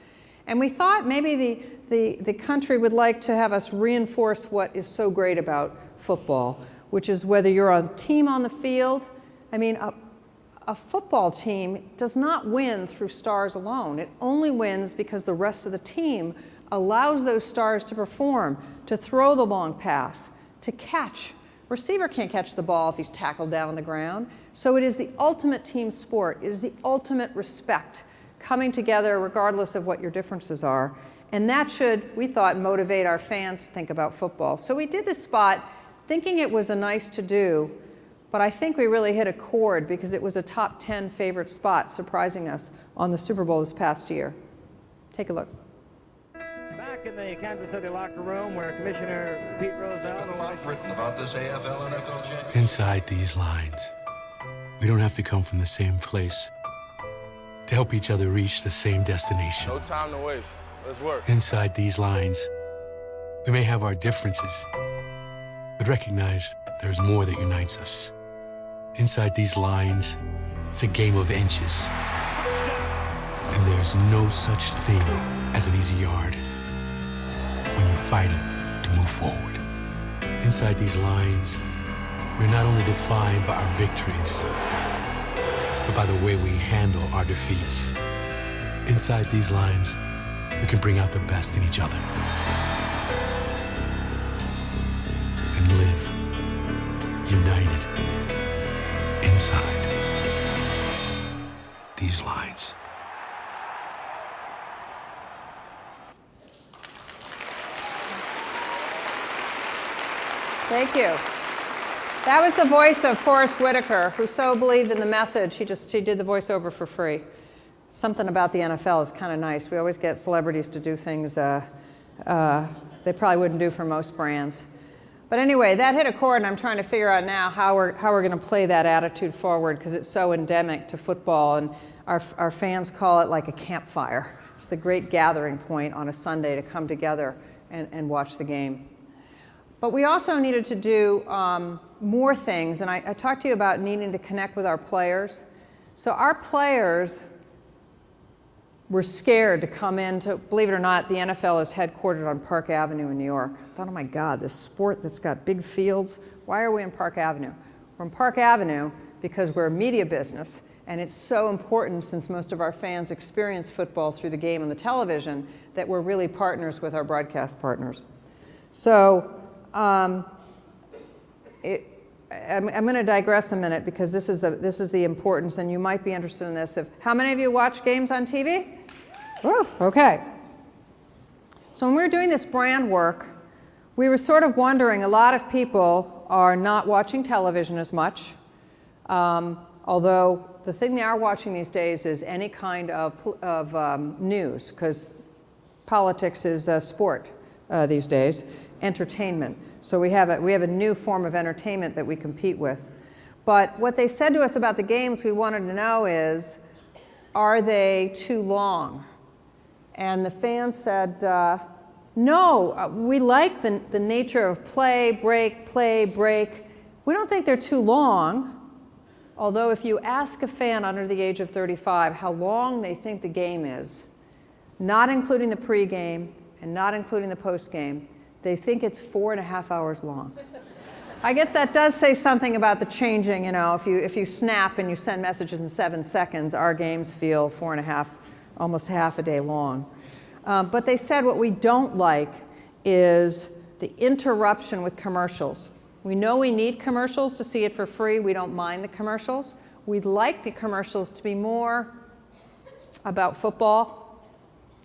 And we thought maybe the country would like to have us reinforce what is so great about football, which is whether you're a team on the field. I mean, a football team does not win through stars alone. It only wins because the rest of the team allows those stars to perform, to throw the long pass, to catch. Receiver can't catch the ball if he's tackled down on the ground. So it is the ultimate team sport. It is the ultimate respect, coming together regardless of what your differences are. And that should, we thought, motivate our fans to think about football. So we did this spot thinking it was a nice to do, but I think we really hit a chord because it was a top 10 favorite spot, surprising us on the Super Bowl this past year. Take a look. Back in the Kansas City locker room where Commissioner Pete Rozelle... A lot written about this AFL NFL championship. Inside these lines, we don't have to come from the same place to help each other reach the same destination. No time to waste. Let's work. Inside these lines, we may have our differences, but recognize there's more that unites us. Inside these lines, it's a game of inches. And there's no such thing as an easy yard when you're fighting to move forward. Inside these lines, we're not only defined by our victories, but by the way we handle our defeats. Inside these lines, we can bring out the best in each other and live united inside these lines. Thank you. That was the voice of Forrest Whitaker, who so believed in the message, he did the voiceover for free. Something about the NFL is kind of nice. We always get celebrities to do things they probably wouldn't do for most brands. But anyway, that hit a chord, and I'm trying to figure out now how we're going to play that attitude forward, because it's so endemic to football, and our fans call it like a campfire. It's the great gathering point on a Sunday to come together and watch the game. But we also needed to do more things, and I talked to you about needing to connect with our players. So our players were scared to come into, believe it or not, the NFL is headquartered on Park Avenue in New York. I thought, oh my God, this sport that's got big fields, why are we in Park Avenue? We're in Park Avenue because we're a media business, and it's so important, since most of our fans experience football through the game on the television, that we're really partners with our broadcast partners. So I'm going to digress a minute, because this is the importance, and you might be interested in this. How many of you watch games on TV? Woo, okay. So when we were doing this brand work, we were sort of wondering, a lot of people are not watching television as much, although the thing they are watching these days is any kind of news, because politics is sport these days, entertainment. So we have a new form of entertainment that we compete with. But what they said to us about the games we wanted to know is, are they too long? And the fans said, no, we like the nature of play, break. We don't think they're too long. Although if you ask a fan under the age of 35 how long they think the game is, not including the pregame and not including the postgame, they think it's 4.5 hours long. I guess that does say something about the changing, if you snap and you send messages in 7 seconds, our games feel 4.5, almost half a day long. But they said what we don't like is the interruption with commercials. We know we need commercials to see it for free. We don't mind the commercials. We'd like the commercials to be more about football,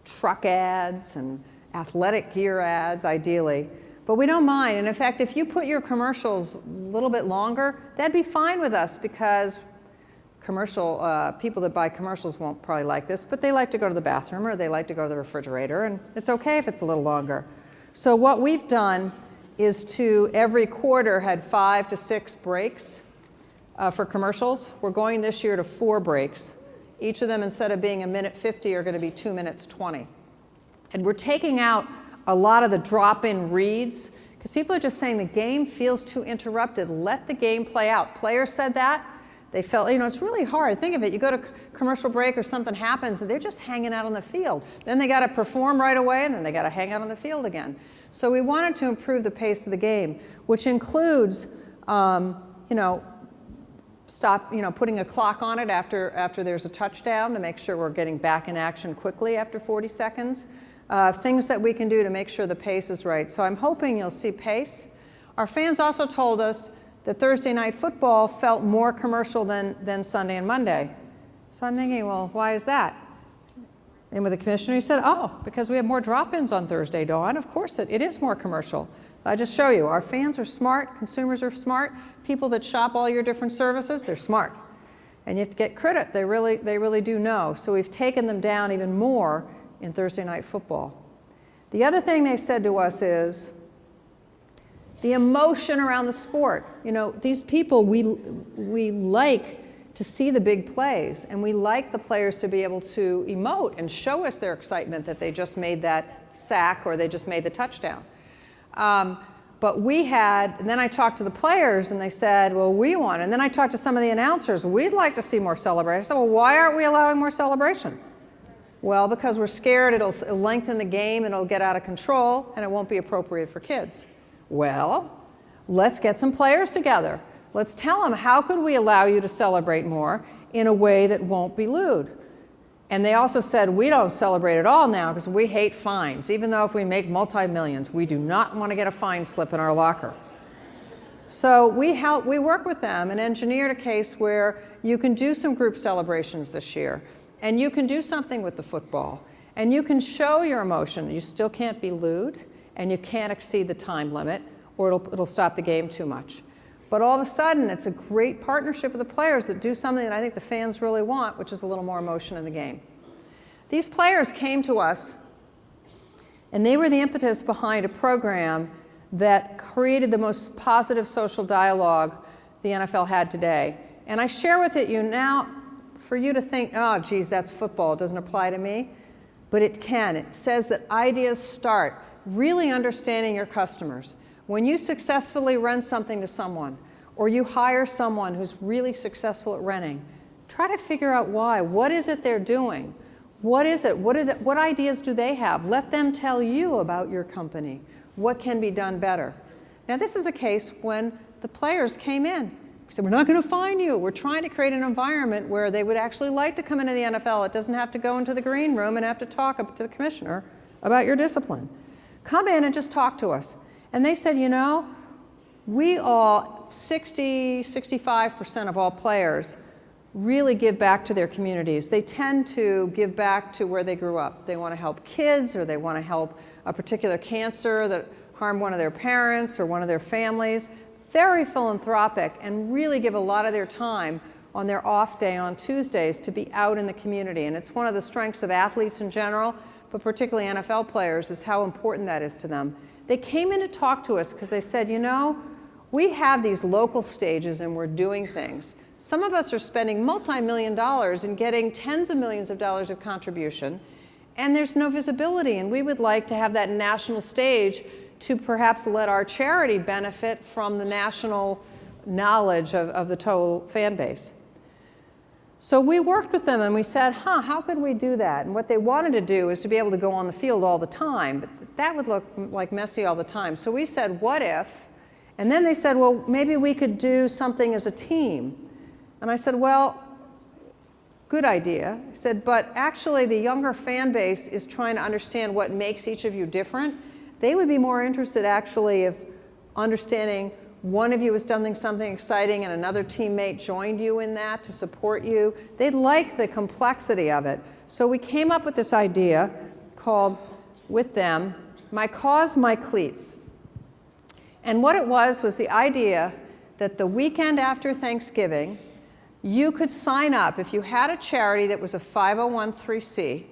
truck ads, and athletic gear ads, ideally. But we don't mind. And in fact, if you put your commercials a little bit longer, that'd be fine with us, because people that buy commercials won't probably like this, but they like to go to the bathroom or they like to go to the refrigerator, and it's okay if it's a little longer. So what we've done is to every quarter had 5 to 6 breaks for commercials. We're going this year to 4 breaks. Each of them, instead of being 1:50, are going to be 2:20. And we're taking out a lot of the drop-in reads, because people are just saying the game feels too interrupted. Let the game play out. Players said that. They felt, it's really hard. Think of it. You go to commercial break or something happens, and they're just hanging out on the field. Then they got to perform right away, and then they got to hang out on the field again. So we wanted to improve the pace of the game, which includes, putting a clock on it after there's a touchdown to make sure we're getting back in action quickly after 40 seconds. Things that we can do to make sure the pace is right. So I'm hoping you'll see pace. Our fans also told us that Thursday night football felt more commercial than Sunday and Monday. So I'm thinking, well, why is that? And with the commissioner, he said, because we have more drop-ins on Thursday, Dawn. Of course it is more commercial. I just show you, our fans are smart, consumers are smart, people that shop all your different services, they're smart. And you have to get credit. They really do know. So we've taken them down even more in Thursday night football. The other thing they said to us is the emotion around the sport. These people, we like to see the big plays, and we like the players to be able to emote and show us their excitement that they just made that sack or they just made the touchdown. But and then I talked to the players, and they said, well, and then I talked to some of the announcers, we'd like to see more celebration. I said, well, why aren't we allowing more celebration? Well, because we're scared it'll lengthen the game, and it'll get out of control, and it won't be appropriate for kids. Well, let's get some players together. Let's tell them, how could we allow you to celebrate more in a way that won't be lewd? And they also said, we don't celebrate at all now because we hate fines. Even though if we make multi-millions, we do not want to get a fine slip in our locker. So we work with them and engineered a case where you can do some group celebrations this year, and you can do something with the football, and you can show your emotion. You still can't be lewd, and you can't exceed the time limit, or it'll stop the game too much. But all of a sudden, it's a great partnership with the players that do something that I think the fans really want, which is a little more emotion in the game. These players came to us, and they were the impetus behind a program that created the most positive social dialogue the NFL had today. And I share with you now for you to think, oh, geez, that's football, it doesn't apply to me. But it can. It says that ideas start really understanding your customers. When you successfully rent something to someone, or you hire someone who's really successful at renting, try to figure out why. What is it they're doing? What is it? What ideas do they have? Let them tell you about your company. What can be done better? Now, this is a case when the players came in. We said, we're not going to fine you. We're trying to create an environment where they would actually like to come into the NFL. It doesn't have to go into the green room and have to talk to the commissioner about your discipline. Come in and just talk to us. And they said, you know, we all, 65% of all players really give back to their communities. They tend to give back to where they grew up. They want to help kids, or they want to help a particular cancer that harmed one of their parents or one of their families. Very philanthropic, and really give a lot of their time on their off day on Tuesdays to be out in the community. And it's one of the strengths of athletes in general, but particularly NFL players, is how important that is to them. They came in to talk to us because they said, you know, we have these local stages and we're doing things. Some of us are spending multi-million dollars and getting tens of millions of dollars of contribution, and there's no visibility. And we would like to have that national stage to perhaps let our charity benefit from the national knowledge of the total fan base. So we worked with them and we said, how could we do that? And what they wanted to do is to be able to go on the field all the time, but that would look like messy all the time. So we said, what if? And then they said, well, maybe we could do something as a team. And I said, well, good idea. I said, but actually the younger fan base is trying to understand what makes each of you different. They would be more interested actually if understanding one of you has done something exciting and another teammate joined you in that to support you. They'd like the complexity of it. So we came up with this idea called, with them, My Cause, My Cleats. And what it was the idea that the weekend after Thanksgiving, you could sign up if you had a charity that was a 501(c)(3),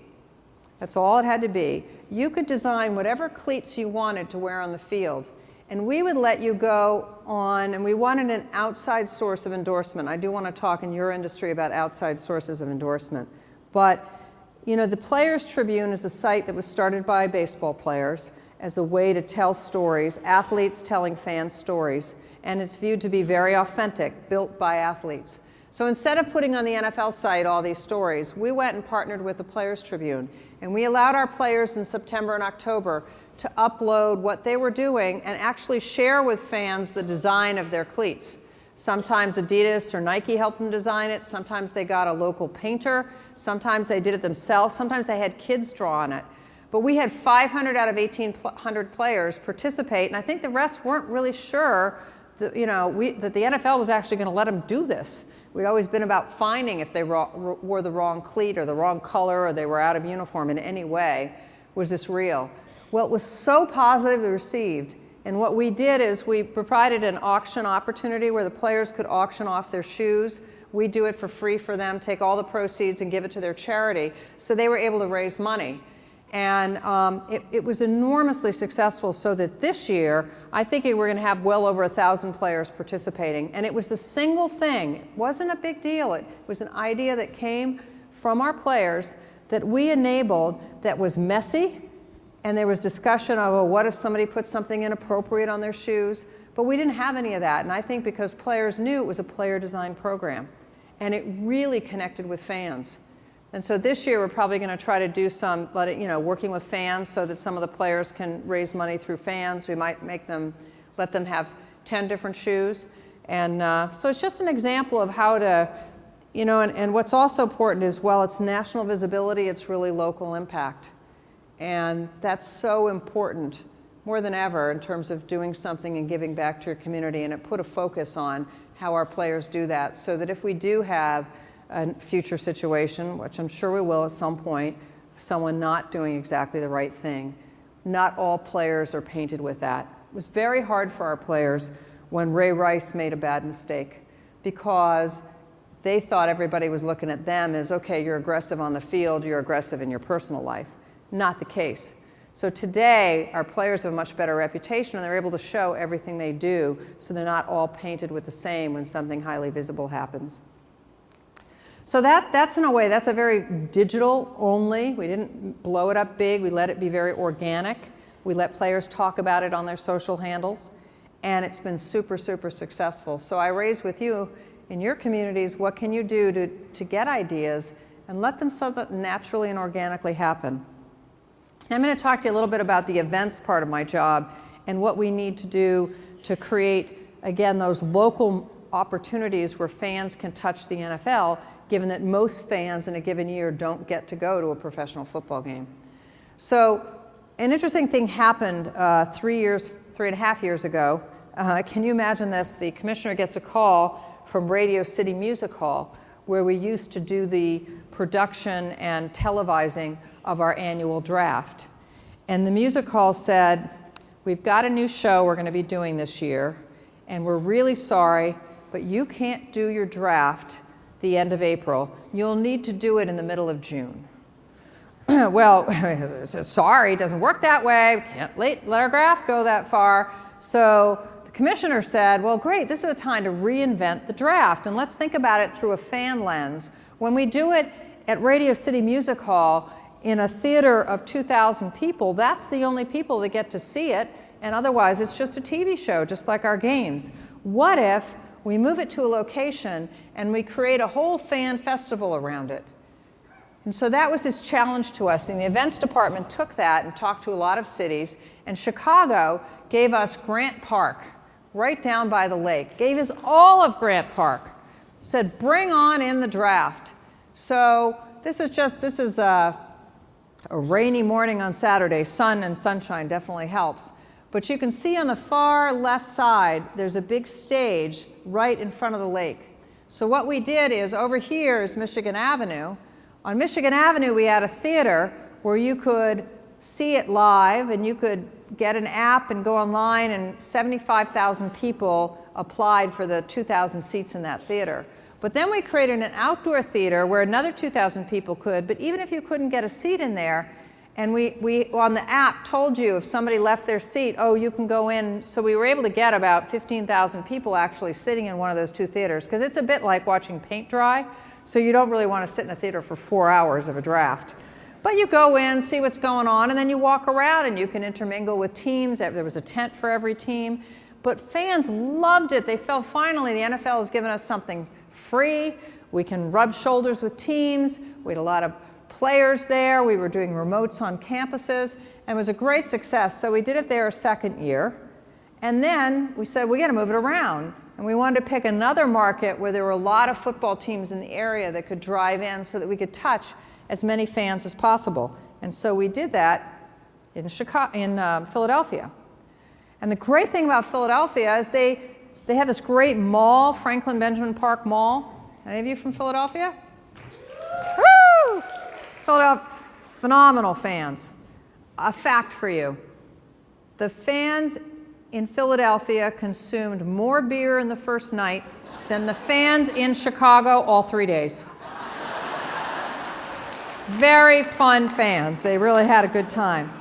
that's all it had to be. You could design whatever cleats you wanted to wear on the field, and we would let you go on, and we wanted an outside source of endorsement. I do want to talk in your industry about outside sources of endorsement. But, you know, the Players Tribune is a site that was started by baseball players as a way to tell stories, athletes telling fans stories, and it's viewed to be very authentic, built by athletes. So instead of putting on the NFL site all these stories, we went and partnered with the Players Tribune, and we allowed our players in September and October to upload what they were doing and actually share with fans the design of their cleats. Sometimes Adidas or Nike helped them design it. Sometimes they got a local painter. Sometimes they did it themselves. Sometimes they had kids draw on it. But we had 500 out of 1,800 players participate, and I think the rest weren't really sure that, that the NFL was actually going to let them do this. We'd always been about finding if they wore the wrong cleat or the wrong color or they were out of uniform in any way. Was this real? Well, it was so positively received. And what we did is we provided an auction opportunity where the players could auction off their shoes. We do it for free for them, take all the proceeds and give it to their charity. So they were able to raise money. And it was enormously successful, so that this year, I think we're going to have well over 1,000 players participating. And it was the single thing. It wasn't a big deal. It was an idea that came from our players that we enabled that was messy. And there was discussion of, well, what if somebody put something inappropriate on their shoes? But we didn't have any of that. And I think because players knew it was a player design program. And it really connected with fans. And so this year, we're probably going to try to do some, working with fans so that some of the players can raise money through fans. We might let them have 10 different shoes. And so it's just an example of how to, and what's also important is, well, it's national visibility, it's really local impact. And that's so important, more than ever, in terms of doing something and giving back to your community. And it put a focus on how our players do that, so that if we do have a future situation, which I'm sure we will at some point, someone not doing exactly the right thing, not all players are painted with that. It was very hard for our players when Ray Rice made a bad mistake, because they thought everybody was looking at them as, okay, you're aggressive on the field, you're aggressive in your personal life. Not the case. So today, our players have a much better reputation, and they're able to show everything they do, so they're not all painted with the same when something highly visible happens. So that's in a way, that's a very digital only. We didn't blow it up big. We let it be very organic. We let players talk about it on their social handles, and it's been super, super successful. So I raise with you, in your communities, what can you do to get ideas and let them so that naturally and organically happen? I'm going to talk to you a little bit about the events part of my job and what we need to do to create, again, those local opportunities where fans can touch the NFL, given that most fans in a given year don't get to go to a professional football game. So an interesting thing happened 3.5 years ago. Can you imagine this? The commissioner gets a call from Radio City Music Hall, where we used to do the production and televising of our annual draft. And the music hall said, we've got a new show we're going to be doing this year, and we're really sorry, but you can't do your draft the end of April. You'll need to do it in the middle of June. Well, sorry, it doesn't work that way. We can't let our draft go that far. So the commissioner said, well, great, this is a time to reinvent the draft, and let's think about it through a fan lens. When we do it at Radio City Music Hall, in a theater of 2,000 people, that's the only people that get to see it, and otherwise it's just a TV show, just like our games. What if we move it to a location and we create a whole fan festival around it? And so that was his challenge to us, and the events department took that and talked to a lot of cities, and Chicago gave us Grant Park, right down by the lake, gave us all of Grant Park, said bring on in the draft. So this is a rainy morning on Saturday. Sun and sunshine definitely helps. But you can see on the far left side, there's a big stage right in front of the lake. So what we did is, over here is Michigan Avenue. On Michigan Avenue, we had a theater where you could see it live, and you could get an app and go online, and 75,000 people applied for the 2,000 seats in that theater. But then we created an outdoor theater where another 2,000 people could, but even if you couldn't get a seat in there, and we on the app told you if somebody left their seat, oh, you can go in. So we were able to get about 15,000 people actually sitting in one of those two theaters, because it's a bit like watching paint dry, so you don't really want to sit in a theater for 4 hours of a draft. But you go in, see what's going on, and then you walk around and you can intermingle with teams. There was a tent for every team. But fans loved it. They felt finally the NFL has given us something free. We can rub shoulders with teams. We had a lot of players there. We were doing remotes on campuses, and it was a great success. So we did it there a second year. And then we said, we got to move it around. And we wanted to pick another market where there were a lot of football teams in the area that could drive in so that we could touch as many fans as possible. And so we did that in Philadelphia. And the great thing about Philadelphia is they have this great mall, Franklin Benjamin Park Mall. Any of you from Philadelphia? Woo! Philadelphia, phenomenal fans. A fact for you. The fans in Philadelphia consumed more beer in the first night than the fans in Chicago all 3 days. Very fun fans. They really had a good time.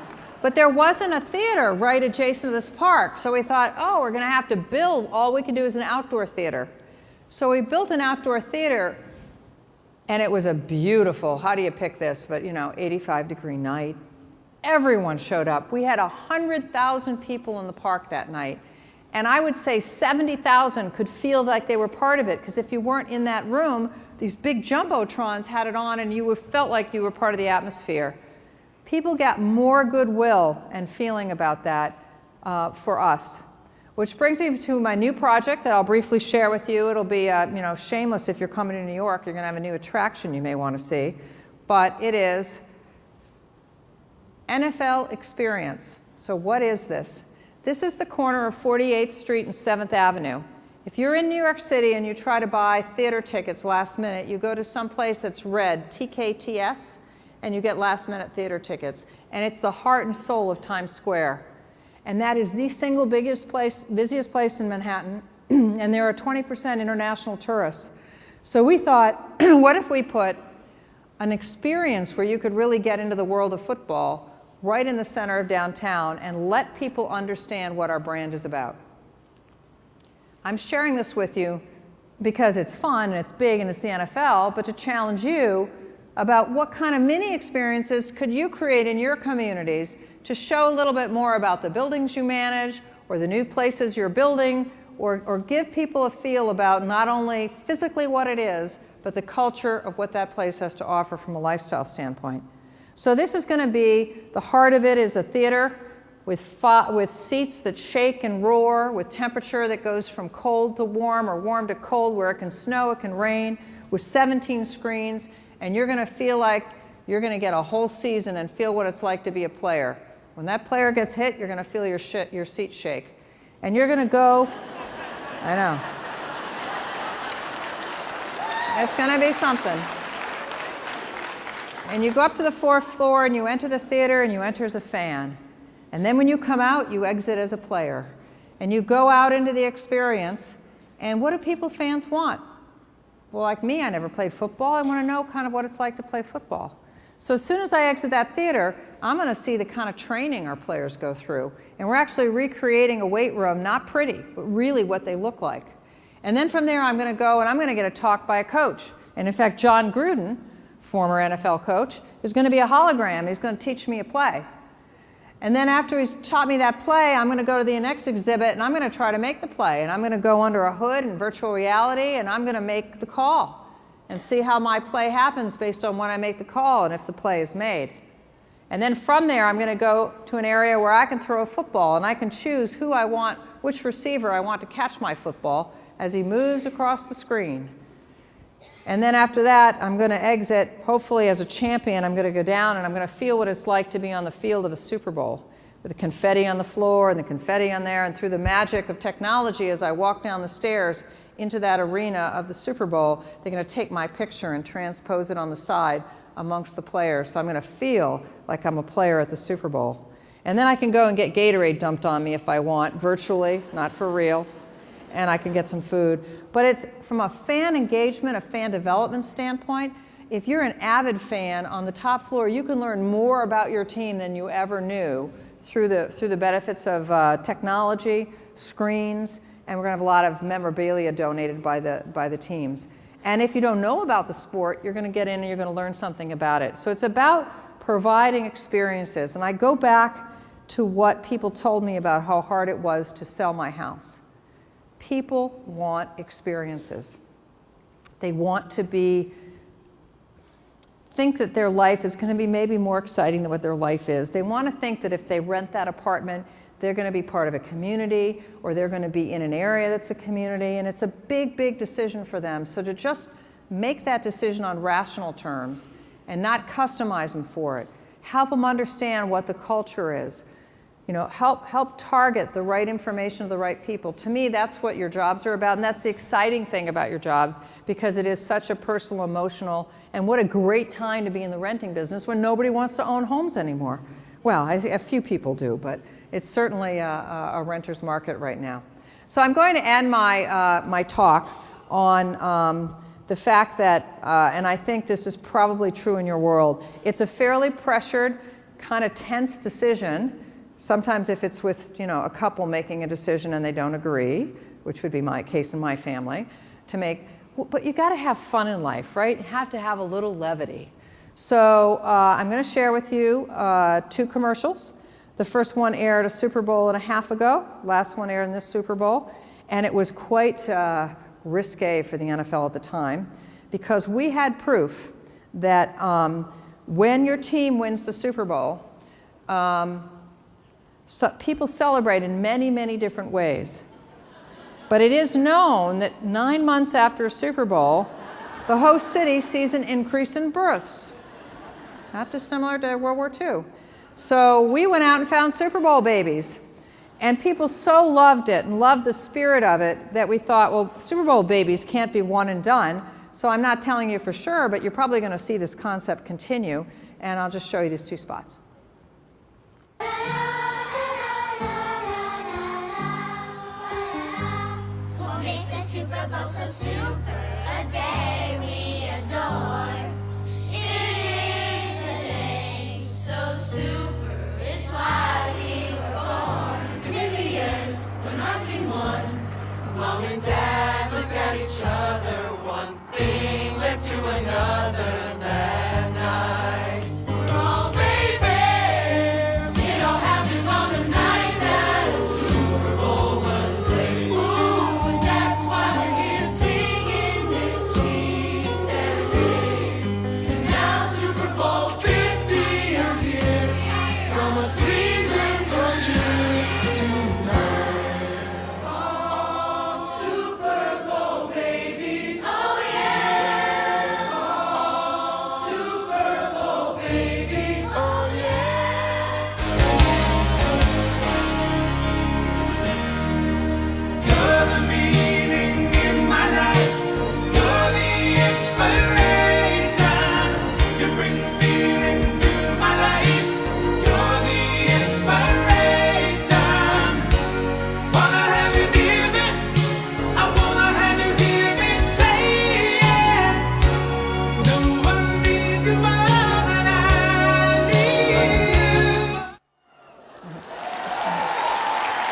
But there wasn't a theater right adjacent to this park, so we thought, oh, we're going to have to build, all we can do is an outdoor theater. So we built an outdoor theater, and it was a beautiful, how do you pick this, but 85-degree night. Everyone showed up. We had 100,000 people in the park that night. And I would say 70,000 could feel like they were part of it, because if you weren't in that room, these big jumbotrons had it on, and you felt like you were part of the atmosphere. People got more goodwill and feeling about that for us. Which brings me to my new project that I'll briefly share with you. It'll be shameless if you're coming to New York. You're going to have a new attraction you may want to see. But it is NFL Experience. So what is this? This is the corner of 48th Street and 7th Avenue. If you're in New York City and you try to buy theater tickets last minute, you go to some place that's red, TKTS, and you get last minute theater tickets. And it's the heart and soul of Times Square. And that is the single busiest place in Manhattan, and there are 20% international tourists. So we thought, what if we put an experience where you could really get into the world of football right in the center of downtown and let people understand what our brand is about. I'm sharing this with you because it's fun and it's big and it's the NFL, but to challenge you about what kind of mini experiences could you create in your communities to show a little bit more about the buildings you manage or the new places you're building, or give people a feel about not only physically what it is, but the culture of what that place has to offer from a lifestyle standpoint. So this is going to be, the heart of it is a theater with seats that shake and roar, with temperature that goes from cold to warm or warm to cold, where it can snow, it can rain, with 17 screens, and you're going to feel like you're going to get a whole season and feel what it's like to be a player. When that player gets hit, you're going to feel your seat shake. And you're going to go, I know. It's going to be something. And you go up to the 4th floor and you enter the theater and you enter as a fan. And then when you come out, you exit as a player. And you go out into the experience. And what do fans want? Well, like me, I never played football. I want to know kind of what it's like to play football. So as soon as I exit that theater, I'm going to see the kind of training our players go through. And we're actually recreating a weight room, not pretty, but really what they look like. And then from there, I'm going to go and I'm going to get a talk by a coach. And in fact, John Gruden, former NFL coach, is going to be a hologram. He's going to teach me a play. And then after he's taught me that play, I'm going to go to the next exhibit and I'm going to try to make the play. And I'm going to go under a hood in virtual reality and I'm going to make the call and see how my play happens based on when I make the call and if the play is made. And then from there, I'm going to go to an area where I can throw a football and I can choose who I want, which receiver I want to catch my football as he moves across the screen. And then after that, I'm going to exit, hopefully as a champion. I'm going to go down and I'm going to feel what it's like to be on the field of a Super Bowl with the confetti on the floor and the confetti on there, and through the magic of technology as I walk down the stairs into that arena of the Super Bowl, they're going to take my picture and transpose it on the side amongst the players. So I'm going to feel like I'm a player at the Super Bowl. And then I can go and get Gatorade dumped on me if I want, virtually, not for real. And I can get some food. But it's from a fan engagement, a fan development standpoint, if you're an avid fan on the top floor, you can learn more about your team than you ever knew through the benefits of technology, screens, and we're going to have a lot of memorabilia donated by the teams. And if you don't know about the sport, you're going to get in and you're going to learn something about it. So it's about providing experiences. And I go back to what people told me about how hard it was to sell my house. People want experiences. They want to think that their life is going to be maybe more exciting than what their life is. They want to think that if they rent that apartment, they're going to be part of a community, or they're going to be in an area that's a community, and it's a big, big decision for them. So to just make that decision on rational terms and not customize them for it, help them understand what the culture is, help target the right information to the right people. To me, that's what your jobs are about, and that's the exciting thing about your jobs, because it is such a personal, emotional, and what a great time to be in the renting business when nobody wants to own homes anymore. Well, a few people do, but it's certainly a renter's market right now. So I'm going to end my talk on the fact that, and I think this is probably true in your world, it's a fairly pressured, kind of tense decision. Sometimes if it's with a couple making a decision and they don't agree, which would be my case in my family, to make, but you got to have fun in life, right? You have to have a little levity. So I'm going to share with you 2 commercials. The first one aired a Super Bowl and a half ago. Last one aired in this Super Bowl. And it was quite risque for the NFL at the time, because we had proof that when your team wins the Super Bowl, people celebrate in many, many different ways. But it is known that 9 months after a Super Bowl, the host city sees an increase in births. Not dissimilar to World War II. So we went out and found Super Bowl babies. And people so loved it and loved the spirit of it that we thought, well, Super Bowl babies can't be one and done. So I'm not telling you for sure, but you're probably going to see this concept continue. And I'll just show you these 2 spots. What makes the Super Bowl so super? A day we adore. It is a day so super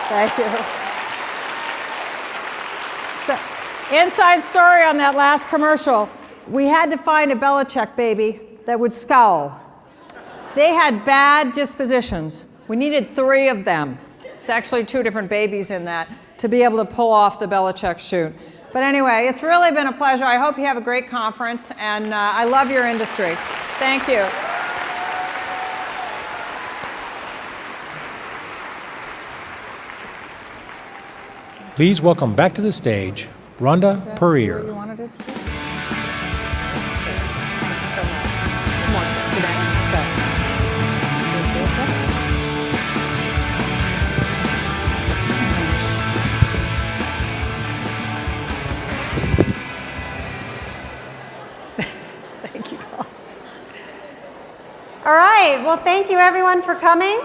Thank you. So, inside story on that last commercial. We had to find a Belichick baby that would scowl. They had bad dispositions. We needed 3 of them. It's actually 2 different babies in that to be able to pull off the Belichick shoot. But anyway, it's really been a pleasure. I hope you have a great conference, and I love your industry. Thank you. Please welcome back to the stage, Rhonda Purrier. Thank you, Paul. All right, well, thank you everyone for coming.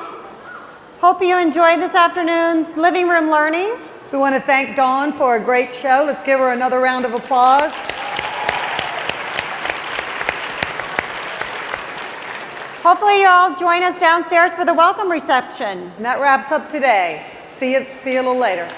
Hope you enjoyed this afternoon's living room learning. We want to thank Dawn for a great show. Let's give her another round of applause. Hopefully you all join us downstairs for the welcome reception. And that wraps up today. See you a little later.